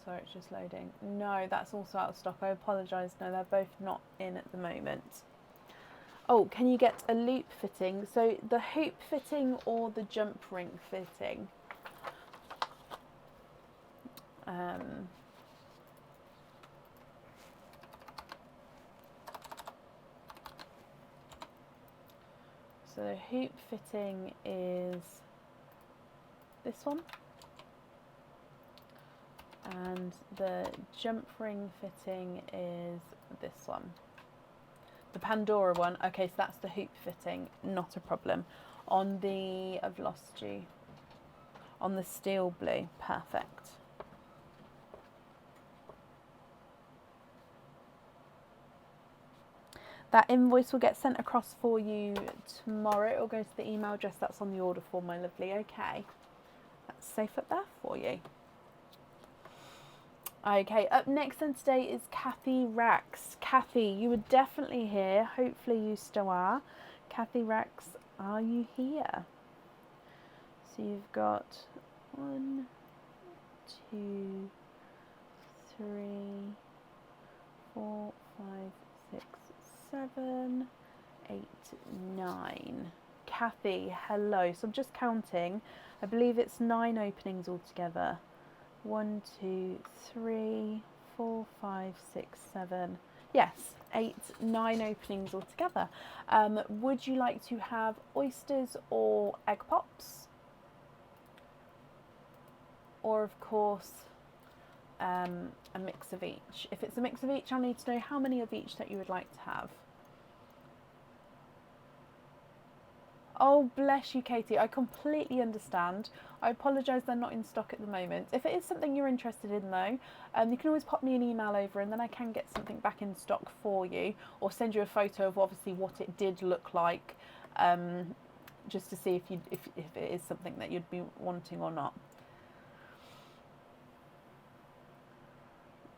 S1: Sorry, it's just loading. No, that's also out of stock. I apologise. No, they're both not in at the moment. Oh, can you get a loop fitting? So the hoop fitting or the jump ring fitting? So the hoop fitting is this one. And the jump ring fitting is this one. The Pandora one, okay, so that's the hoop fitting, not a problem. On the, I've lost you, on the steel blue, perfect. That invoice will get sent across for you tomorrow. It will go to the email address that's on the order form, my lovely, okay. That's safe up there for you. Okay, up next then today is Kathy Rex. Kathy, you were definitely here. Hopefully you still are. Kathy Rex, are you here? So you've got 1, 2, 3, 4, 5, 6, 7, 8, 9. Kathy, hello. So I'm just counting. I believe it's 9 openings altogether. 1, 2, 3, 4, 5, 6, 7. Yes, 8, 9 openings altogether. Would you like to have oysters or egg pops? Or, of course, a mix of each. If it's a mix of each, I'll need to know how many of each that you would like to have. Oh, bless you, Katie. I completely understand. I apologise they're not in stock at the moment. If it is something you're interested in, though, you can always pop me an email over and then I can get something back in stock for you, or send you a photo of obviously what it did look like, just to see if it is something that you'd be wanting or not.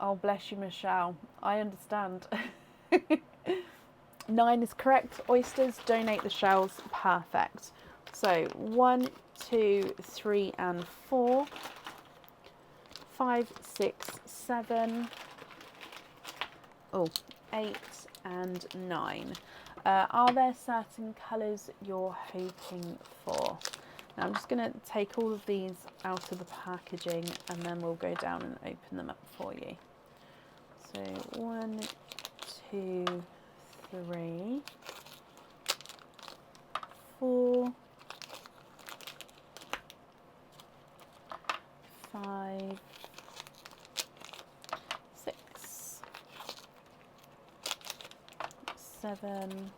S1: Oh, bless you, Michelle. I understand. 9 is correct. Oysters, donate the shells. Perfect. So 1, 2, 3 and 4, 5, 6, 7, 8 and 9. Are there certain colours you're hoping for? Now I'm just going to take all of these out of the packaging and then we'll go down and open them up for you. So 1, 2, 3, 4, 5, 6, 7,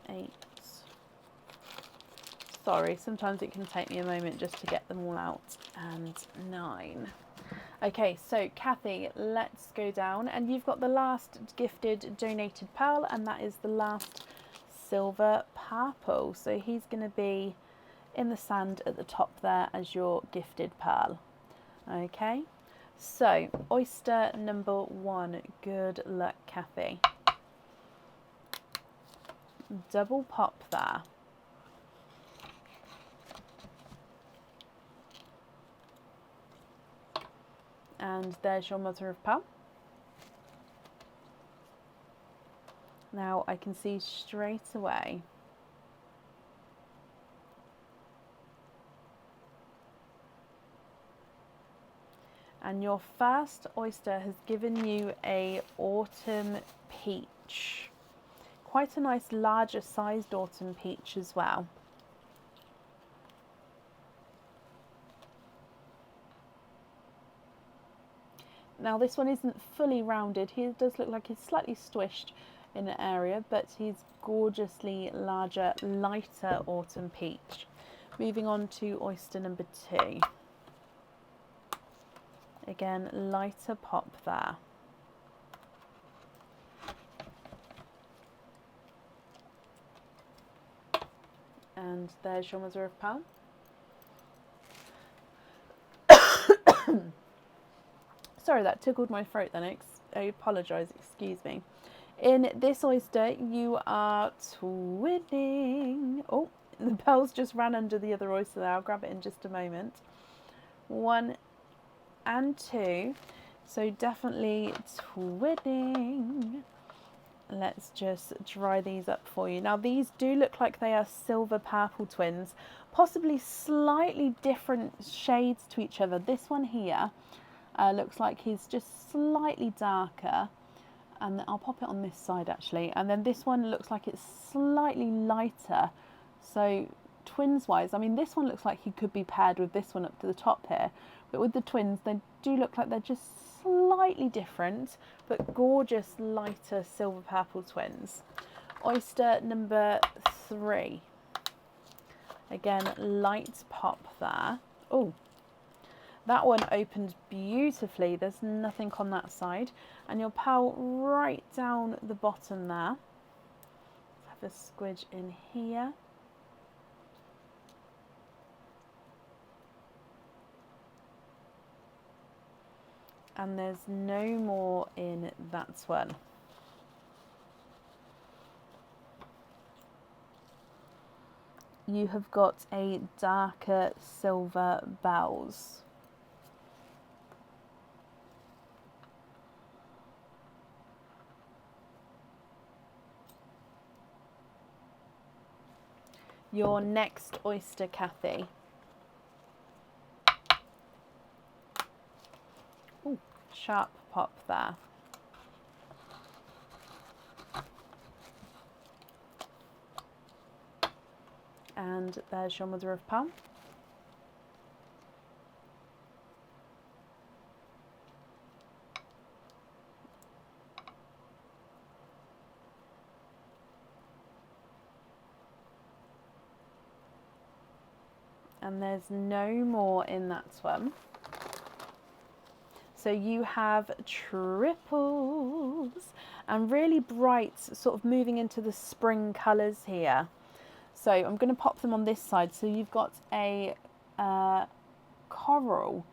S1: 8. Sorry, sometimes it can take me a moment just to get them all out. And 9. Okay, so Kathy, let's go down, and you've got the last gifted donated pearl, and that is the last silver purple. So he's going to be in the sand at the top there as your gifted pearl. Okay, so oyster number 1. Good luck, Kathy. Double pop there. And there's your mother of pearl. Now I can see straight away and your first oyster has given you a autumn peach. Quite a nice larger sized autumn peach as well. Now this one isn't fully rounded. He does look like he's slightly squished in an area, but he's gorgeously larger, lighter autumn peach. Moving on to oyster number 2. Again, lighter pop there. And there's your mother of pearl. Sorry, that tickled my throat then. I apologise, excuse me. In this oyster, you are twinning. Oh, the pearls just ran under the other oyster there. I'll grab it in just a moment. 1 and 2. So definitely twinning. Let's just dry these up for you. Now these do look like they are silver purple twins, possibly slightly different shades to each other. This one here looks like he's just slightly darker, and I'll pop it on this side actually, and then this one looks like it's slightly lighter. So twins wise, I mean this one looks like he could be paired with this one up to the top here, but with the twins they do look like they're just slightly different but gorgeous lighter silver purple twins. Oyster number 3, again light pop there. Oh, that one opened beautifully. There's nothing on that side, and your pearl right down the bottom there. Let's have a squidge in here. And there's no more in that one. You have got a darker silver bells. Your next oyster, Kathy. Ooh, sharp pop there. And there's your mother of pearl. And there's no more in that one. So you have triples and really bright, sort of moving into the spring colours here. So I'm going to pop them on this side. So you've got a coral,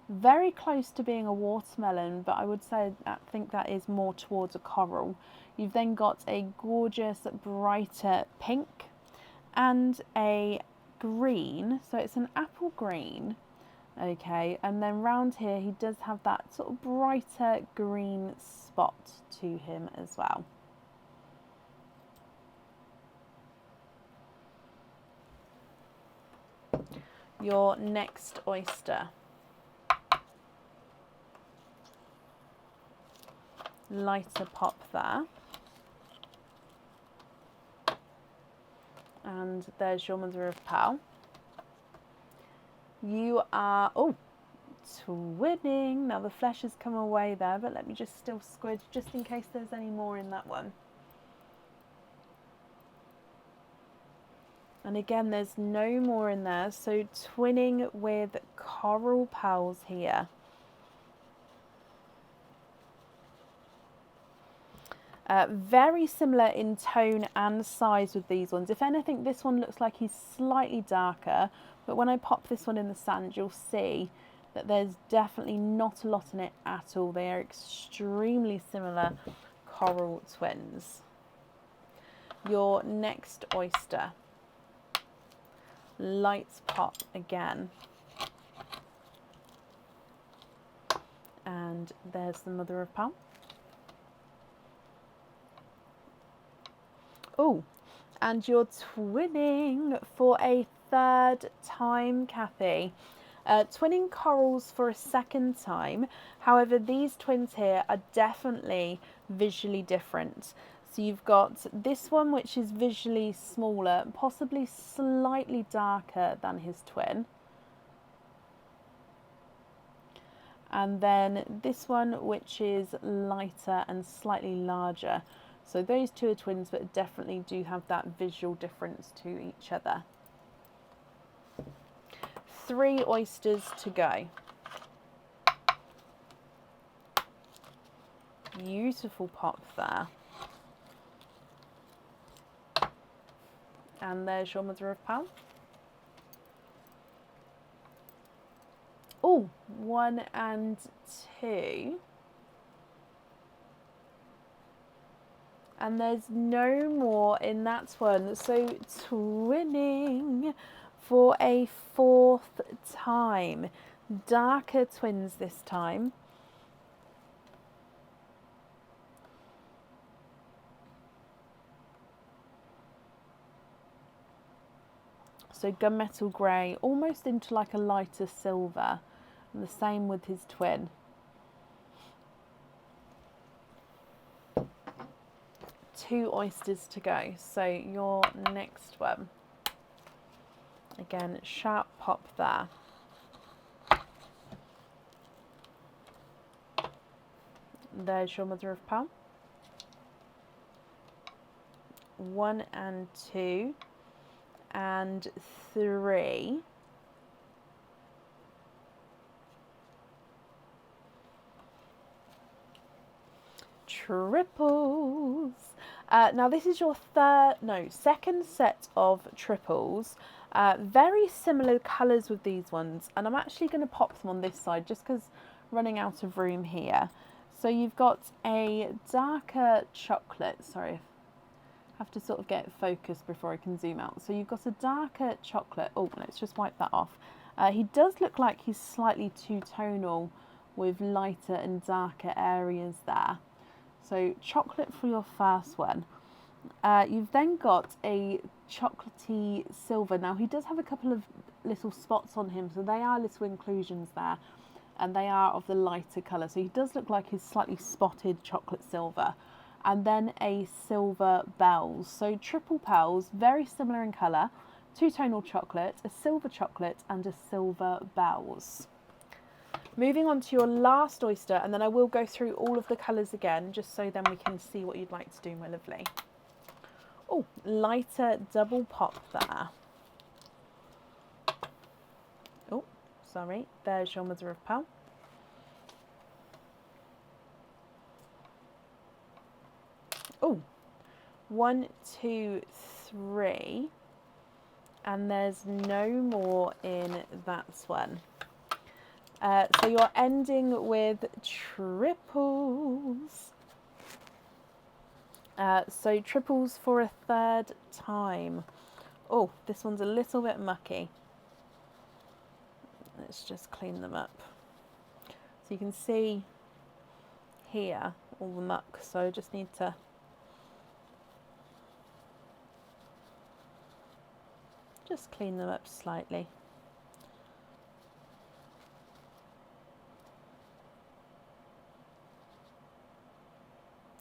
S1: very close to being a watermelon, but I would say I think that is more towards a coral. You've then got a gorgeous brighter pink and a green, so it's an apple green. Okay, and then round here he does have that sort of brighter green spot to him as well. Your next oyster. Lighter pop there. And there's your mother of pearl. You are, oh, twinning. Now the flesh has come away there, but let me just still squidge just in case there's any more in that one. And again, there's no more in there. So twinning with coral pearls here. Very similar in tone and size with these ones. If anything, this one looks like he's slightly darker, but when I pop this one in the sand, you'll see that there's definitely not a lot in it at all. They are extremely similar coral twins. Your next oyster. Light pop again. And there's the mother of pearl. Oh, and you're twinning for a third time, Kathy. Twinning corals for a second time. However, these twins here are definitely visually different. So you've got this one, which is visually smaller, possibly slightly darker than his twin. And then this one, which is lighter and slightly larger. So those two are twins, but definitely do have that visual difference to each other. 3 oysters to go. Beautiful pop there. And there's your mother of pearl. Oh, 1 and 2. And there's no more in that one. So twinning for a 4th time. Darker twins this time. So gunmetal grey, almost into like a lighter silver. And the same with his twin. Two oysters to go. So your next one. Again, sharp pop there. There's your mother of pearl. 1 and 2 and 3. Triples. Now this is your second set of triples. Very similar colours with these ones, and I'm actually going to pop them on this side just because running out of room here. So you've got a darker chocolate, sorry, I have to sort of get focused before I can zoom out. So you've got a darker chocolate, oh let's just wipe that off. He does look like he's slightly two-tonal with lighter and darker areas there. So chocolate for your first one. You've then got a chocolatey silver. Now he does have a couple of little spots on him, so they are little inclusions there, and they are of the lighter colour. So he does look like his slightly spotted chocolate silver. And then a silver bells. So triple pearls, very similar in colour, two-tonal chocolate, a silver chocolate and a silver bells. Moving on to your last oyster, and then I will go through all of the colours again, just so then we can see what you'd like to do, my lovely. Oh, lighter double pop there. Oh, sorry, there's your mother of pearl. Oh, 1, 2, 3, and there's no more in that one. So you're ending with triples. So triples for a third time. Oh, this one's a little bit mucky. Let's just clean them up. So you can see here all the muck, so I just need to just clean them up slightly.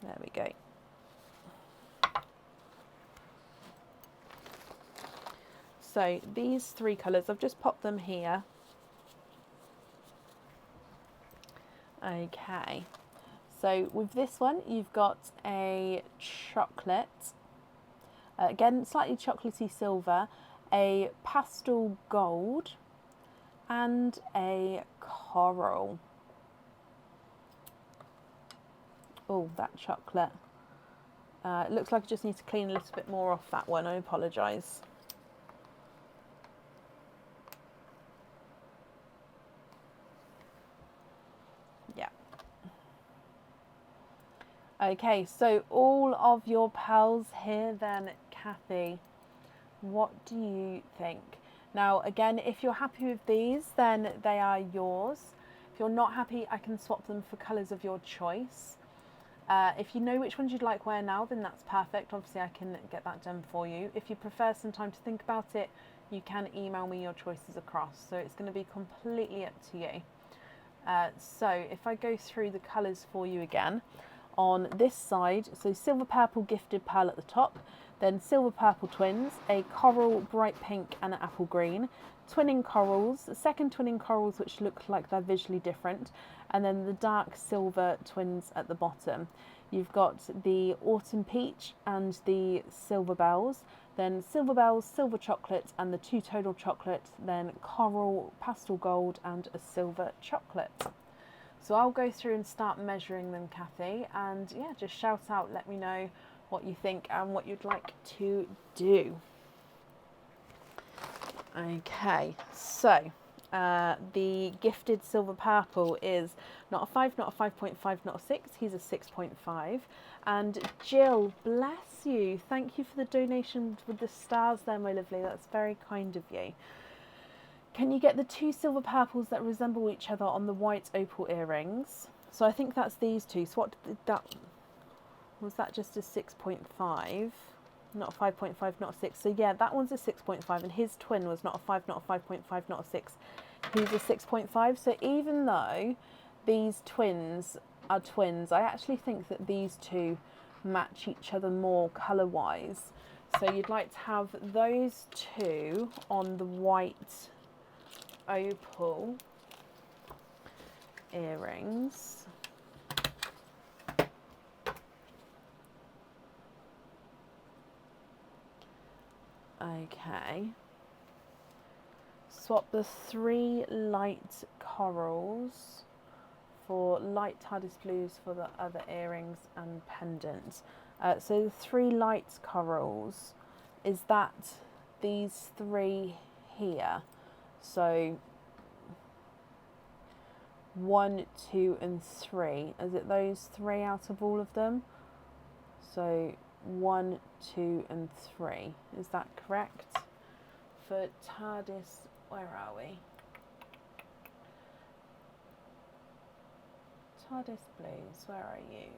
S1: There we go. So these 3 colours, I've just popped them here. Okay, so with this one you've got a chocolate, again slightly chocolatey silver, a pastel gold and a coral. Oh, that chocolate. It looks like I just need to clean a little bit more off that one, I apologise. Yeah. Okay, so all of your pearls here then, Kathy. What do you think? Now, again, if you're happy with these, then they are yours. If you're not happy, I can swap them for colours of your choice. If you know which ones you'd like wear now, then that's perfect. Obviously, I can get that done for you. If you prefer some time to think about it, you can email me your choices across. So it's going to be completely up to you. So if I go through the colours for you again, on this side, so silver purple gifted pearl at the top, then silver purple twins, a coral, bright pink and an apple green, twinning corals, second twinning corals which look like they're visually different, and then the dark silver twins at the bottom. You've got the autumn peach and the silver bells, then silver bells, silver chocolate and the two-tonal chocolate, then coral, pastel gold and a silver chocolate. So I'll go through and start measuring them, Kathy, and yeah, just shout out, let me know what you think and what you'd like to do. Okay, so the gifted silver purple is not a 5, not a 5.5, not a 6, he's a 6.5. And Jill, bless you, thank you for the donation with the stars there, my lovely, that's very kind of you. Can you get the two silver purples that resemble each other on the white opal earrings? So I think that's these two. So what did that, was that just a 6.5? Not a 5.5, not a 6. So yeah, that one's a 6.5 and his twin was not a 5, not a 5.5, not a 6. He's a 6.5. So even though these twins are twins, I actually think that these two match each other more colour-wise. So you'd like to have those two on the white opal earrings. Okay. Swap the 3 light corals for light TARDIS blues for the other earrings and pendants. So the 3 light corals, is that these 3 here? So 1, 2 and 3. Is it those 3 out of all of them? So 1, 2 and 3. Is that correct? For TARDIS, where are we? TARDIS blues, where are you?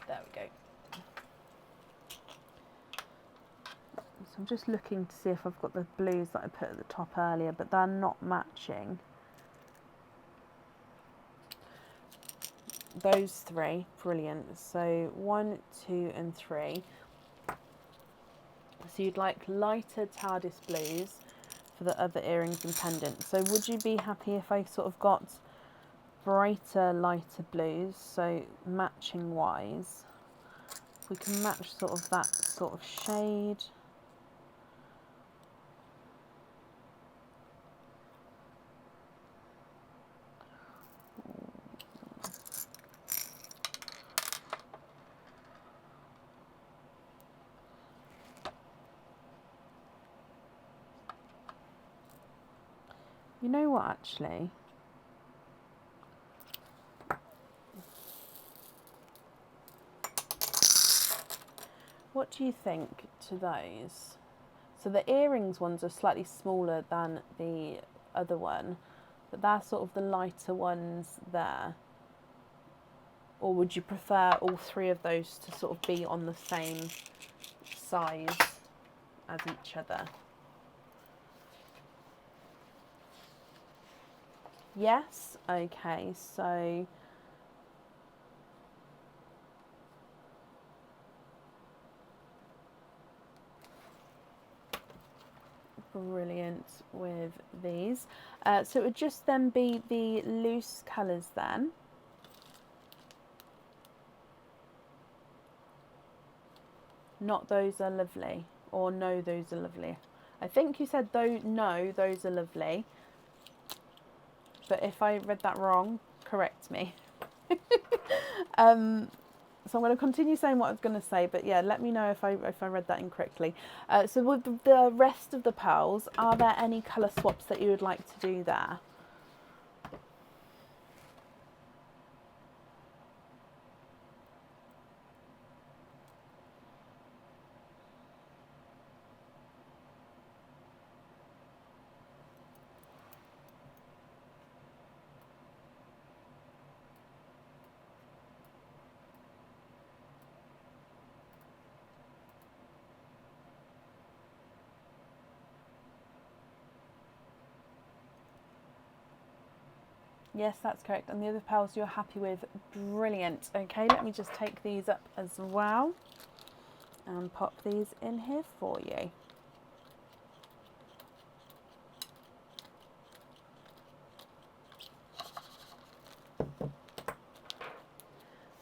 S1: There we go. So I'm just looking to see if I've got the blues that I put at the top earlier, but they're not matching. Those 3, brilliant. So 1, 2 and 3. So you'd like lighter TARDIS blues for the other earrings and pendants. So would you be happy if I sort of got brighter, lighter blues, so matching wise? We can match sort of that sort of shade. You know what, actually? What do you think to those? So the earrings ones are slightly smaller than the other one, but they're sort of the lighter ones there. Or would you prefer all 3 of those to sort of be on the same size as each other? Yes? Okay, so brilliant with these. So it would just then be the loose colours then. Not those are lovely, or no, those are lovely. I think you said though, no, those are lovely. But if I read that wrong, correct me. So I'm going to continue saying what I was going to say, but yeah, let me know if I read that incorrectly. So with the rest of the pearls, are there any colour swaps that you would like to do there? Yes, that's correct. And the other pearls you're happy with. Brilliant. Okay, let me just take these up as well and pop these in here for you.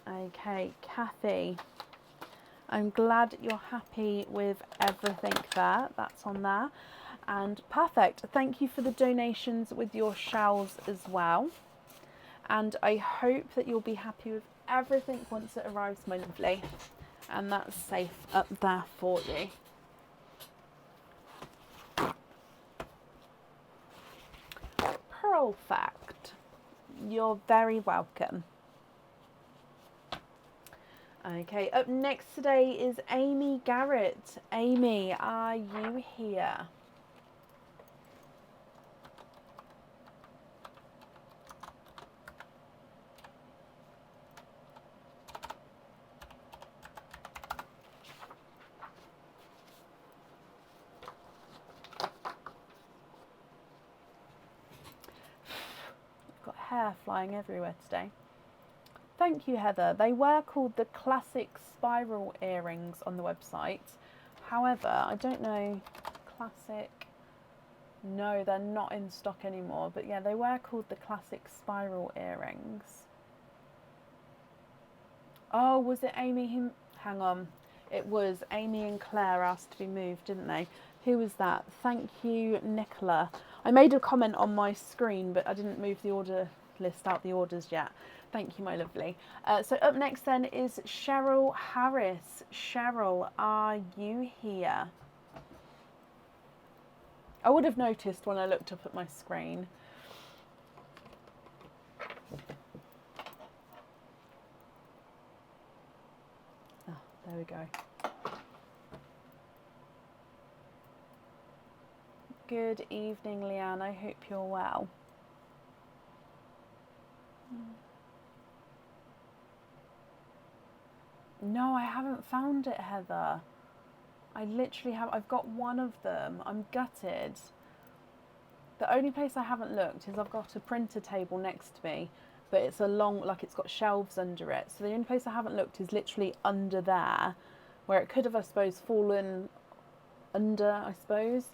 S1: Okay, Kathy, I'm glad you're happy with everything there. That's on there. And perfect. Thank you for the donations with your shells as well. And I hope that you'll be happy with everything once it arrives, my lovely. And that's safe up there for you. Perfect. You're very welcome. Okay, up next today is Amy Garrett. Amy, are you here? Got hair flying everywhere today. Thank you, Heather. They were called the classic spiral earrings on the website. However, I don't know, classic, no, they're not in stock anymore. But yeah, they were called the classic spiral earrings. Oh, was it Amy who, hang on. It was Amy and Claire asked to be moved, didn't they? Who was that? Thank you, Nicola. I made a comment on my screen, but I didn't move the order list out the orders yet. Thank you, my lovely. So up next then is Cheryl Harris. Cheryl, are you here? I would have noticed when I looked up at my screen. Oh, there we go. Good evening, Leanne. I hope you're well. No, I haven't found it, Heather. I literally have. I've got one of them. I'm gutted. The only place I haven't looked is I've got a printer table next to me, but it's a long, like it's got shelves under it. So the only place I haven't looked is literally under there, where it could have, I suppose, fallen under, I suppose.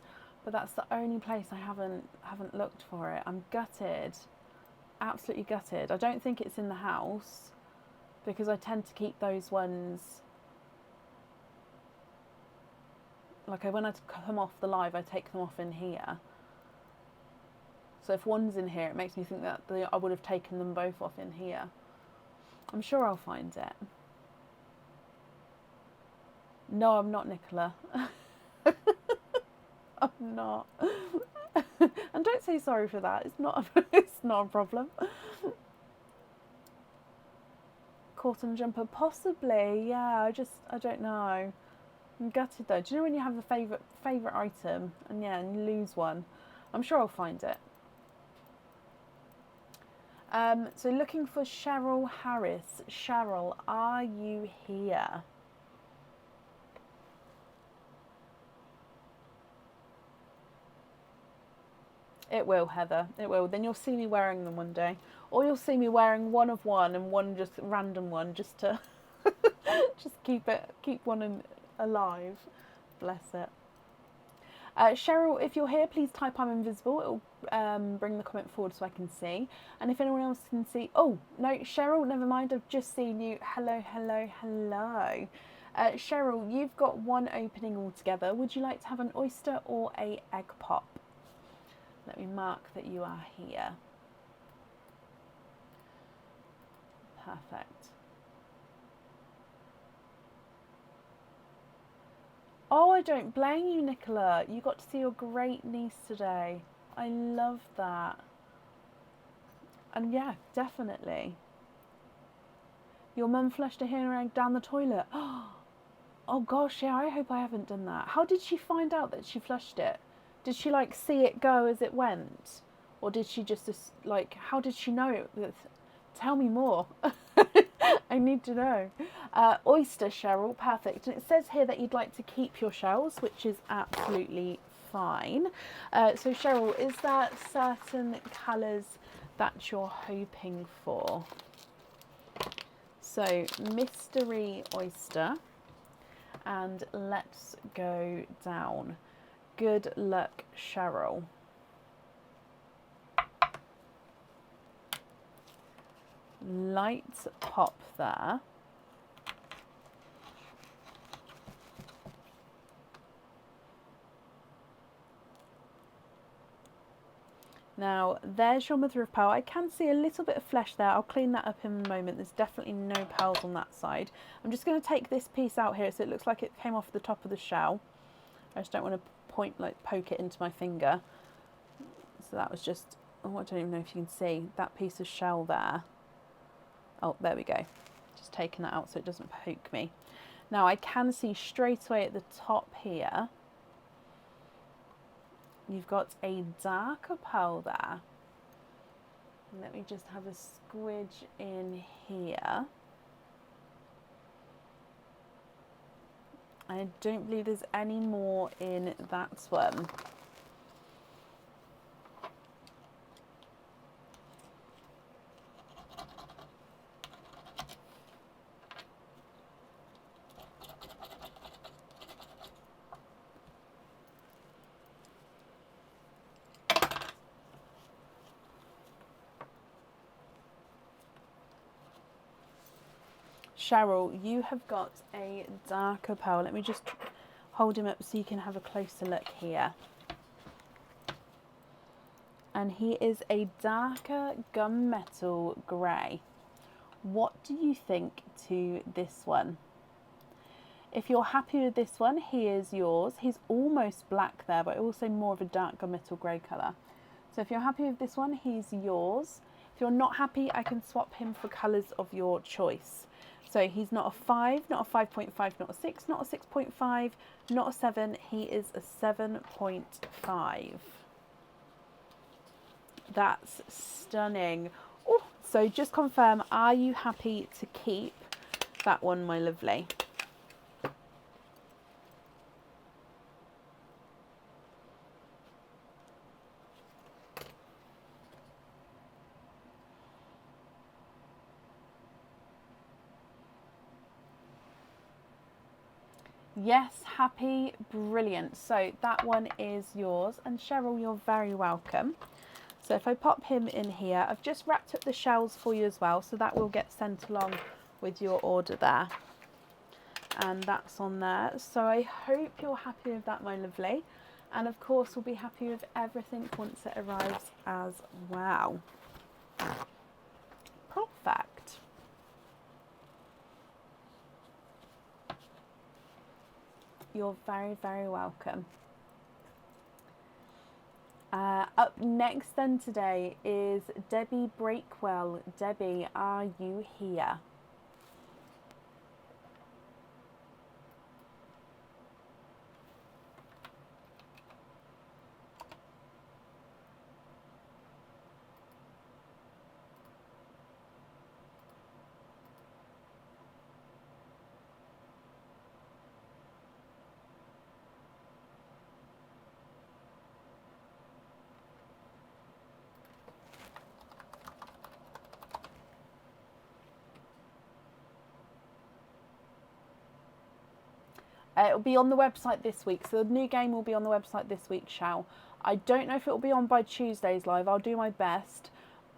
S1: But that's the only place I haven't looked for it. I'm gutted. Absolutely gutted. I don't think it's in the house, because I tend to keep those ones, like when I come off the live, I take them off in here. So if one's in here, it makes me think that I would have taken them both off in here. I'm sure I'll find it. No, I'm not, Nicola. I'm not. And don't say sorry for that. It's not a problem. Cotton jumper, possibly, yeah. I don't know. I'm gutted though. Do you know when you have a favourite item and yeah, and you lose one? I'm sure I'll find it. So looking for Cheryl Harris. Cheryl, are you here? It will, Heather. It will. Then you'll see me wearing them one day. Or you'll see me wearing one of one and one just random one, just to just keep one alive. Bless it. Cheryl, if you're here, please type I'm invisible. It'll bring the comment forward so I can see. And if anyone else can see... Oh, no, Cheryl, never mind. I've just seen you. Hello, hello, hello. Cheryl, you've got one opening altogether. Would you like to have an oyster or a egg pop? Let me mark that you are here. Perfect. Oh, I don't blame you, Nicola. You got to see your great niece today. I love that. And yeah, definitely. Your mum flushed a hen egg down the toilet. Oh gosh, yeah, I hope I haven't done that. How did she find out that she flushed it? Did she like see it go as it went? Or did she just like, how did she know? Tell me more. I need to know. Oyster, Cheryl, perfect. And it says here that you'd like to keep your shells, which is absolutely fine. So Cheryl, is there certain colours that you're hoping for. So mystery oyster, and let's go down. Good luck, Cheryl. Light pop there. Now, there's your mother of pearl. I can see a little bit of flesh there. I'll clean that up in a moment. There's definitely no pearls on that side. I'm just going to take this piece out here so it looks like it came off the top of the shell. I just don't want to poke it into my finger. So that was just, oh, I don't even know if you can see that piece of shell there. Oh, there we go. Just taking that out so it doesn't poke me. Now, I can see straight away at the top here, you've got a darker pearl there. Let me just have a squidge in here. I don't believe there's any more in that one. Cheryl, you have got a darker pearl. Let me just hold him up so you can have a closer look here. And he is a darker gunmetal grey. What do you think to this one? If you're happy with this one, he is yours. He's almost black there, but also more of a dark gunmetal grey colour. So if you're happy with this one, he's yours. If you're not happy, I can swap him for colours of your choice. So he's not a 5, not a 5.5, not a 6, not a 6.5, not a 7. He is a 7.5. That's stunning. Oh, so just confirm, are you happy to keep that one, my lovely? Yes, happy, brilliant. So that one is yours, and Cheryl, you're very welcome. So if I pop him in here, I've just wrapped up the shells for you as well, so that will get sent along with your order there. And that's on there. So I hope you're happy with that, my lovely. And of course, we'll be happy with everything once it arrives as well. Perfect. You're very, very welcome. Up next then today is Debbie Breakwell. Debbie, are you here? It'll be on the website this week. So the new game will be on the website this week, Shao. I don't know if it will be on by Tuesday's live. I'll do my best.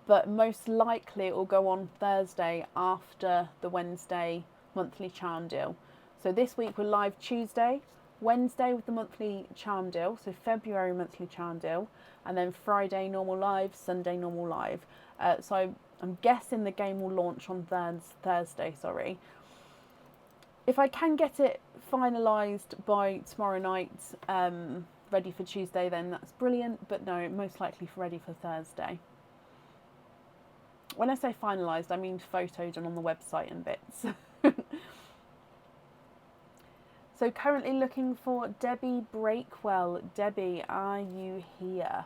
S1: But most likely it will go on Thursday after the Wednesday monthly charm deal. So this week we're live Tuesday, Wednesday with the monthly charm deal. So February monthly charm deal. And then Friday normal live, Sunday normal live. So I'm guessing the game will launch on Thursday, sorry. If I can get it finalised by tomorrow night, ready for Tuesday, then that's brilliant. But no, most likely ready for Thursday. When I say finalised, I mean photoed and on the website and bits. So currently looking for Debbie Breakwell. Debbie, are you here?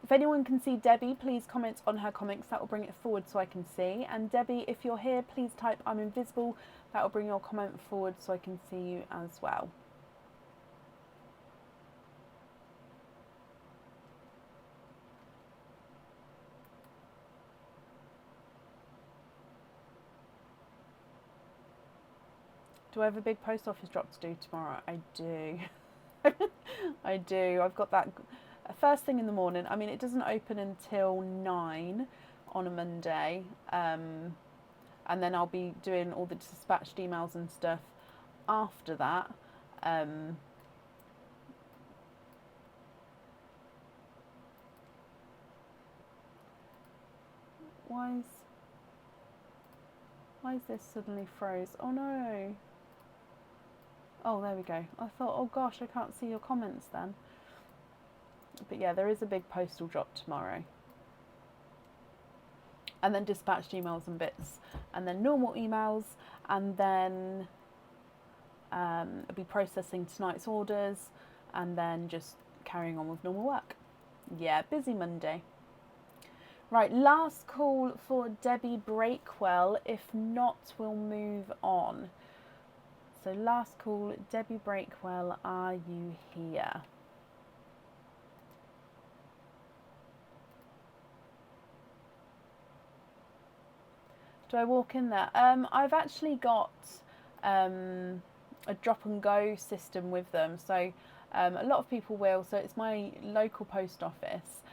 S1: If anyone can see Debbie, please comment on her comments. That will bring it forward so I can see. And Debbie, if you're here, please type I'm invisible. That will bring your comment forward so I can see you as well. Do I have a big post office drop to do tomorrow? I do. I do. I've got that first thing in the morning. I mean, it doesn't open until 9 on a Monday. And then I'll be doing all the dispatched emails and stuff after that. Why is this suddenly froze? Oh no. Oh, there we go. I thought, oh gosh, I can't see your comments then. But yeah, there is a big postal drop tomorrow. And then dispatched emails and bits. And then normal emails. And then I'll be processing tonight's orders. And then just carrying on with normal work. Yeah, busy Monday. Right, last call for Debbie Breakwell. If not, we'll move on. So last call, Debbie Breakwell, are you here? Do I walk in there? I've actually got a drop and go system with them. So a lot of people will. So it's my local post office.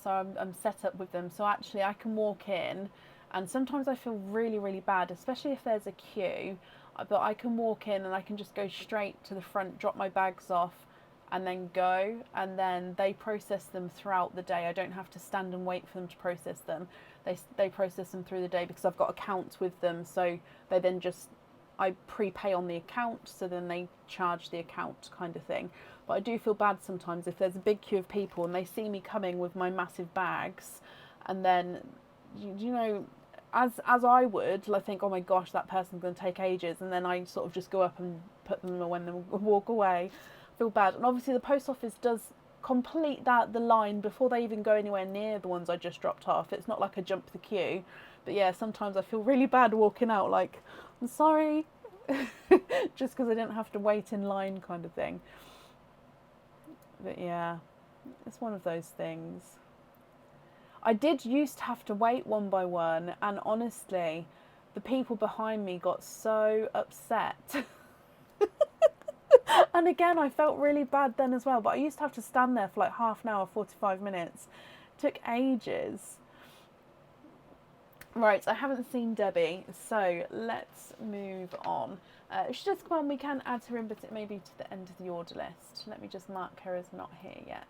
S1: So I'm set up with them. So actually I can walk in, and sometimes I feel really, really bad, especially if there's a queue. But I can walk in and I can just go straight to the front, drop my bags off, and then go. And then they process them throughout the day. I don't have to stand and wait for them to process them. They process them through the day because I've got accounts with them. So they then just, I prepay on the account, so then they charge the account kind of thing. But I do feel bad sometimes if there's a big queue of people and they see me coming with my massive bags, and then, you know, as I would, I think, oh my gosh, that person's going to take ages, and then I sort of just go up and put them away and then walk away. I feel bad. And obviously the post office does complete the line before they even go anywhere near the ones I just dropped off. It's not like I jump the queue. But yeah, sometimes I feel really bad walking out, like, I'm sorry, just because I didn't have to wait in line kind of thing. But yeah, it's one of those things. I did used to have to wait one by one, and honestly, the people behind me got so upset. And again, I felt really bad then as well, but I used to have to stand there for like half an hour, 45 minutes. It took ages. Right, I haven't seen Debbie, so let's move on. She does come on, we can add her in, but it may be to the end of the order list. Let me just mark her as not here yet.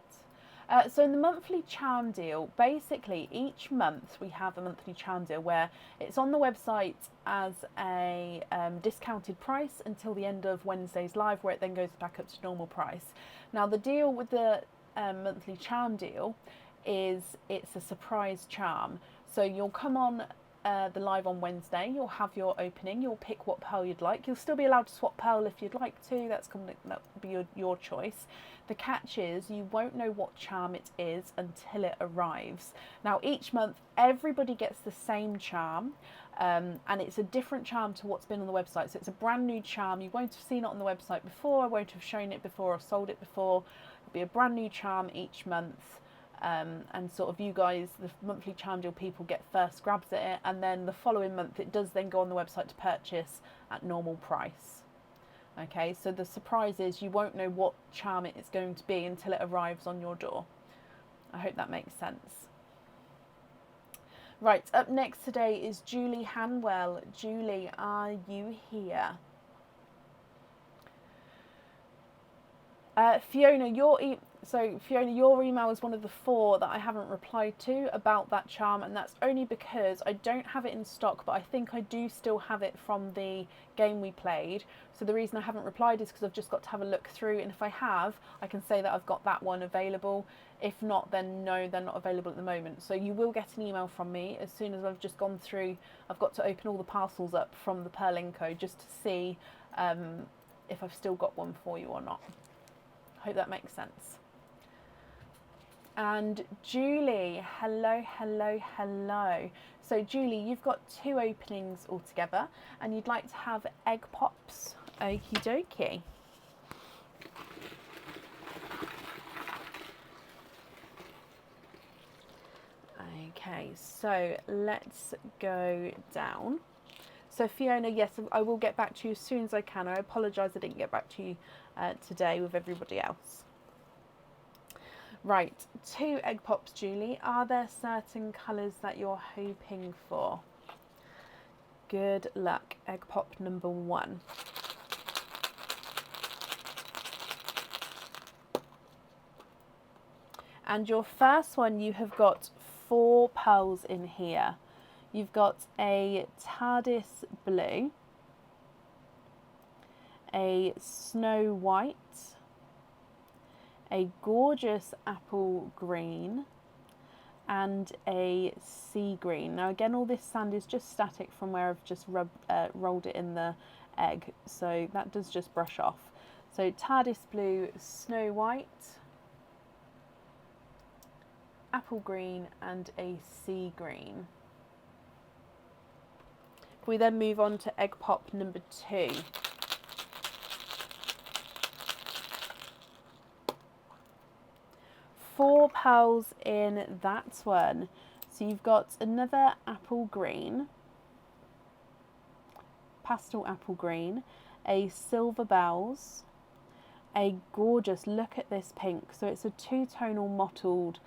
S1: So in the monthly charm deal, basically each month we have a monthly charm deal where it's on the website as a discounted price until the end of Wednesday's live, where it then goes back up to normal price. Now the deal with the monthly charm deal is it's a surprise charm. So you'll come on the live on Wednesday, you'll have your opening, you'll pick what pearl you'd like. You'll still be allowed to swap pearl if you'd like to, that'll be your choice. The catch is you won't know what charm it is until it arrives. Now each month everybody gets the same charm, and it's a different charm to what's been on the website. So it's a brand new charm. You won't have seen it on the website before, I won't have shown it before or sold it before. It'll be a brand new charm each month. And sort of you guys, the monthly charm deal people, get first grabs at it, and then the following month it does then go on the website to purchase at normal price. Okay, so the surprise is you won't know what charm it is going to be until it arrives on your door. I hope that makes sense. Right, up next today is Julie Hanwell. Julie, are you here? Fiona, Fiona, your email is one of the 4 that I haven't replied to about that charm, and that's only because I don't have it in stock, but I think I do still have it from the game we played. So the reason I haven't replied is because I've just got to have a look through, and if I have, I can say that I've got that one available. If not, then no, they're not available at the moment. So you will get an email from me as soon as I've just gone through. I've got to open all the parcels up from the Perlinco just to see if I've still got one for you or not. I hope that makes sense. And Julie, hello, hello, hello. So Julie, you've got 2 openings altogether and you'd like to have egg pops. Okie dokie. Okay, so let's go down. So Fiona, yes, I will get back to you as soon as I can. I apologise I didn't get back to you today with everybody else. Right, 2 egg pops, Julie. Are there certain colours that you're hoping for? Good luck. Egg pop number 1. And your first one, you have got 4 pearls in here. You've got a TARDIS blue, a snow white, a gorgeous apple green, and a sea green. Now again, all this sand is just static from where I've just rolled it in the egg, so that does just brush off. So TARDIS blue, snow white, apple green, and a sea green. If we then move on to egg pop number 2. Four pearls in that one. So you've got another apple green, pastel apple green, a silver bells, a gorgeous, look at this pink. So it's a 2-tonal mottled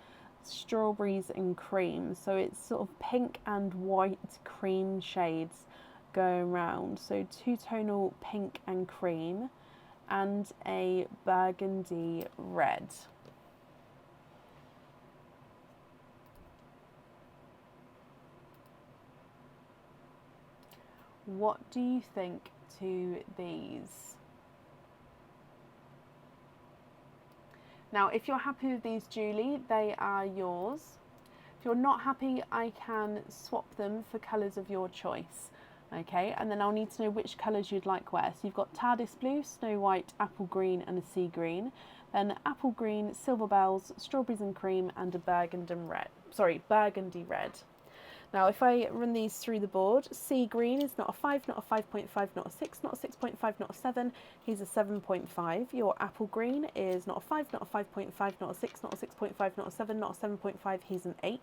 S1: strawberries and cream. So it's sort of pink and white cream shades going around. So 2-tonal pink and cream and a burgundy red. What do you think to these? Now, if you're happy with these, Julie, they are yours. If you're not happy, I can swap them for colours of your choice. Okay, and then I'll need to know which colours you'd like where. So you've got TARDIS blue, snow white, apple green and a sea green. Then apple green, silver bells, strawberries and cream and a burgundy red. Now, if I run these through the board, sea green is not a 5, not a 5.5, not a 6, not a 6.5, not a 7. He's a 7.5. Your apple green is not a 5, not a 5.5, not a 6, not a 6.5, not a 7, not a 7.5. He's an 8.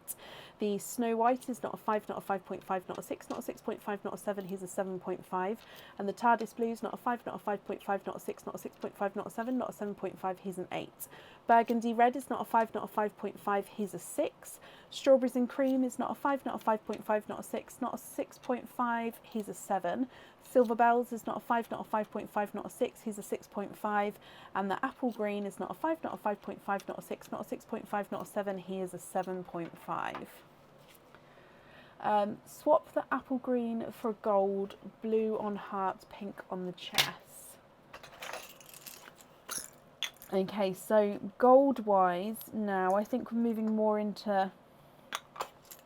S1: The snow white is not a 5, not a 5.5, not a 6, not a 6.5, not a 7. He's a 7.5. And the TARDIS blue is not a 5, not a 5.5, not a 6, not a 6.5, not a 7, not a 7.5. He's an 8. Burgundy red is not a 5, not a 5.5. He's a 6. Strawberries and cream is not a 5, not a 5.5, not a 6, not a 6.5, he's a 7. Silver bells is not a 5, not a 5.5, not a 6, he's a 6.5. And the apple green is not a 5, not a 5.5, not a 6, not a 6.5, not a 7, he is a 7.5. Swap the apple green for gold, blue on heart, pink on the chest. Okay, so gold wise now, I think we're moving more into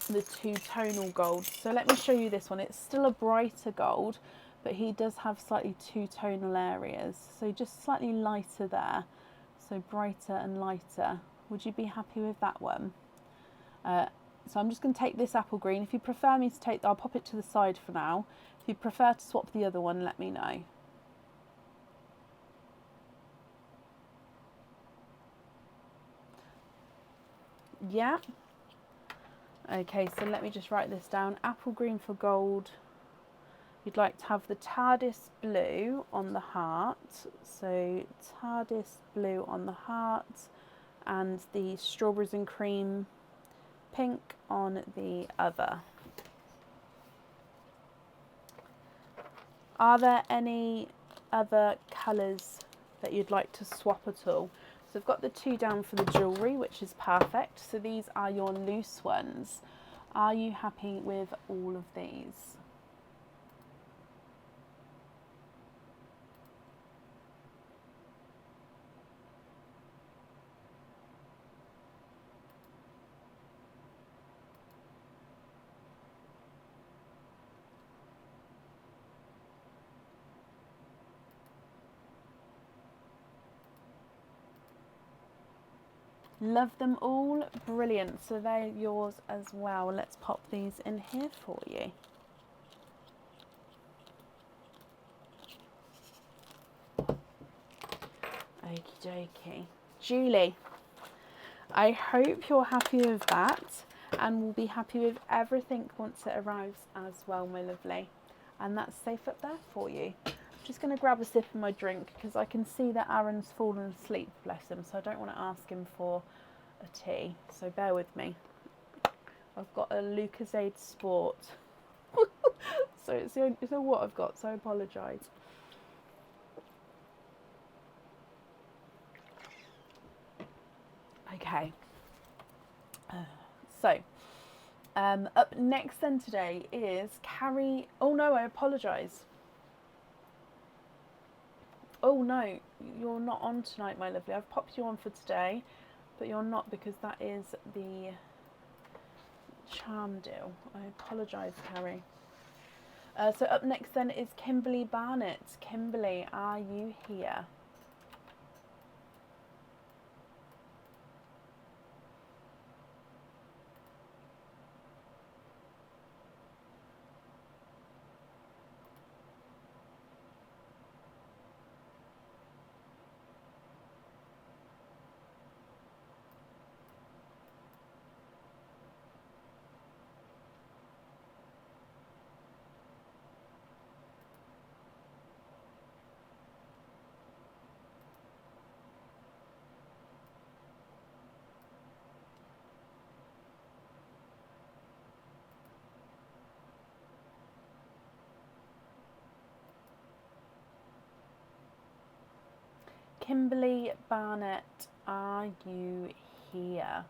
S1: the 2-tonal gold. So let me show you this one. It's still a brighter gold, but he does have slightly 2-tonal areas. So just slightly lighter there. So brighter and lighter. Would you be happy with that one? So I'm just going to take this apple green. If you prefer me to take, I'll pop it to the side for now. If you prefer to swap the other one, let me know. Yeah. Okay, so let me just write this down. Apple green for gold. You'd like to have the TARDIS blue on the heart. So TARDIS blue on the heart and the strawberries and cream pink on the other. Are there any other colours that you'd like to swap at all? So I've got the 2 down for the jewellery, which is perfect. So these are your loose ones. Are you happy with all of these? Love them all. Brilliant. So they're yours as well. Let's pop these in here for you. Okie dokie. Julie, I hope you're happy with that and will be happy with everything once it arrives as well, my lovely. And that's safe up there for you. I'm just going to grab a sip of my drink because I can see that Aaron's fallen asleep, bless him, so I don't want to ask him for a tea, so bear with me. I've got a Lucozade Sport. So it's all what I've got, so I apologise. Okay. Up next then today is Carrie. Oh no, I apologise. Oh no, you're not on tonight, my lovely. I've popped you on for today, but you're not because that is the charm deal. I apologise, Carrie. So up next then is Kimberly Barnett. Kimberly, are you here? Kimberly Barnett, are you here?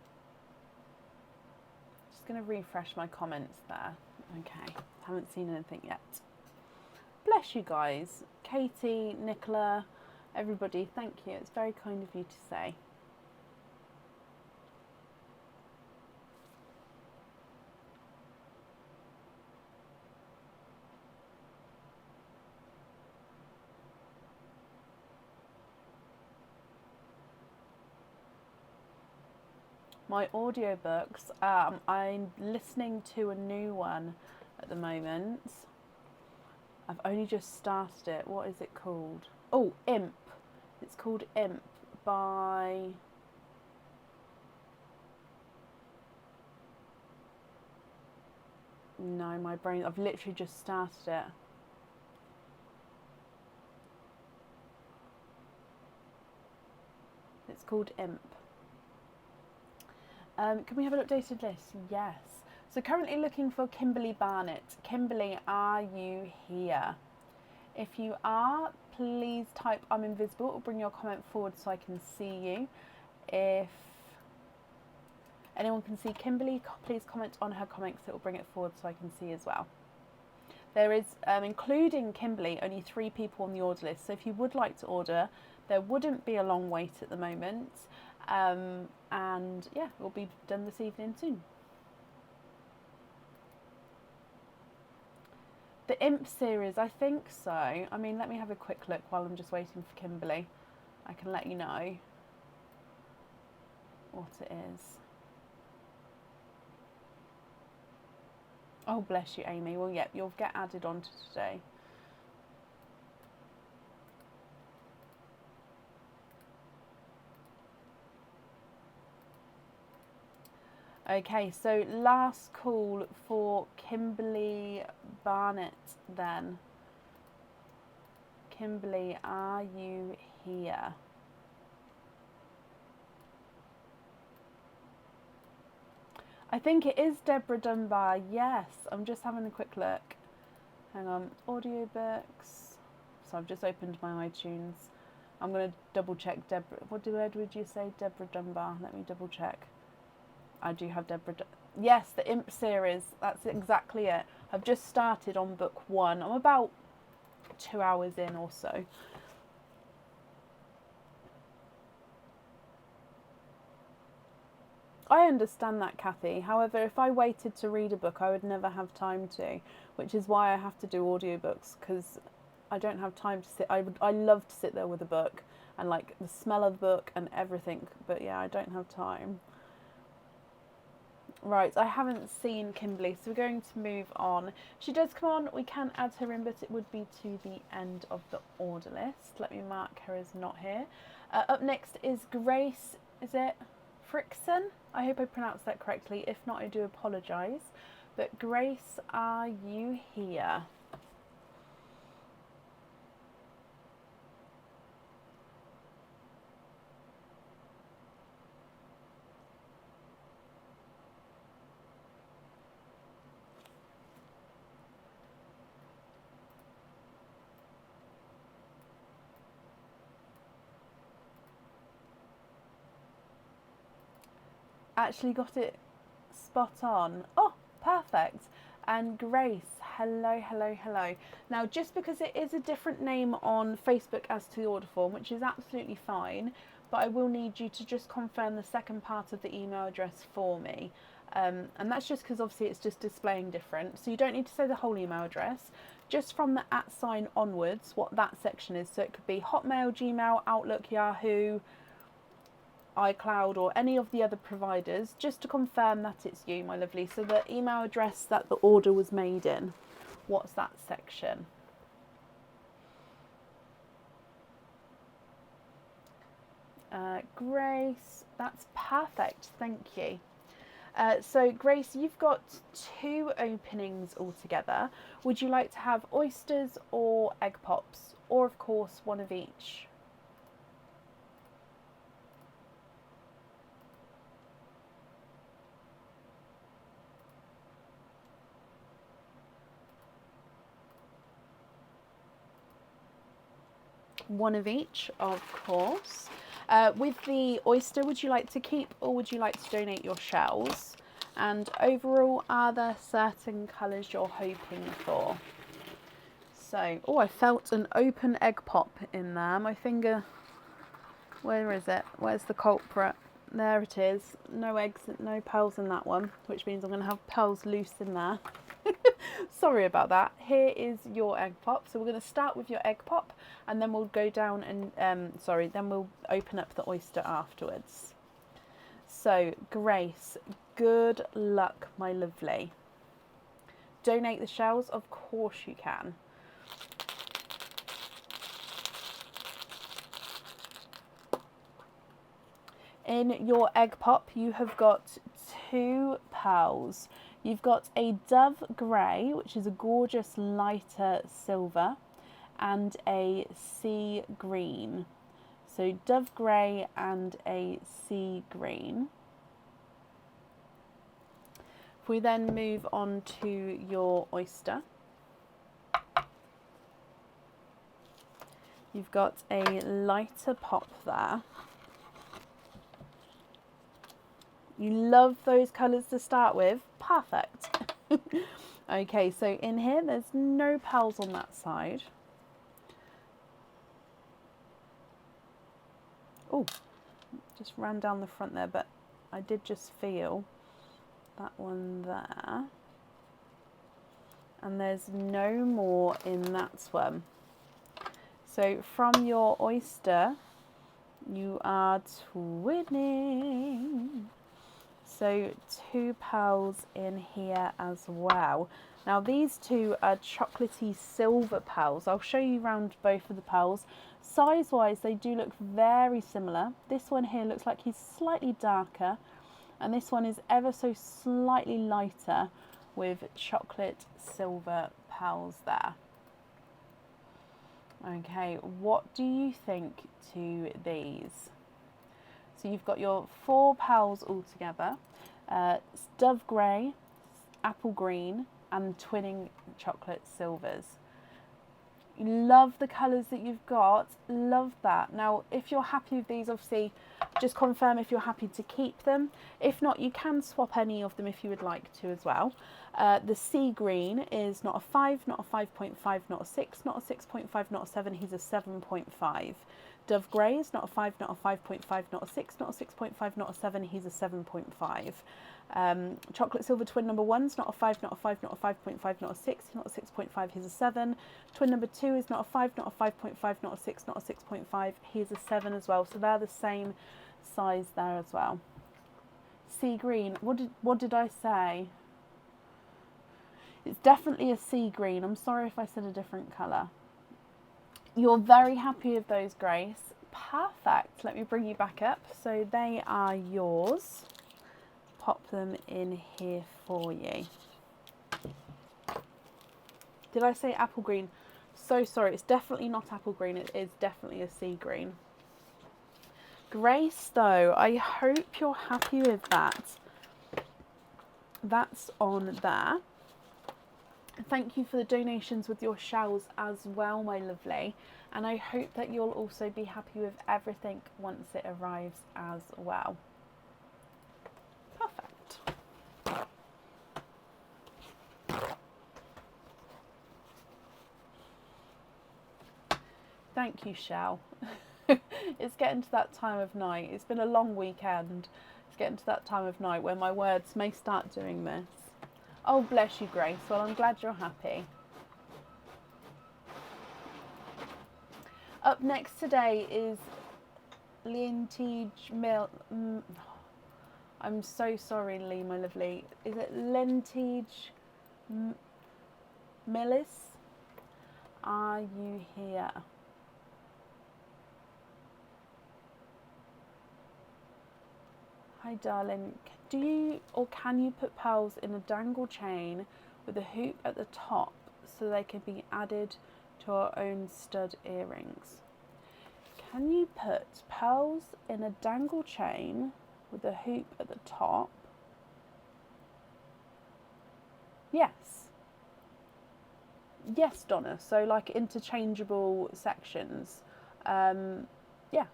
S1: Just going to refresh my comments there. Okay, haven't seen anything yet. Bless you guys. Katie, Nicola, everybody, thank you. It's very kind of you to say. My audiobooks, I'm listening to a new one at the moment. I've only just started it. What is it called? Oh, Imp. It's called Imp by... No, my brain... I've literally just started it. It's called Imp. Can we have an updated list? Yes. So currently looking for Kimberly Barnett. Kimberly, are you here? If you are, please type I'm invisible or bring your comment forward so I can see you. If anyone can see Kimberly, please comment on her comments. It will bring it forward so I can see as well. There is, including Kimberly, only 3 people on the order list. So if you would like to order, there wouldn't be a long wait at the moment. And yeah, we'll be done this evening soon. The Imp series, I think so. I mean, let me have a quick look while I'm just waiting for Kimberly. I can let you know what it is. Oh, bless you, Amy. Well, yep, you'll get added on to today. Okay, so last call for Kimberly Barnett then. Kimberly, are you here? I think it is Deborah Dunbar, yes. I'm just having a quick look. Hang on, audiobooks. So I've just opened my iTunes. I'm going to double check Deborah. What word would you say? Deborah Dunbar. Let me double check. I do have Deborah. Yes, the Imp series. That's exactly it. I've just started on book 1. I'm about 2 hours in or so. I understand that, Kathy. However, if I waited to read a book, I would never have time to, which is why I have to do audiobooks, because I don't have time to sit. I love to sit there with a book and like the smell of the book and everything. But yeah, I don't have time. Right, I haven't seen Kimberly, so we're going to move on. She does come on, we can add her in, but it would be to the end of the order list. Let me mark her as not here. Up next is Grace, is it Frickson? I hope I pronounced that correctly. If not, I do apologise. But Grace, are you here? Actually got it spot on. Oh, perfect. And Grace, hello, hello, hello. Now, just because it is a different name on Facebook as to the order form, which is absolutely fine, but I will need you to just confirm the second part of the email address for me. And that's just because obviously it's just displaying different. So you don't need to say the whole email address, just from the @ onwards, what that section is. So it could be Hotmail, Gmail, Outlook, Yahoo, iCloud, or any of the other providers, just to confirm that it's you, my lovely. So the email address that the order was made in, what's that section? Grace, that's perfect, thank you. So Grace, you've got 2 openings altogether. Would you like to have oysters or egg pops, or of course one of each? One of each, of course. With the oyster, would you like to keep or would you like to donate your shells? And overall, are there certain colours you're hoping for? So, oh, I felt an open egg pop in there. My finger, where is it? Where's the culprit? There it is. No eggs, no pearls in that one, which means I'm going to have pearls loose in there. Sorry about that. Here is your egg pop. So we're going to start with your egg pop, and then we'll go down and then we'll open up the oyster afterwards. So Grace, good luck, my lovely. Donate the shells, of course you can. In your egg pop, you have got 2 pearls. You've got a dove grey, which is a gorgeous lighter silver, and a sea green. So dove grey and a sea green. If we then move on to your oyster, you've got a lighter pop there. You love those colours to start with. Perfect. Okay, so in here, there's no pearls on that side. Oh, just ran down the front there, but I did just feel that one there. And there's no more in that one. So from your oyster, you are twinning. So 2 pearls in here as well. Now these 2 are chocolatey silver pearls. I'll show you around both of the pearls. Size wise, they do look very similar. This one here looks like he's slightly darker, and this one is ever so slightly lighter with chocolate silver pearls there. Okay, what do you think to these? So you've got your 4 pearls all together, dove grey, apple green, and twinning chocolate silvers. You love the colours that you've got, love that. Now, if you're happy with these, obviously, just confirm if you're happy to keep them. If not, you can swap any of them if you would like to as well. The sea green is not a 5, not a 5.5, not a 6, not a 6.5, not a 7, he's a 7.5. Dove Grey is not a 5, not a 5.5, not a 6, not a 6.5, not a 7. He's a 7.5. Chocolate Silver Twin number 1 is not a 5, not a 5, not a 5.5, not a 6, not a 6.5. He's a 7. Twin number 2 is not a 5, not a 5.5, not a 6, not a 6.5. He's a 7 as well. So they're the same size there as well. Sea green. What did I say? It's definitely a sea green. I'm sorry if I said a different colour. You're very happy with those, Grace. Perfect. Let me bring you back up. So they are yours. Pop them in here for you. Did I say apple green? So sorry. It's definitely not apple green. It is definitely a sea green. Grace, though, I hope you're happy with that. That's on there. Thank you for the donations with your shells as well, my lovely. And I hope that you'll also be happy with everything once it arrives as well. Perfect. Thank you, Shell. It's getting to that time of night. It's been a long weekend. It's getting to that time of night where my words may start doing this. Oh, bless you, Grace. Well, I'm glad you're happy. Up next today is Lentige Mill. I'm so sorry, Lee, my lovely. Is it Lentige Millis? Are you here? Hi, darling. Do you or can you put pearls in a dangle chain with a hoop at the top so they can be added to our own stud earrings? Can you put pearls in a dangle chain with a hoop at the top? Yes. Yes, Donna. So like interchangeable sections. Yes.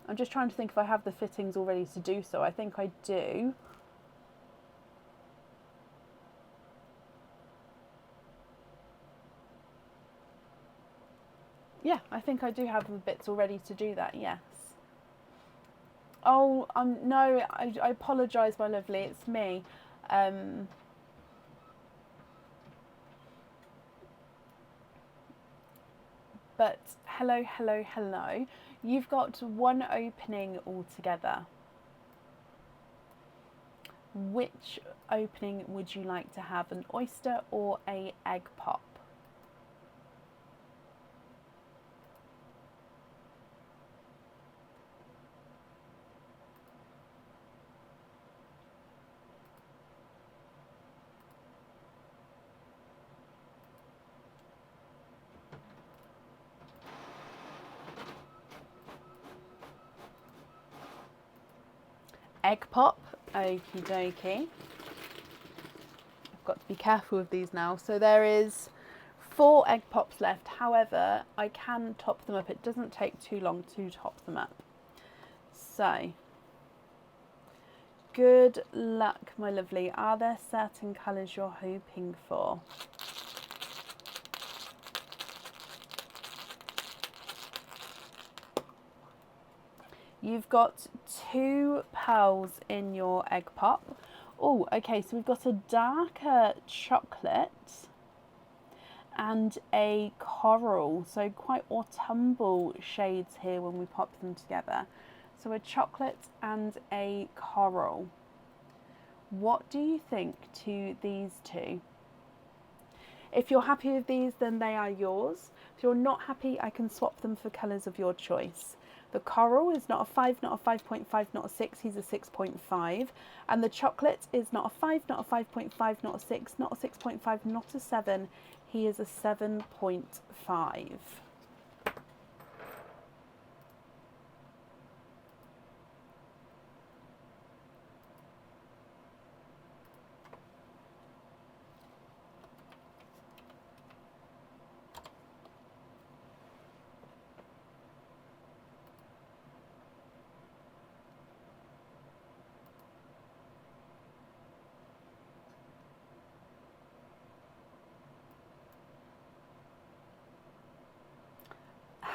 S1: I'm just trying to think if I have the fittings all ready to do so. I think I do. Yeah, I think I do have the bits all ready to do that, yes. Oh, no, I apologise, my lovely, it's me. But hello, hello, hello. You've got one opening altogether. Which opening would you like to have, an oyster or a egg pop? Egg pop, okie dokie. I've got to be careful with these now. So there is 4 egg pops left. However, I can top them up. It doesn't take too long to top them up. So, good luck, my lovely. Are there certain colours you're hoping for? You've got 2 pearls in your egg pop. Oh, okay, so we've got a darker chocolate and a coral. So quite autumnal shades here when we pop them together. So a chocolate and a coral. What do you think to these 2? If you're happy with these, then they are yours. If you're not happy, I can swap them for colours of your choice. The coral is not a 5, not a 5.5, not a 6, he's a 6.5. And the chocolate is not a 5, not a 5.5, not a 6, not a 6.5, not a 7, he is a 7.5.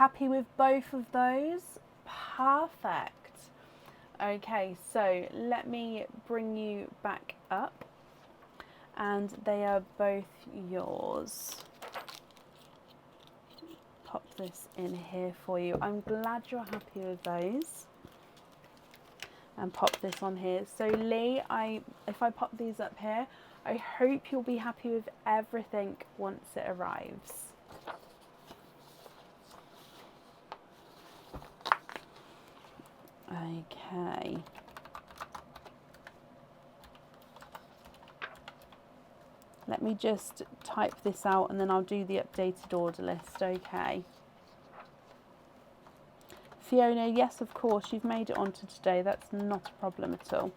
S1: happy with both of those? Perfect. Okay, so let me bring you back up, and they are both yours. Pop this in here for you. I'm glad you're happy with those. And pop this on here. So Lee, if I pop these up here, I hope you'll be happy with everything once it arrives. Okay. Let me just type this out and then I'll do the updated order list, okay. Fiona, yes, of course, you've made it onto today. That's not a problem at all.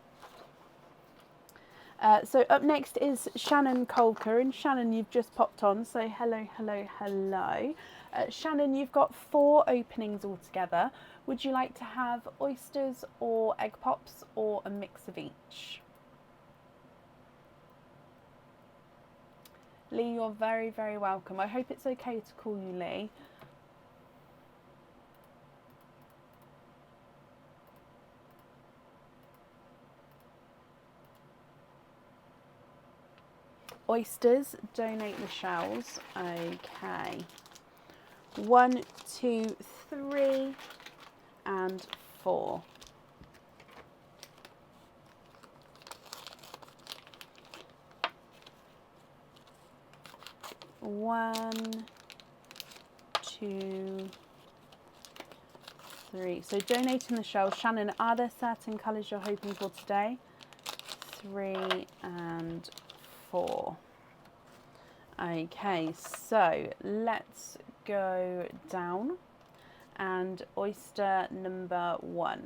S1: So up next is Shannon Colker, and Shannon, you've just popped on, so hello, hello, hello. Shannon, you've got 4 openings altogether. Would you like to have oysters or egg pops or a mix of each? Lee, you're very, very welcome. I hope it's okay to call you Lee. Oysters, donate the shells. Okay. 1, 2, 3, and 4. One, 2, 3. So donating the shells. Shannon, are there certain colours you're hoping for today? 3 and 4. Okay, so let's go down, and oyster number 1.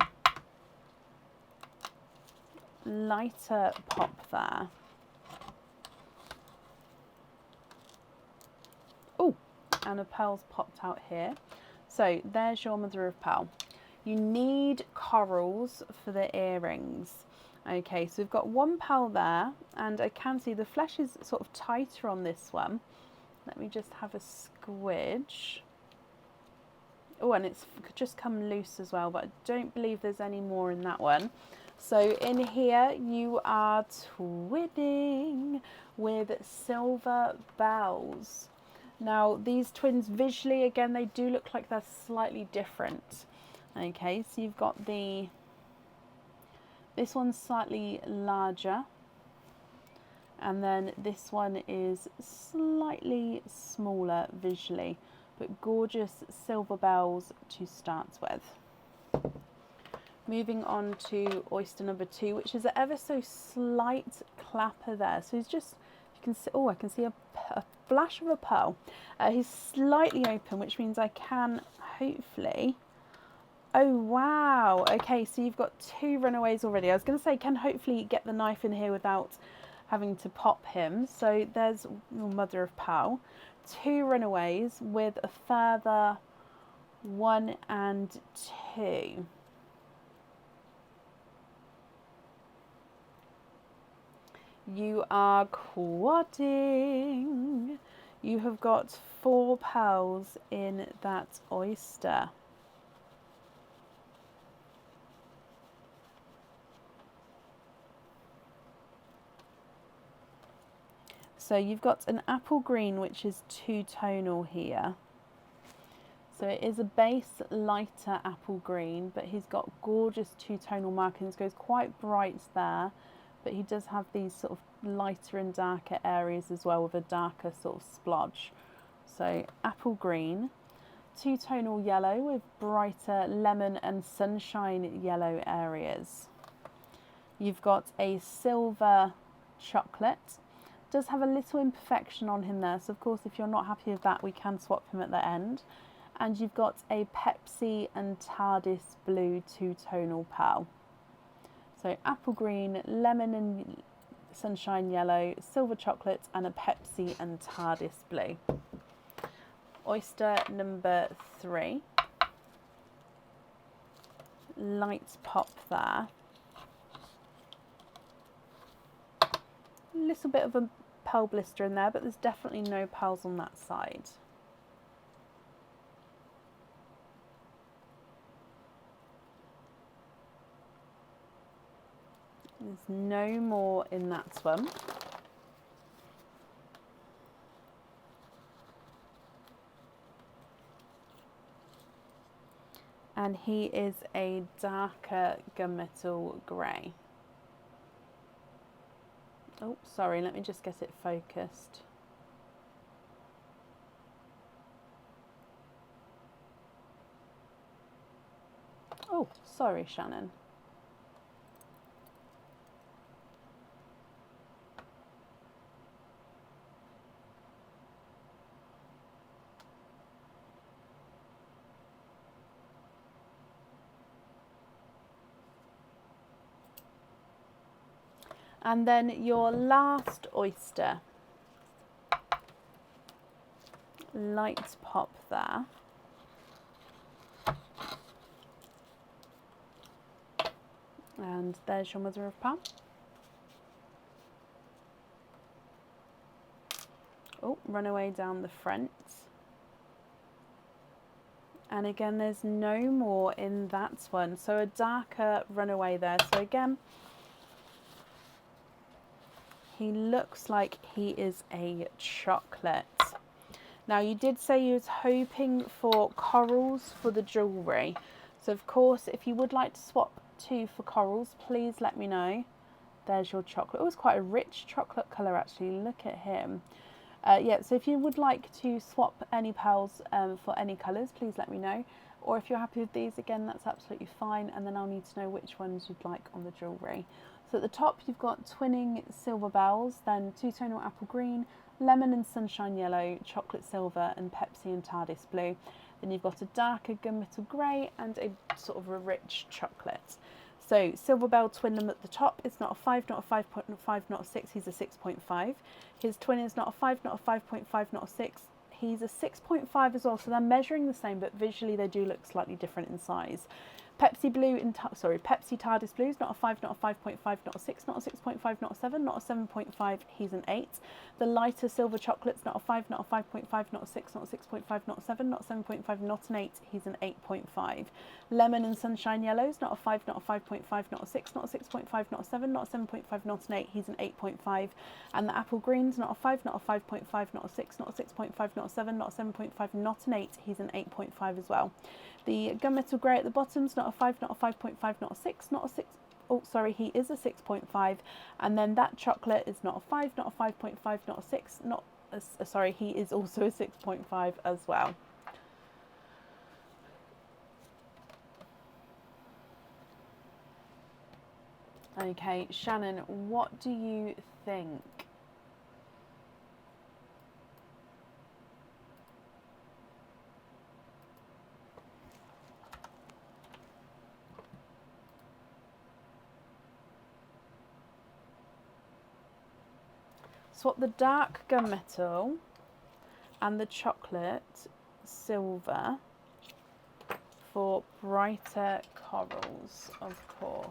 S1: Lighter pop there. Oh, and a pearl's popped out here. So there's your mother of pearl. You need corals for the earrings. Okay, so we've got 1 pearl there, and I can see the flesh is sort of tighter on this one. Let me just have a squidge. Oh, and it's just come loose as well, but I don't believe there's any more in that one. So in here you are twinning with silver bells. Now these twins visually, again, they do look like they're slightly different. Okay, so you've got this one's slightly larger, and then this one is slightly smaller visually, but gorgeous silver bells to start with. Moving on to oyster number 2, which is an ever so slight clapper there. So he's just, you can see, oh, I can see a flash of a pearl. He's slightly open, which means I can hopefully. Oh wow, okay, so you've got 2 runaways already. I was going to say, can hopefully get the knife in here without having to pop him. So there's your mother of pearl. 2 runaways with a further 1 and 2. You are quadding. You have got 4 pearls in that oyster. So you've got an apple green, which is 2-tonal here. So it is a base lighter apple green, but he's got gorgeous 2-tonal markings. Goes quite bright there, but he does have these sort of lighter and darker areas as well, with a darker sort of splodge. So apple green, 2-tonal yellow with brighter lemon and sunshine yellow areas. You've got a silver chocolate. Does have a little imperfection on him there, so of course if you're not happy with that, we can swap him at the end. And you've got a Pepsi and TARDIS blue 2-tonal pearl. So apple green, lemon and sunshine yellow, silver chocolate, and a Pepsi and TARDIS blue. Oyster number 3. Light pop there. A little bit of a pearl blister in there, but there's definitely no pearls on that side. There's no more in that one. And he is a darker gunmetal grey. Oh, sorry, let me just get it focused. Oh, sorry, Shannon. And then your last oyster. Light pop there. And there's your mother of pearl. Oh, runaway down the front. And again, there's no more in that one. So a darker runaway there. So again, he looks like he is a chocolate. Now, you did say you was hoping for corals for the jewellery. So of course, if you would like to swap 2 for corals, please let me know. There's your chocolate. Oh, it's quite a rich chocolate colour actually. Look at him. Yeah, so if you would like to swap any pearls for any colours, please let me know. Or if you're happy with these, again, that's absolutely fine. And then I'll need to know which ones you'd like on the jewellery. So at the top, you've got twinning silver bells, then two-tonal apple green, lemon and sunshine yellow, chocolate silver, and Pepsi and TARDIS blue. Then you've got a darker gunmetal grey and a sort of a rich chocolate. So silver bell twin them at the top. It's not a 5, not a 5.5, not a 6. He's a 6.5. His twin is not a 5, not a 5.5, not a 6. He's a 6.5 as well. So they're measuring the same, but visually they do look slightly different in size. Pepsi blue in Pepsi TARDIS blue is not a 5, not a 5.5, not a 6, not a 6.5, not a 7, not a 7.5. He's an 8. The lighter silver chocolate's not a 5, not a 5.5, not a 6, not a 6.5, not a 7, not a 7.5, not an 8. He's an 8.5. Lemon and sunshine yellow's not a 5, not a 5.5, not a 6, not a 6.5, not a 7, not a 7.5, not an 8. He's an 8.5. And the apple green's not a 5, not a 5.5, not a 6, not a 6.5, not a 7, not a 7.5, not an 8. He's an 8.5 as well. The gunmetal grey at the bottom's not a 5, not a 5.5, not a 6, not a 6. Oh, sorry, he is a 6.5. And then that chocolate is not a 5, not a 5.5, not a 6, not a, sorry, he is also a 6.5 as well. Okay, Shannon, what do you think? Swap the dark gunmetal and the chocolate silver for brighter corals, of course.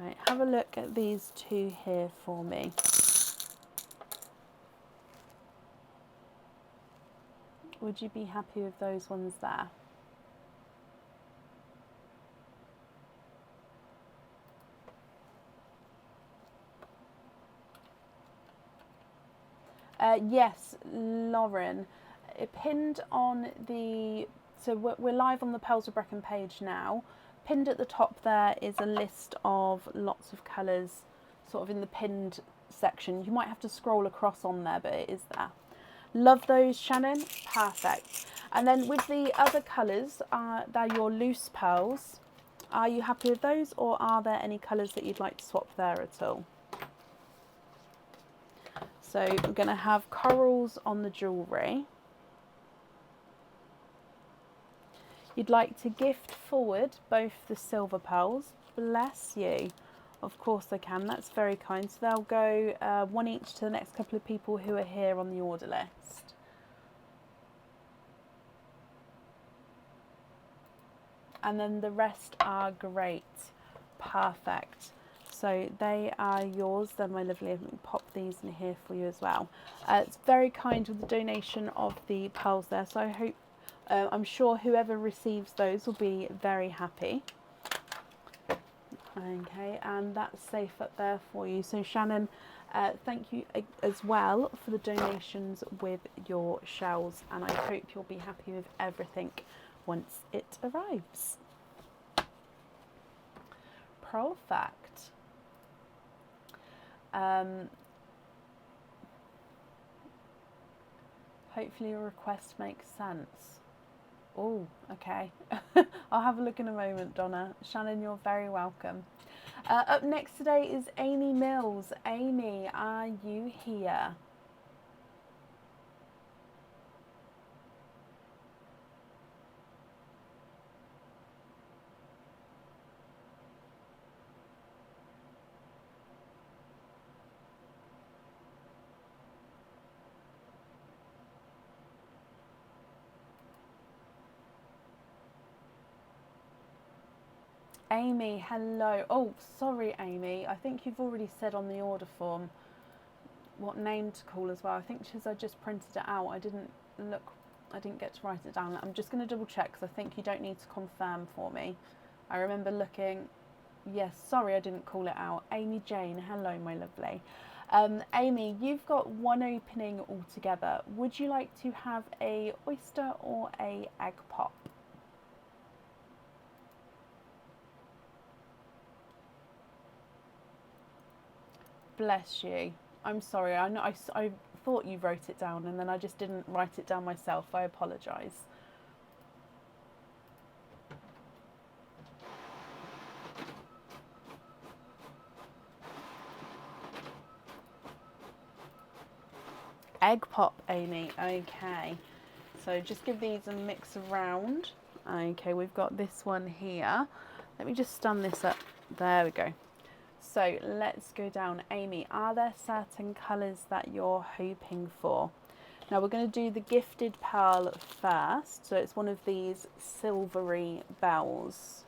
S1: Right, have a look at these 2 here for me. Would you be happy with those ones there? Yes, Lauren. It pinned on the... So we're live on the Pearls of Brecon page now. Pinned at the top there is a list of lots of colours sort of in the pinned section. You might have to scroll across on there, but it is there. Love those, Shannon. Perfect. And then with the other colours, they're your loose pearls. Are you happy with those, or are there any colours that you'd like to swap there at all? So we're going to have corals on the jewellery. You'd like to gift forward both the silver pearls. Bless you. Of course they can. That's very kind. So they'll go one each to the next couple of people who are here on the order list. And then the rest are great. Perfect. So they are yours. They're my lovely. Let me pop these in here for you as well. It's very kind with the donation of the pearls there. So I hope, I'm sure whoever receives those will be very happy. Okay, and that's safe up there for you. So Shannon, thank you as well for the donations with your shells, and I hope you'll be happy with everything once it arrives. Perfect. Hopefully your request makes sense. Oh, okay. I'll have a look in a moment, Donna. Shannon, you're very welcome. Up next today is Amy Mills. Amy, are you here? Amy, hello. Oh, sorry, Amy. I think you've already said on the order form what name to call as well. I think because I just printed it out, I didn't get to write it down. I'm just going to double check because I think you don't need to confirm for me. I remember looking. Yes, sorry, I didn't call it out. Amy Jane, hello, my lovely. Amy, you've got one opening altogether. Would you like to have a oyster or a egg pop? Bless you. I'm sorry. I know. I thought you wrote it down, and then I just didn't write it down myself. I apologise. Egg pop, Amy. Okay. So just give these a mix around. Okay, we've got this one here. Let me just stand this up. There we go. So let's go down. Amy, are there certain colours that you're hoping for? Now we're going to do the gifted pearl first. So it's one of these silvery bells.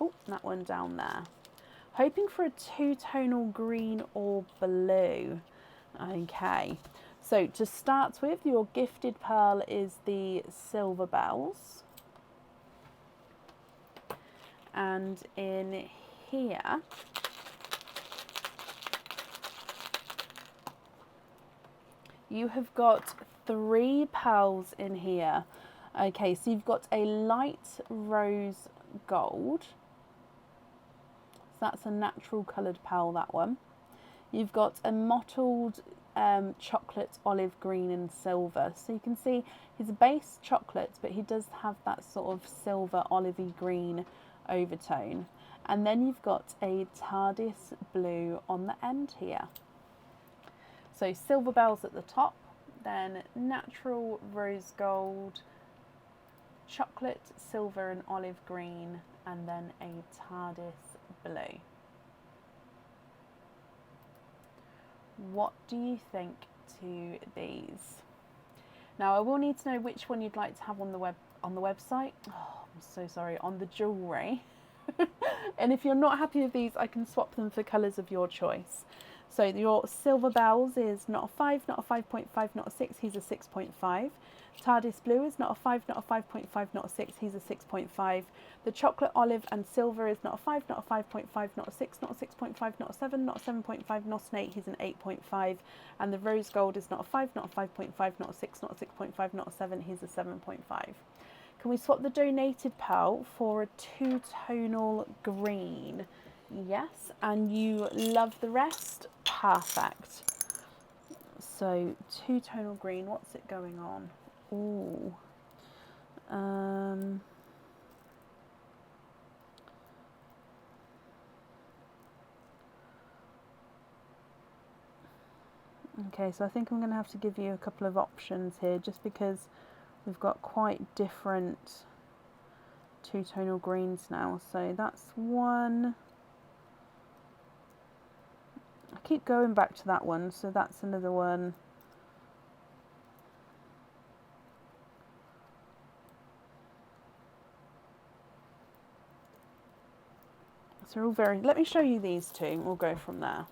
S1: Oh, that one down there. Hoping for a two-tonal green or blue. Okay. So to start with, your gifted pearl is the silver bells. And in here, you have got 3 pearls in here. Okay, so you've got a light rose gold. So that's a natural coloured pearl, that one. You've got a mottled chocolate, olive green and silver. So you can see he's a base chocolate, but he does have that sort of silver olivey green overtone. And then you've got a TARDIS blue on the end here. So silver bells at the top, then natural rose gold, chocolate, silver and olive green, and then a TARDIS blue. What do you think to these? Now I will need to know which one you'd like to have on the website. Oh, I'm so sorry, on the jewellery. And if you're not happy with these, I can swap them for colours of your choice. So your silver bells is not a 5, not a 5.5, not a 6, he's a 6.5. TARDIS blue is not a 5, not a 5.5, not a 6, he's a 6.5. The chocolate, olive and silver is not a 5, not a 5.5, not a 6, not a 6.5, not a 7, not a 7.5, not an 8, he's an 8.5. And the rose gold is not a 5, not a 5.5, not a 6, not a 6.5, not a 7, he's a 7.5. Can we swap the donated pearl for a two-tonal green? Yes, and you love the rest? Perfect. So two-tonal green, what's it going on? Ooh. Okay, so I think I'm going to have to give you a couple of options here just because we've got quite different two-tonal greens now. So that's one. I keep going back to that one, so that's another one. So they're all very, let me show you these two and we'll go from there.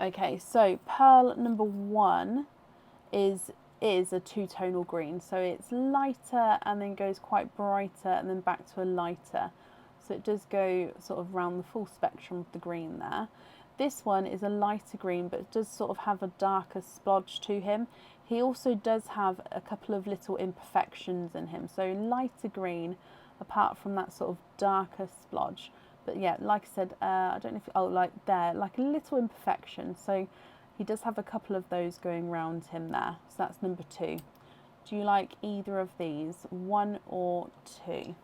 S1: Okay, so pearl number one is a two-tonal green. So it's lighter and then goes quite brighter and then back to a lighter. So it does go sort of around the full spectrum of the green there. This one is a lighter green, but it does sort of have a darker splodge to him. He also does have a couple of little imperfections in him. So lighter green, apart from that sort of darker splodge. But yeah, like I said, I don't know if, oh, like there, like a little imperfection. So he does have a couple of those going round him there. So that's number two. Do you like either of these, one or two?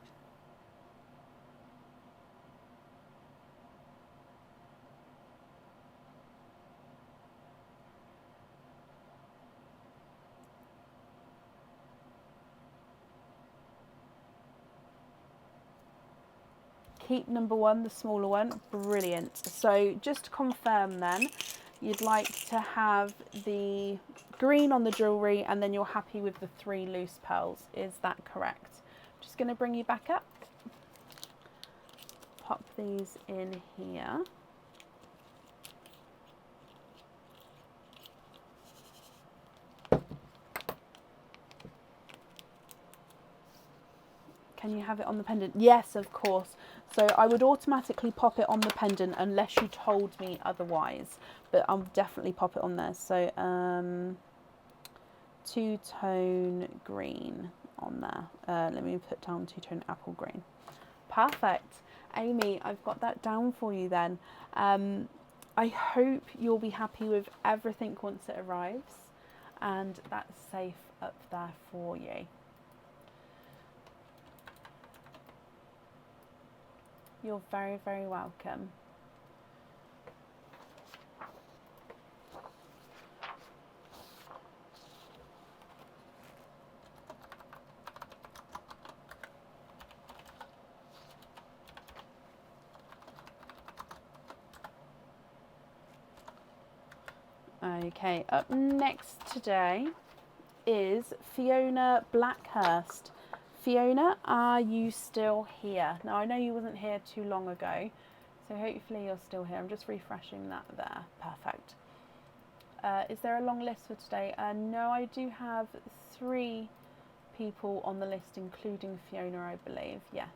S1: Keep number one, the smaller one. Brilliant. So just to confirm then, you'd like to have the green on the jewellery and then you're happy with the 3 loose pearls. Is that correct? Just going to bring you back up. Pop these in here. Can you have it on the pendant? Yes, of course. So I would automatically pop it on the pendant unless you told me otherwise. But I'll definitely pop it on there. So two-tone green on there. Let me put down two-tone apple green. Perfect. Amy, I've got that down for you then. I hope you'll be happy with everything once it arrives. And that's safe up there for you. You're very, very welcome. Okay, up next today is Fiona Blackhurst. Fiona, are you still here? Now, I know you wasn't here too long ago, so hopefully you're still here. I'm just refreshing that there. Perfect. Is there a long list for today? No, I do have 3 people on the list, including Fiona, I believe. Yes.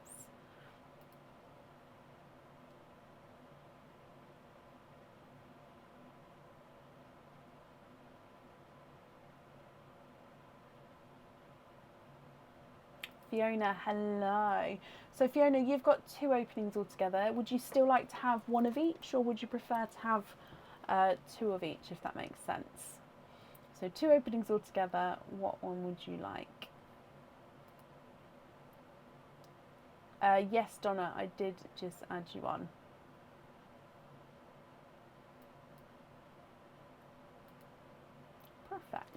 S1: Fiona, hello. So Fiona, you've got 2 openings altogether. Would you still like to have one of each, or would you prefer to have 2 of each, if that makes sense? So 2 openings altogether. What one would you like? Yes, Donna, I did just add you on. Perfect.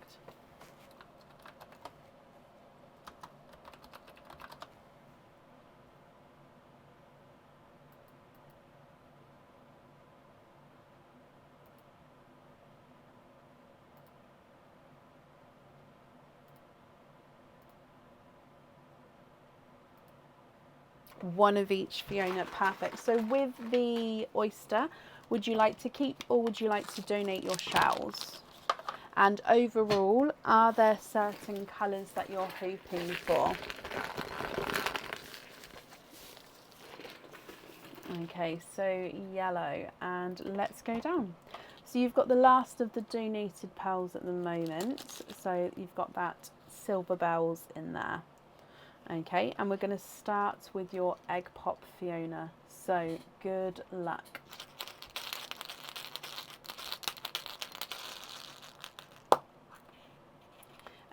S1: One of each, Fiona. Perfect. So with the oyster, would you like to keep or would you like to donate your shells? And overall, are there certain colours that you're hoping for? Okay, so yellow, and let's go down. So you've got the last of the donated pearls at the moment. So you've got that silver bells in there. Okay, and we're going to start with your egg pop, Fiona. So good luck.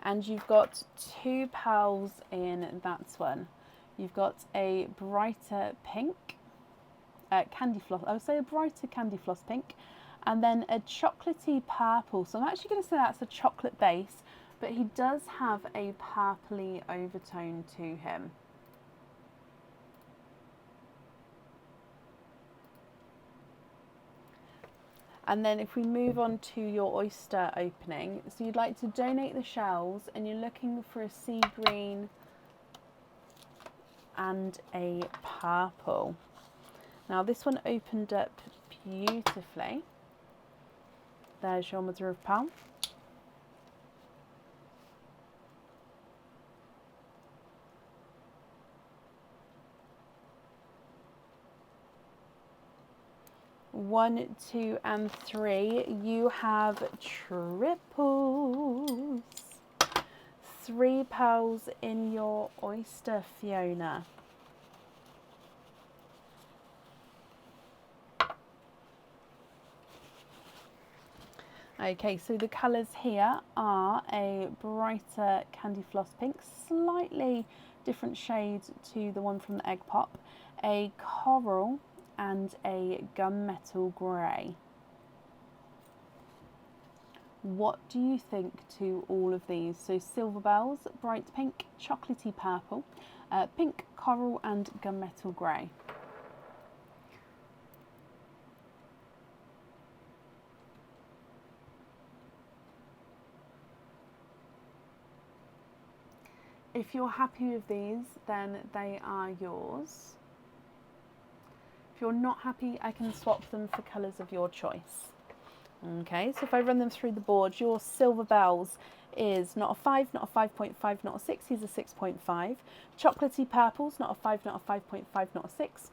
S1: And you've got 2 pearls in that one. You've got a brighter pink, candy floss, I would say a brighter candy floss pink, and then a chocolatey purple. So I'm actually going to say that's a chocolate base, but he does have a purpley overtone to him. And then if we move on to your oyster opening, so you'd like to donate the shells and you're looking for a sea green and a purple. Now this one opened up beautifully. There's your mother of pearl. One, two, and three, you have triples. 3 pearls in your oyster, Fiona. Okay, so the colours here are a brighter candy floss pink, slightly different shade to the one from the egg pop, a coral, and a gunmetal grey. What do you think to all of these? So silver bells, bright pink, chocolatey purple, pink, coral, and gunmetal grey. If you're happy with these, then they are yours. If you're not happy, I can swap them for colours of your choice. Okay, so if I run them through the board, your silver bells is not a 5, not a 5.5, not a 6, he's a 6.5. Chocolatey purples, not a 5, not a 5.5, not a 6.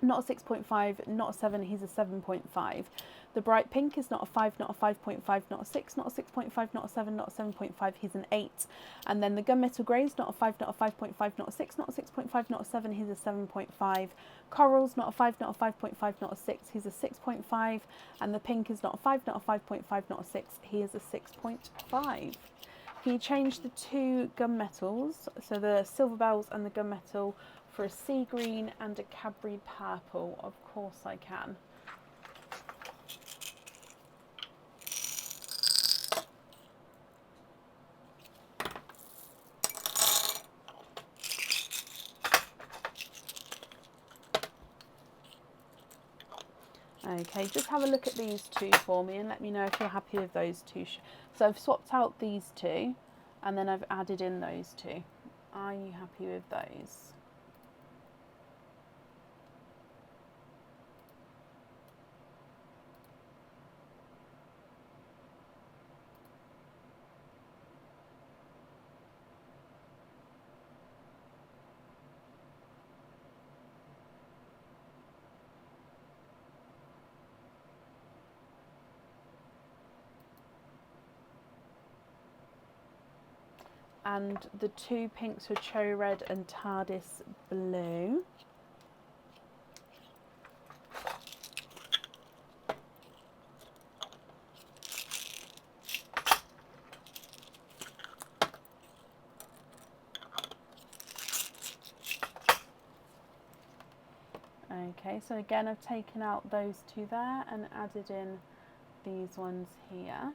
S1: Not a 6.5, not a 7, he's a 7.5. The bright pink is not a 5, not a 5.5, not a 6, not a 6.5, not a 7, not a 7.5, he's an 8. And then the gunmetal grey is not a 5, not a 5.5, not a 6, not a 6.5, not a 7, he's a 7.5. Coral's not a 5, not a 5.5, not a 6, he's a 6.5. And the pink is not a 5, not a 5.5, not a 6, he is a 6.5. Can you change the 2 gunmetals, so the silver bells and the gunmetal, for a sea green and a Cadbury purple? Of course I can. Okay, just have a look at these 2 for me and let me know if you're happy with those 2. So I've swapped out these 2 and then I've added in those 2. Are you happy with those? And the 2 pinks were Cherry Red and TARDIS Blue. Okay, so again I've taken out those 2 there and added in these ones here.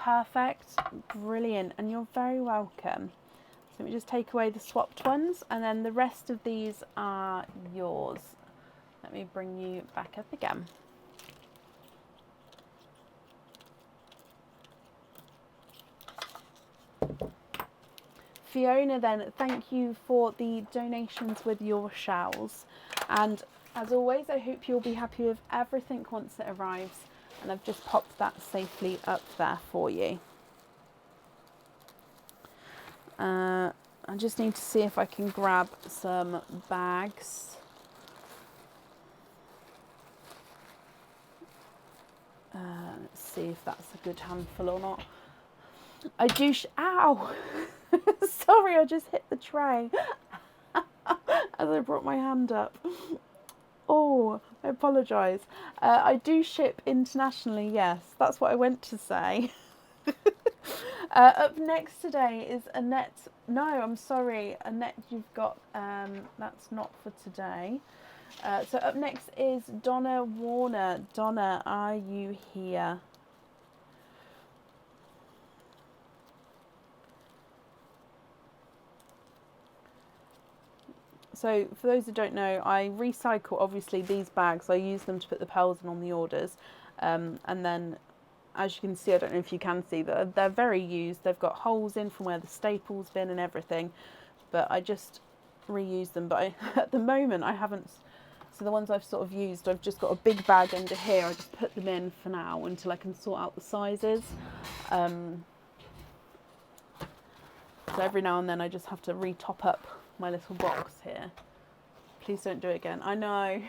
S1: Perfect, brilliant, and you're very welcome. So let me just take away the swapped ones and then the rest of these are yours. Let me bring you back up again. Fiona, then, thank you for the donations with your shells, and as always I hope you'll be happy with everything once it arrives, and I've just popped that safely up there for you. I just need to see if I can grab some bags. Let's see if that's a good handful or not. I do, ow! Sorry, I just hit the tray as I brought my hand up. Oh, I apologise. I do ship internationally, yes. That's what I went to say. Up next today is Annette. No, I'm sorry. Annette, you've got, that's not for today. So up next is Donna Warner. Donna, are you here? So for those who don't know, I recycle obviously these bags. I use them to put the pearls in on the orders. And then as you can see, I don't know if you can see, that they're very used. They've got holes in from where the staple's been and everything. But I just reuse them. But at the moment I haven't. So the ones I've sort of used, I've just got a big bag under here. I just put them in for now until I can sort out the sizes. So every now and then I just have to re-top up my little box here. Please don't do it again. I know.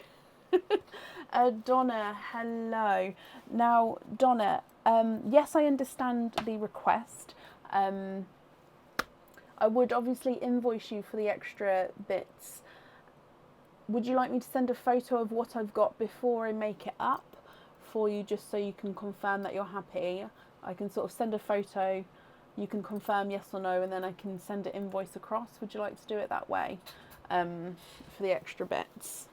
S1: Donna, hello. Now, Donna, yes, I understand the request. I would obviously invoice you for the extra bits. Would you like me to send a photo of what I've got before I make it up for you, just so you can confirm that you're happy? I can sort of send a photo, you can confirm yes or no, and then I can send an invoice across. Would you like to do it that way, for the extra bits?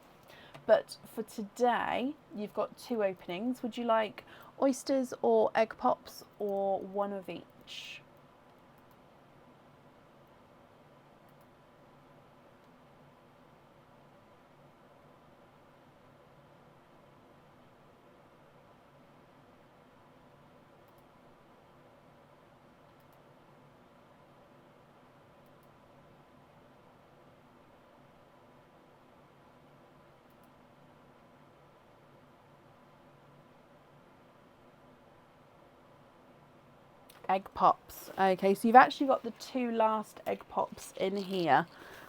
S1: But for today, you've got 2 openings. Would you like oysters or egg pops, or one of each? Egg pops. Okay, so you've actually got the 2 last egg pops in here.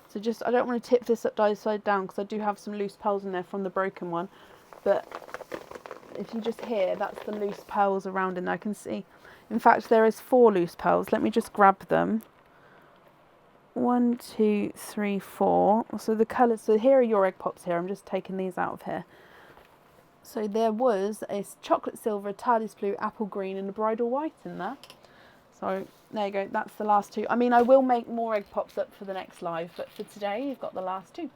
S1: So just, I don't want to tip this upside down because I do have some loose pearls in there from the broken one. But if you just hear, that's the loose pearls around in there. I can see. In fact, there is 4 loose pearls. Let me just grab them. 1, 2, 3, 4. So the colours, so here are your egg pops here. I'm just taking these out of here. So there was a chocolate silver, TARDIS blue, apple green and a bridal white in there. So there you go, that's the last 2. I mean, I will make more egg pops up for the next live, but for today you've got the last 2.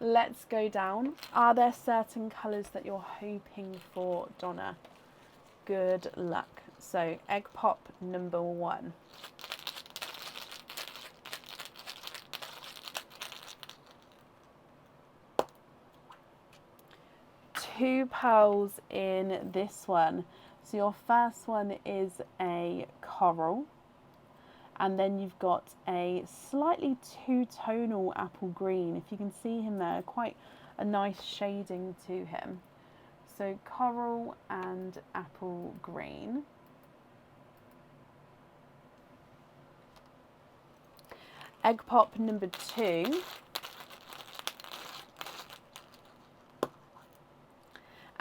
S1: Let's go down. Are there certain colours that you're hoping for, Donna? Good luck. So egg pop number 1. Two pearls in this one. So your first one is a coral, and then you've got a slightly two-tonal apple green. If you can see him there, quite a nice shading to him. So coral and apple green. Egg pop number 2.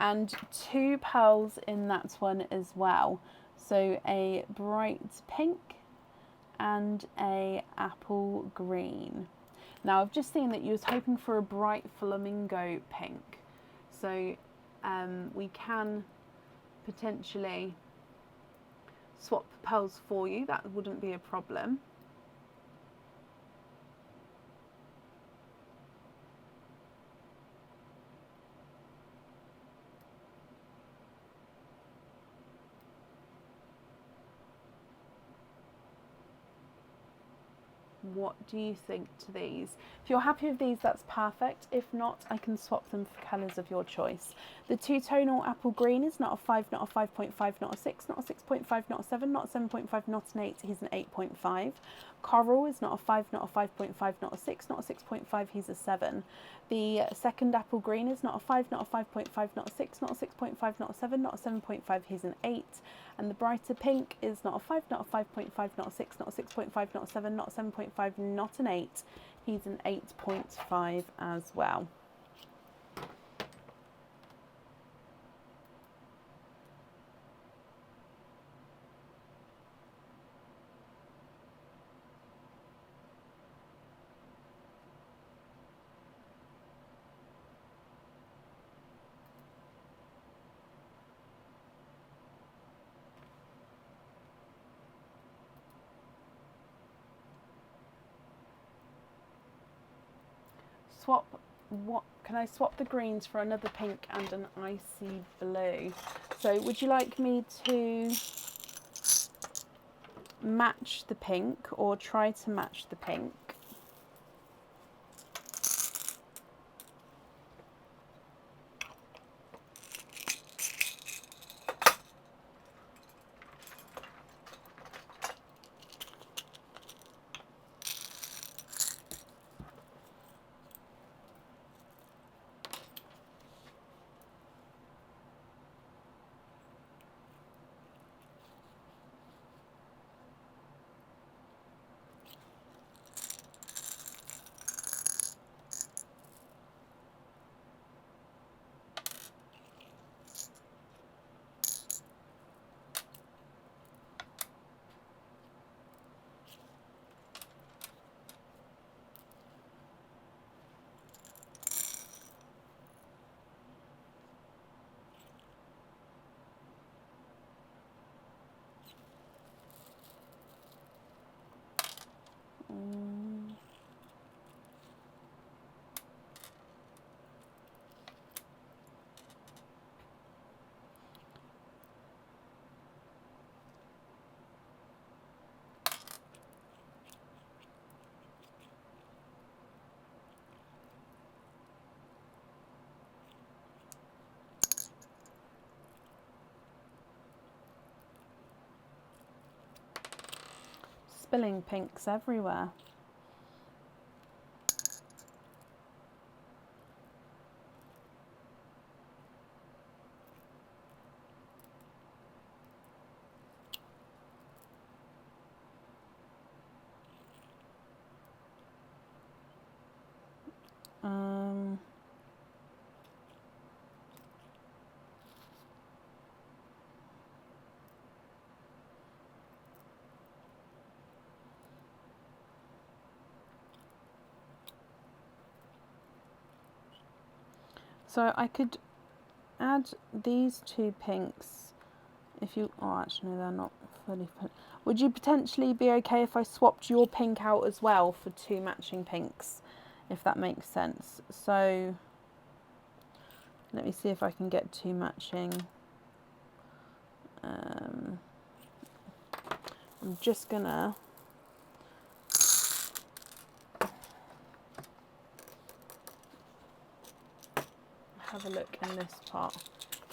S1: And 2 pearls in that one as well. So a bright pink and a apple green. Now I've just seen that you was hoping for a bright flamingo pink. So we can potentially swap pearls for you. That wouldn't be a problem. What do you think to these? If you're happy with these, that's perfect. If not, I can swap them for colours of your choice. The two-tonal apple green is not a 5, not a 5.5, not a 6, not a 6.5, not a 7, not a 7.5, not an 8, he's an 8.5. Coral is not a 5, not a 5.5, not a 6, not a 6.5, he's a 7. The second apple green is not a 5, not a 5.5, not a 6, not a 6.5, not a 7, not a 7.5, he's an 8. And the brighter pink is not a 5, not a 5.5, not a 6, not a 6.5, not a 7, not a 7.5, not an 8. He's an 8.5 as well. swap, what can I swap the greens for another pink and an icy blue? So would you like me to match the pink or try to match the pink? Spilling pinks everywhere. So I could add these two pinks if you, oh actually no, they're not fully put. Would you potentially be okay if I swapped your pink out as well for two matching pinks, if that makes sense? So let me see if I can get two matching. I'm just gonna have a look in this part.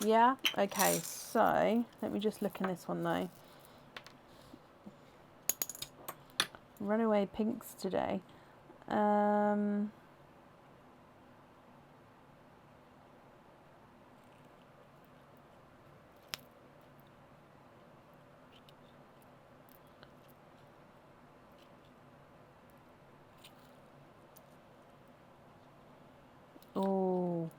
S1: Yeah, okay, so let me just look in this one though. Runaway pinks today. Oh,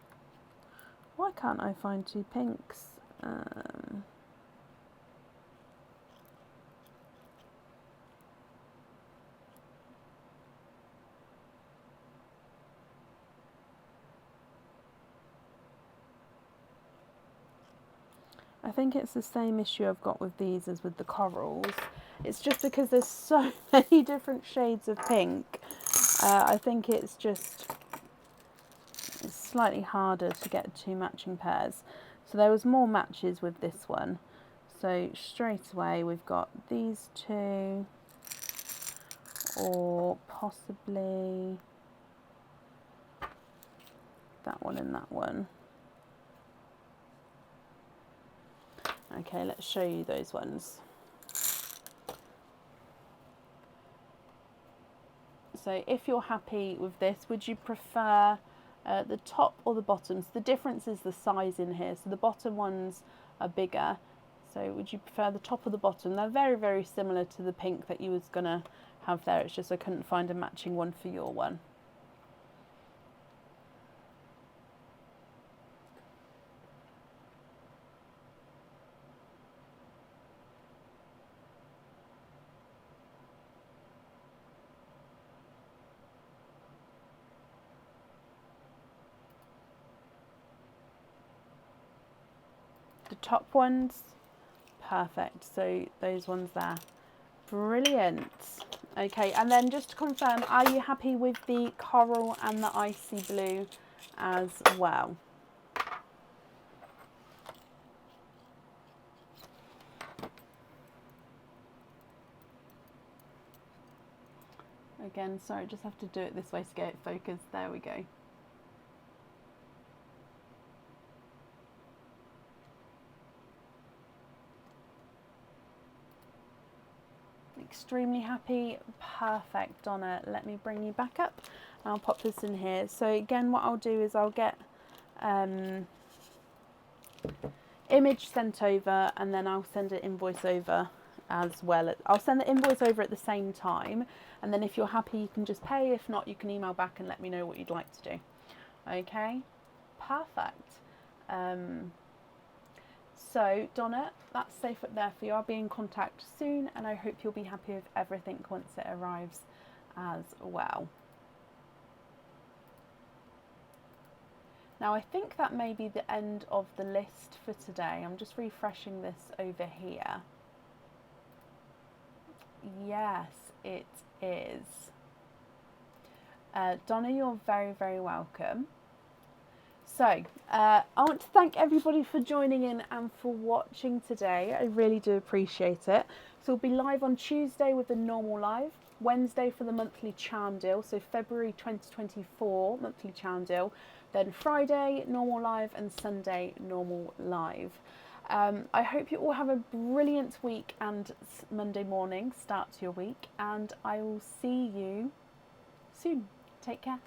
S1: why can't I find two pinks? I think it's the same issue I've got with these as with the corals. It's just because there's so many different shades of pink. I think it's slightly harder to get two matching pairs. So there was more matches with this one. So straight away we've got these two, or possibly that one and that one. Okay, let's show you those ones. So if you're happy with this, would you prefer the top or the bottoms? The difference is the size in here. So the bottom ones are bigger. So would you prefer the top or the bottom? They're very, very similar to the pink that you was gonna have there. It's just I couldn't find a matching one for your one. The top ones, perfect. So those ones there, Brilliant. Okay, and then just to confirm, are you happy with the coral and the icy blue as well? Again, sorry, just have to do it this way to get it focused. There we go. Extremely happy. Perfect, Donna. Let me bring you back up. I'll pop this in here. So again, what I'll do is I'll get image sent over, and then I'll send an invoice over as well. I'll send the invoice over at the same time, and then if you're happy you can just pay. If not, you can email back and let me know what you'd like to do. Okay, perfect. So Donna, that's safe up there for you. I'll be in contact soon, and I hope you'll be happy with everything once it arrives as well. Now I think that may be the end of the list for today. I'm just refreshing this over here. Yes, it is. Donna, you're very, very welcome. So, I want to thank everybody for joining in and for watching today. I really do appreciate it. So we'll be live on Tuesday with the normal live, Wednesday for the monthly charm deal, so February 2024 monthly charm deal, then Friday normal live, and Sunday normal live. I hope you all have a brilliant week and Monday morning start to your week, and I will see you soon. Take care.